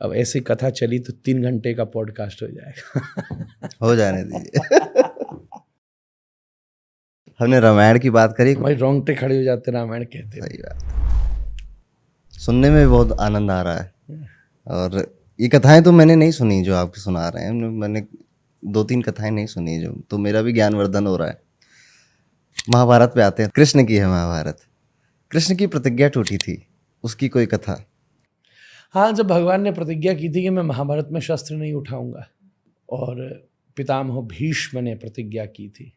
अब ऐसी कथा चली तो 3 घंटे का पॉडकास्ट हो जाएगा। हो जाने दीजिए। हमने रामायण की बात करी, भाई रोंगटे खड़े हो जाते रामायण कहते। सही बात, सुनने में भी बहुत आनंद आ रहा है। और ये कथाएं तो मैंने नहीं सुनी जो आप सुना रहे हैं, मैंने 2-3 कथाएं नहीं सुनी जो, तो मेरा भी ज्ञानवर्धन हो रहा है। महाभारत पे आते हैं। कृष्ण की है महाभारत। कृष्ण की प्रतिज्ञा टूटी थी, उसकी कोई कथा? हाँ, जब भगवान ने प्रतिज्ञा की थी कि मैं महाभारत में शस्त्र नहीं उठाऊंगा, और पितामह भीष्म ने प्रतिज्ञा की थी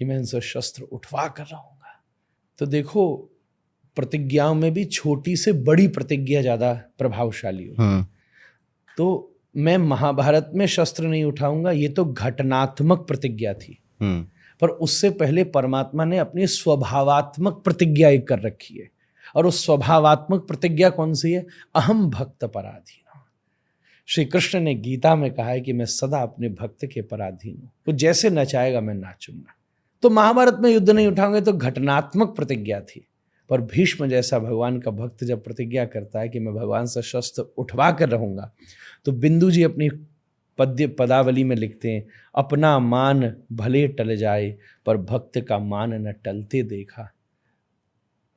कि मैं इनसे शस्त्र उठवा कर रहूंगा। तो देखो, प्रतिज्ञाओं में भी छोटी से बड़ी प्रतिज्ञा ज्यादा प्रभावशाली होती। तो मैं महाभारत में शस्त्र नहीं उठाऊंगा, ये तो घटनात्मक प्रतिज्ञा थी, पर उससे पहले परमात्मा ने अपनी स्वभावात्मक प्रतिज्ञा एक कर रखी है। और उस स्वभावात्मक प्रतिज्ञा कौन सी है? अहम भक्त पराधीन। श्री कृष्ण ने गीता में कहा है कि मैं सदा अपने भक्त के पराधीन हूं, वो जैसे नचाएगा मैं नाचूंगा। तो महाभारत में युद्ध नहीं उठाऊंगे तो घटनात्मक प्रतिज्ञा थी। पर भीष्म जैसा भगवान का भक्त जब प्रतिज्ञा करता है कि मैं भगवान से शस्त्र उठवा कर रहूंगा, तो बिंदु जी अपनी पदावली में लिखते हैं, अपना मान भले टल जाए पर भक्त का मान न टलते देखा।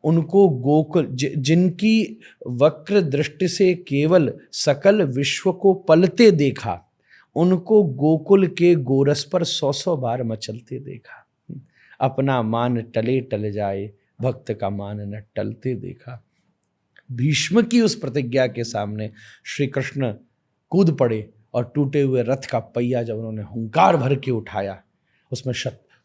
उनको गोकुल, जिनकी वक्र दृष्टि से केवल सकल विश्व को पलते देखा, उनको गोकुल के गोरस पर 100 बार मचलते देखा। अपना मान टले टल जाए भक्त का मान न टलते देखा। भीष्म की उस प्रतिज्ञा के सामने श्री कृष्ण कूद पड़े और टूटे हुए रथ का पहिया जब उन्होंने हुंकार भर के उठाया, उसमें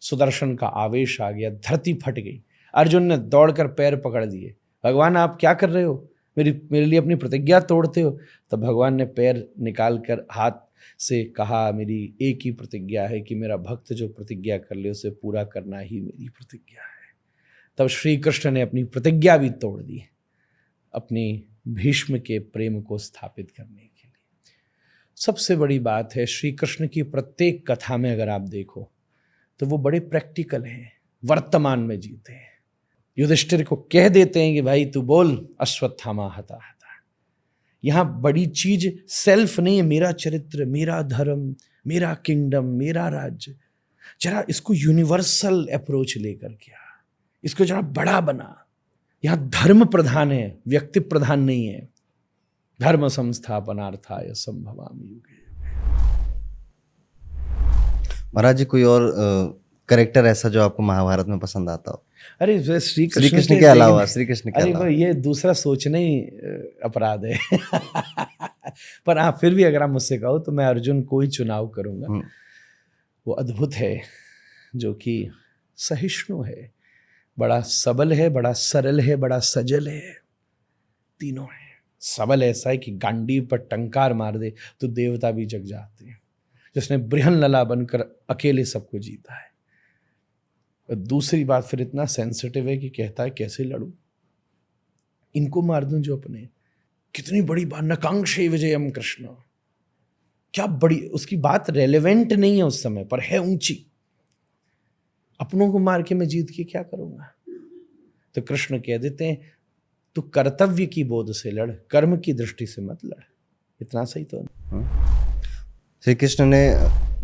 सुदर्शन का आवेश आ गया, धरती फट गई। अर्जुन ने दौड़कर पैर पकड़ दिए, भगवान आप क्या कर रहे हो, मेरे लिए अपनी प्रतिज्ञा तोड़ते हो। तब भगवान ने पैर निकाल कर हाथ से कहा, मेरी एक ही प्रतिज्ञा है कि मेरा भक्त जो प्रतिज्ञा कर ले उसे पूरा करना ही मेरी प्रतिज्ञा है। तब श्री कृष्ण ने अपनी प्रतिज्ञा भी तोड़ दी, अपनी भीष्म के प्रेम को स्थापित करने के लिए। सबसे बड़ी बात है, श्री कृष्ण की प्रत्येक कथा में अगर आप देखो तो वो बड़े प्रैक्टिकल हैं, वर्तमान में जीते हैं। युधिष्ठिर को कह देते हैं कि भाई तू बोल, अश्वत्थामा हता हता। यहाँ बड़ी चीज सेल्फ नहीं है, मेरा चरित्र, मेरा धर्म, मेरा किंगडम, मेरा राज्य। जरा इसको यूनिवर्सल अप्रोच लेकर के आ, इसको जरा बड़ा बना। यहाँ धर्म प्रधान है, व्यक्ति प्रधान नहीं है। धर्म संस्थापनार्थाय संभवामि युगे। महाराज जी, कोई और करेक्टर ऐसा जो आपको महाभारत में पसंद आता हो? अरे श्री कृष्ण के अलावा, श्री कृष्ण के अलावा। अरे ये दूसरा सोचना ही अपराध है। पर हाँ, फिर भी अगर आप मुझसे कहो तो मैं अर्जुन को ही चुनाव करूंगा। वो अद्भुत है, जो कि सहिष्णु है, बड़ा सबल है, बड़ा सरल है, बड़ा सजल है, तीनों है। सबल ऐसा है कि गांडीव पर टंकार मार दे तो देवता भी जग जाते हैं, जिसने बृहन्नला बनकर अकेले सबको जीता है। और दूसरी बात फिर इतना सेंसिटिव है कि कहता है कैसे लड़ूं, इनको मार दूं जो अपने। कितनी बड़ी बात, नकांक्षे विजयम कृष्ण, क्या बड़ी, उसकी बात रेलेवेंट नहीं है उस समय पर, है ऊंची। अपनों को मार के मैं जीत के क्या करूंगा? तो कृष्ण कह देते हैं तू कर्तव्य की बोध से लड़, कर्म की दृष्टि से मत लड़। इतना सही तो श्री कृष्ण ने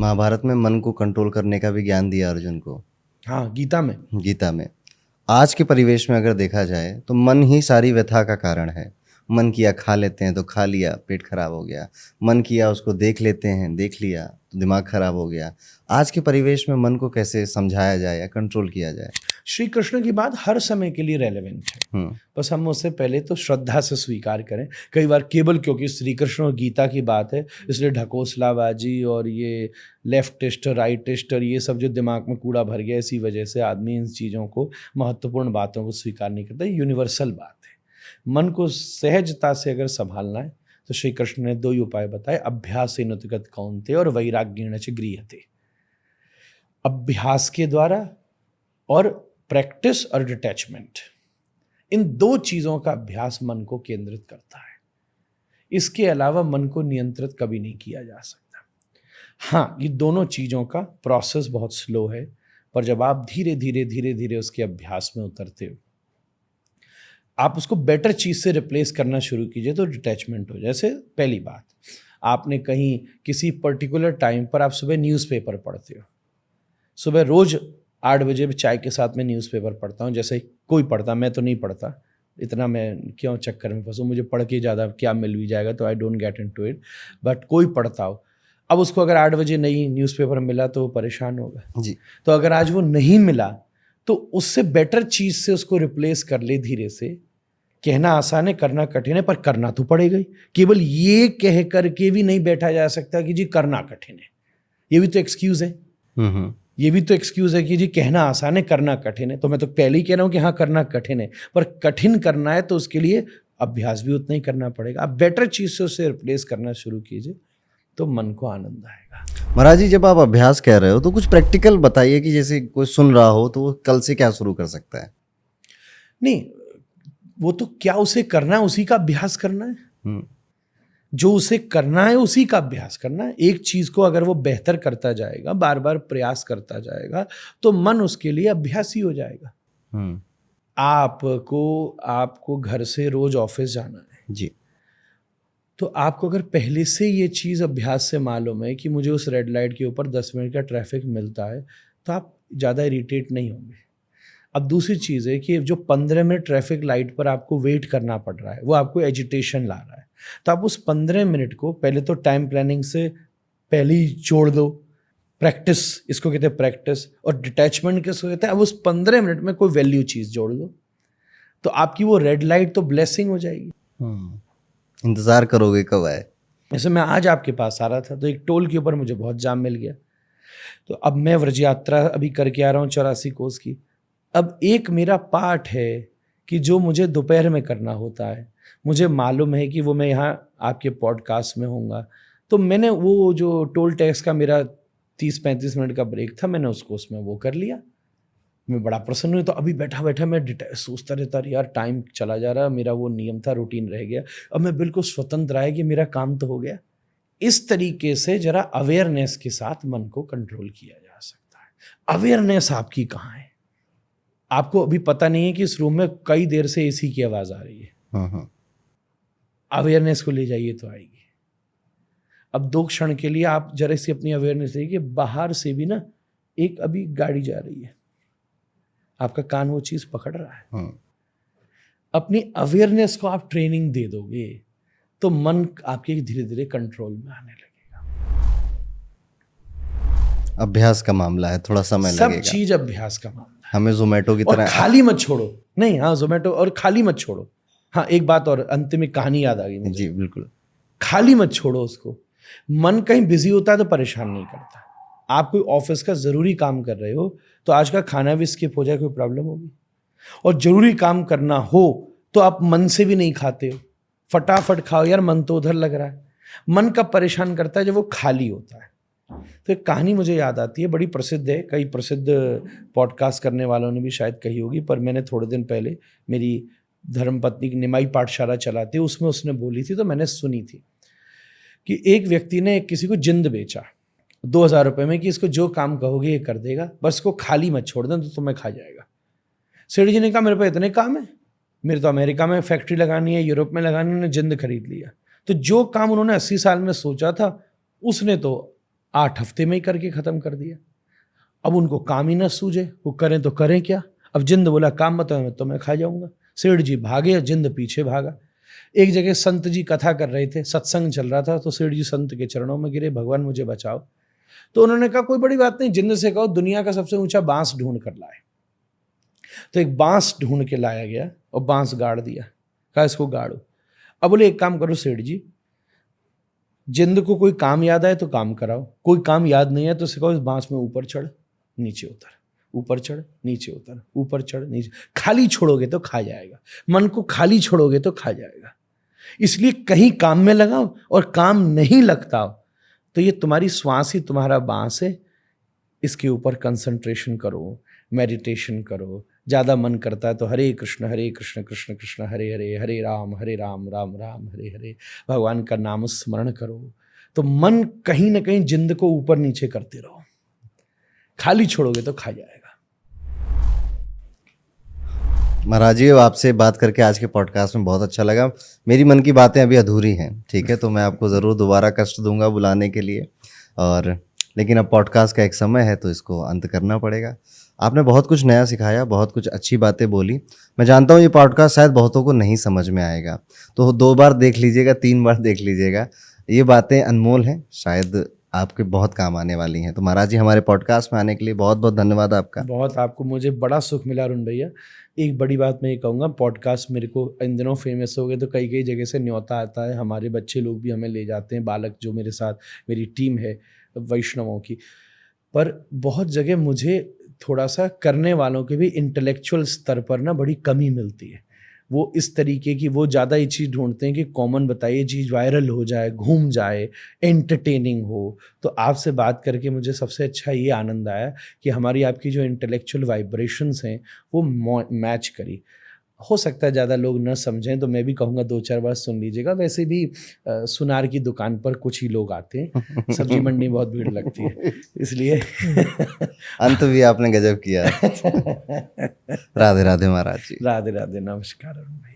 महाभारत में मन को कंट्रोल करने का भी ज्ञान दिया अर्जुन को। हाँ, गीता में। आज के परिवेश में अगर देखा जाए तो मन ही सारी व्यथा का कारण है। मन किया खा लेते हैं तो खा लिया, पेट खराब हो गया। मन किया उसको देख लेते हैं, देख लिया तो दिमाग खराब हो गया। आज के परिवेश में मन को कैसे समझाया जाए या कंट्रोल किया जाए? श्री कृष्ण की बात हर समय के लिए रेलेवेंट है, बस हम उससे पहले तो श्रद्धा से स्वीकार करें। कई बार केवल क्योंकि श्री कृष्ण और गीता की बात है इसलिए ढकोसलाबाजी और ये लेफ्टिस्ट राइटिस्ट और ये सब जो दिमाग में कूड़ा भर गया, इसी वजह से आदमी इन चीज़ों को, महत्वपूर्ण बातों को स्वीकार नहीं करता। यूनिवर्सल बात है। मन को सहजता से अगर संभालना है तो श्री कृष्ण ने 2 ही उपाय बताए, अभ्यासेन तु गत कौन्तेय और वैराग्येण च गृह्यते। अभ्यास के द्वारा और प्रैक्टिस और डिटैचमेंट, इन 2 चीज़ों का अभ्यास मन को केंद्रित करता है। इसके अलावा मन को नियंत्रित कभी नहीं किया जा सकता। हाँ, ये दोनों चीज़ों का प्रोसेस बहुत स्लो है, पर जब आप धीरे धीरे उसके अभ्यास में उतरते हो, आप उसको बेटर चीज़ से रिप्लेस करना शुरू कीजिए तो डिटैचमेंट हो। जैसे पहली बात, आपने कहीं किसी पर्टिकुलर टाइम पर आप सुबह न्यूज़पेपर पढ़ते हो। सुबह रोज़ 8 बजे चाय के साथ में न्यूज़पेपर पढ़ता हूँ, जैसे कोई पढ़ता, मैं तो नहीं पढ़ता, इतना मैं क्यों चक्कर में फंसूँ, मुझे पढ़ के ज़्यादा क्या मिल भी जाएगा, तो I don't get into it. But कोई पढ़ता हो, अब उसको अगर 8 बजे नहीं न्यूज़पेपर मिला तो वो परेशान होगा जी। तो अगर आज वो नहीं मिला तो उससे बेटर चीज़ से उसको रिप्लेस कर ले धीरे से। कहना आसान है, करना कठिन है, पर करना तो पड़ेगा ही। केवल ये कह करके भी नहीं बैठा जा सकता कि जी करना कठिन है, ये भी तो एक्सक्यूज़ है। ये भी तो एक्सक्यूज़ है कि जी कहना आसान है, करना कठिन है। तो मैं तो पहले ही कह रहा हूँ कि हाँ करना कठिन है, पर कठिन करना है तो उसके लिए अभ्यास भी उतना ही करना पड़ेगा। आप बेटर चीज़ से उसे रिप्लेस करना शुरू कीजिए तो मन को आनंद आएगा। महाराज जी, जब आप अभ्यास कह रहे हो तो कुछ प्रैक्टिकल बताइए कि जैसे कोई सुन रहा हो तो वो कल से क्या शुरू कर सकता है? नहीं, वो तो क्या उसे करना है, उसी का अभ्यास करना है। जो उसे करना है उसी का अभ्यास करना है। एक चीज को अगर वो बेहतर करता जाएगा, बार बार प्रयास करता जाएगा, तो मन उसके लिए अभ्यासी हो जाएगा। आपको घर से रोज ऑफिस जाना है जी, तो आपको अगर पहले से ये चीज अभ्यास से मालूम है कि मुझे उस रेड लाइट के ऊपर 10 मिनट का ट्रैफिक मिलता है, तो आप ज़्यादा इरिटेट नहीं होंगे। अब दूसरी चीज़ है कि जो 15 मिनट ट्रैफिक लाइट पर आपको वेट करना पड़ रहा है, वो आपको एजिटेशन ला रहा है, तो आप उस 15 मिनट को पहले तो टाइम प्लानिंग से पहले ही जोड़ दो। प्रैक्टिस, इसको कहते हैं प्रैक्टिस, और डिटैचमेंट किसको कहते हैं, अब उस 15 मिनट में कोई वैल्यू चीज़ जोड़ दो तो आपकी वो रेड लाइट तो ब्लेसिंग हो जाएगी। इंतज़ार करोगे कब आए। जैसे मैं आज आपके पास आ रहा था तो एक टोल के ऊपर मुझे बहुत जाम मिल गया, तो अब मैं व्रज यात्रा अभी करके आ रहा हूँ 84 कोस की। अब एक मेरा पाठ है कि जो मुझे दोपहर में करना होता है, मुझे मालूम है कि वो मैं यहाँ आपके पॉडकास्ट में होऊंगा, तो मैंने वो जो टोल टैक्स का मेरा 30-35 मिनट का ब्रेक था, मैंने उसको उसमें वो कर लिया। मैं बड़ा प्रसन्न हुई। तो अभी बैठा बैठा मैं सोचता रहता, यार टाइम चला जा रहा, मेरा वो नियम था, रूटीन रह गया। अब मैं बिल्कुल स्वतंत्र आया कि मेरा काम तो हो गया। इस तरीके से जरा अवेयरनेस के साथ मन को कंट्रोल किया जा सकता है। अवेयरनेस आपकी कहाँ है? आपको अभी पता नहीं है कि इस रूम में कई देर से एसी की आवाज आ रही है। अवेयरनेस को ले जाइए तो आएगी। अब 2 क्षण के लिए आप जरा से अपनी अवेयरनेस देखिए, बाहर से भी ना एक अभी गाड़ी जा रही है, आपका कान वो चीज पकड़ रहा है। अपनी अवेयरनेस को आप ट्रेनिंग दे दोगे तो मन आपके धीरे धीरे कंट्रोल में आने लगेगा। अभ्यास का मामला है, थोड़ा समय लगेगा। सब चीज अभ्यास का मामला है। हमें जोमेटो की तरह खाली मत छोड़ो। नहीं, हाँ जोमेटो और खाली मत छोड़ो। हाँ, एक बात और अंतिम एक कहानी याद आ गई मुझे। जी बिल्कुल। खाली मत छोड़ो उसको। मन कहीं बिजी होता है तो परेशान नहीं करता। आप कोई ऑफिस का ज़रूरी काम कर रहे हो तो आज का खाना भी स्किप हो जाए, कोई प्रॉब्लम होगी? और ज़रूरी काम करना हो तो आप मन से भी नहीं खाते हो, फटाफट खाओ यार, मन तो उधर लग रहा है। मन कब परेशान करता है? जब वो खाली होता है। तो एक कहानी मुझे याद आती है, बड़ी प्रसिद्ध है, कई प्रसिद्ध पॉडकास्ट करने वालों ने भी शायद कही होगी, पर मैंने थोड़े दिन पहले मेरी धर्मपत्नी की निमाई पाठशाला चलाती है, उसमें उसने बोली थी तो मैंने सुनी थी कि एक व्यक्ति ने किसी को जिंद बेचा 2000 रुपये में कि इसको जो काम कहोगे ये कर देगा, बस इसको खाली मत छोड़ दें तो तुम्हें खा जाएगा। सेठ जी ने कहा मेरे पास इतने काम है, मेरे तो अमेरिका में फैक्ट्री लगानी है, यूरोप में लगानी है, उन्होंने जिंद खरीद लिया। तो जो काम उन्होंने 80 साल में सोचा था उसने तो 8 हफ्ते में ही करके ख़त्म कर दिया। अब उनको काम ही ना सूझे, वो करें तो करें क्या। अब जिंद बोला काम मत मैं तो मैं खा जाऊंगा। सेठ जी भागे, जिंद पीछे भागा। एक जगह संत जी कथा कर रहे थे, सत्संग चल रहा था, तो सेठ जी संत के चरणों में गिरे, भगवान मुझे बचाओ। तो उन्होंने कहा कोई बड़ी बात नहीं, जिंद से कहो दुनिया का सबसे ऊंचा बांस ढूंढ कर लाए। तो एक बांस ढूंढ के लाया गया और बांस गाड़ दिया, कहा इसको गाड़ो। अब बोले एक काम करो सेठ जी, जिंद को कोई काम याद आए तो काम कराओ, कोई काम याद नहीं है तो सिखाओ इस बांस में ऊपर चढ़ नीचे उतर, ऊपर चढ़ नीचे उतर, ऊपर चढ़ नीचे। खाली छोड़ोगे तो खा जाएगा, मन को खाली छोड़ोगे तो खा जाएगा। इसलिए कहीं काम में लगाओ, और काम नहीं लगता हो तो ये तुम्हारी श्वास ही तुम्हारा बांस है, इसके ऊपर कंसंट्रेशन करो, मेडिटेशन करो। ज़्यादा मन करता है तो हरे कृष्ण कृष्ण कृष्ण हरे हरे, हरे राम राम राम हरे हरे, भगवान का नाम स्मरण करो। तो मन कहीं ना कहीं जिंद को ऊपर नीचे करते रहो, खाली छोड़ोगे तो खा जाएगा। महाराज जी, आपसे बात करके आज के पॉडकास्ट में बहुत अच्छा लगा। मेरी मन की बातें अभी अधूरी हैं, ठीक है, तो मैं आपको ज़रूर दोबारा कष्ट दूंगा बुलाने के लिए, और लेकिन अब पॉडकास्ट का एक समय है तो इसको अंत करना पड़ेगा। आपने बहुत कुछ नया सिखाया, बहुत कुछ अच्छी बातें बोली। मैं जानता हूँ ये पॉडकास्ट शायद बहुतों को नहीं समझ में आएगा, तो 2 बार देख लीजिएगा, 3 बार देख लीजिएगा। ये बातें अनमोल हैं, शायद आपके बहुत काम आने वाली हैं। तो महाराज जी, हमारे पॉडकास्ट में आने के लिए बहुत बहुत धन्यवाद आपका। बहुत आपको, मुझे बड़ा सुख मिला अरुण भैया। एक बड़ी बात मैं ये कहूँगा, पॉडकास्ट मेरे को इन दिनों फेमस हो गए तो कई कई जगह से न्योता आता है, हमारे बच्चे लोग भी हमें ले जाते हैं, बालक जो मेरे साथ मेरी टीम है वैष्णवों की। पर बहुत जगह मुझे थोड़ा सा करने वालों के भी इंटेलेक्चुअल स्तर पर ना बड़ी कमी मिलती है। वो इस तरीके की, वो ज़्यादा ये चीज़ ढूंढते हैं कि कॉमन बताइए, चीज़ वायरल हो जाए, घूम जाए, एंटरटेनिंग हो। तो आपसे बात करके मुझे सबसे अच्छा ये आनंद आया कि हमारी आपकी जो इंटेलेक्चुअल वाइब्रेशंस हैं वो मैच करी। हो सकता है ज़्यादा लोग न समझें तो मैं भी कहूँगा 2-4 बार सुन लीजिएगा। वैसे भी सुनार की दुकान पर कुछ ही लोग आते हैं, सब्जी मंडी में बहुत भीड़ लगती है, इसलिए अंत भी आपने गजब किया। राधे राधे महाराज जी। राधे राधे, नमस्कार अरुण भाई।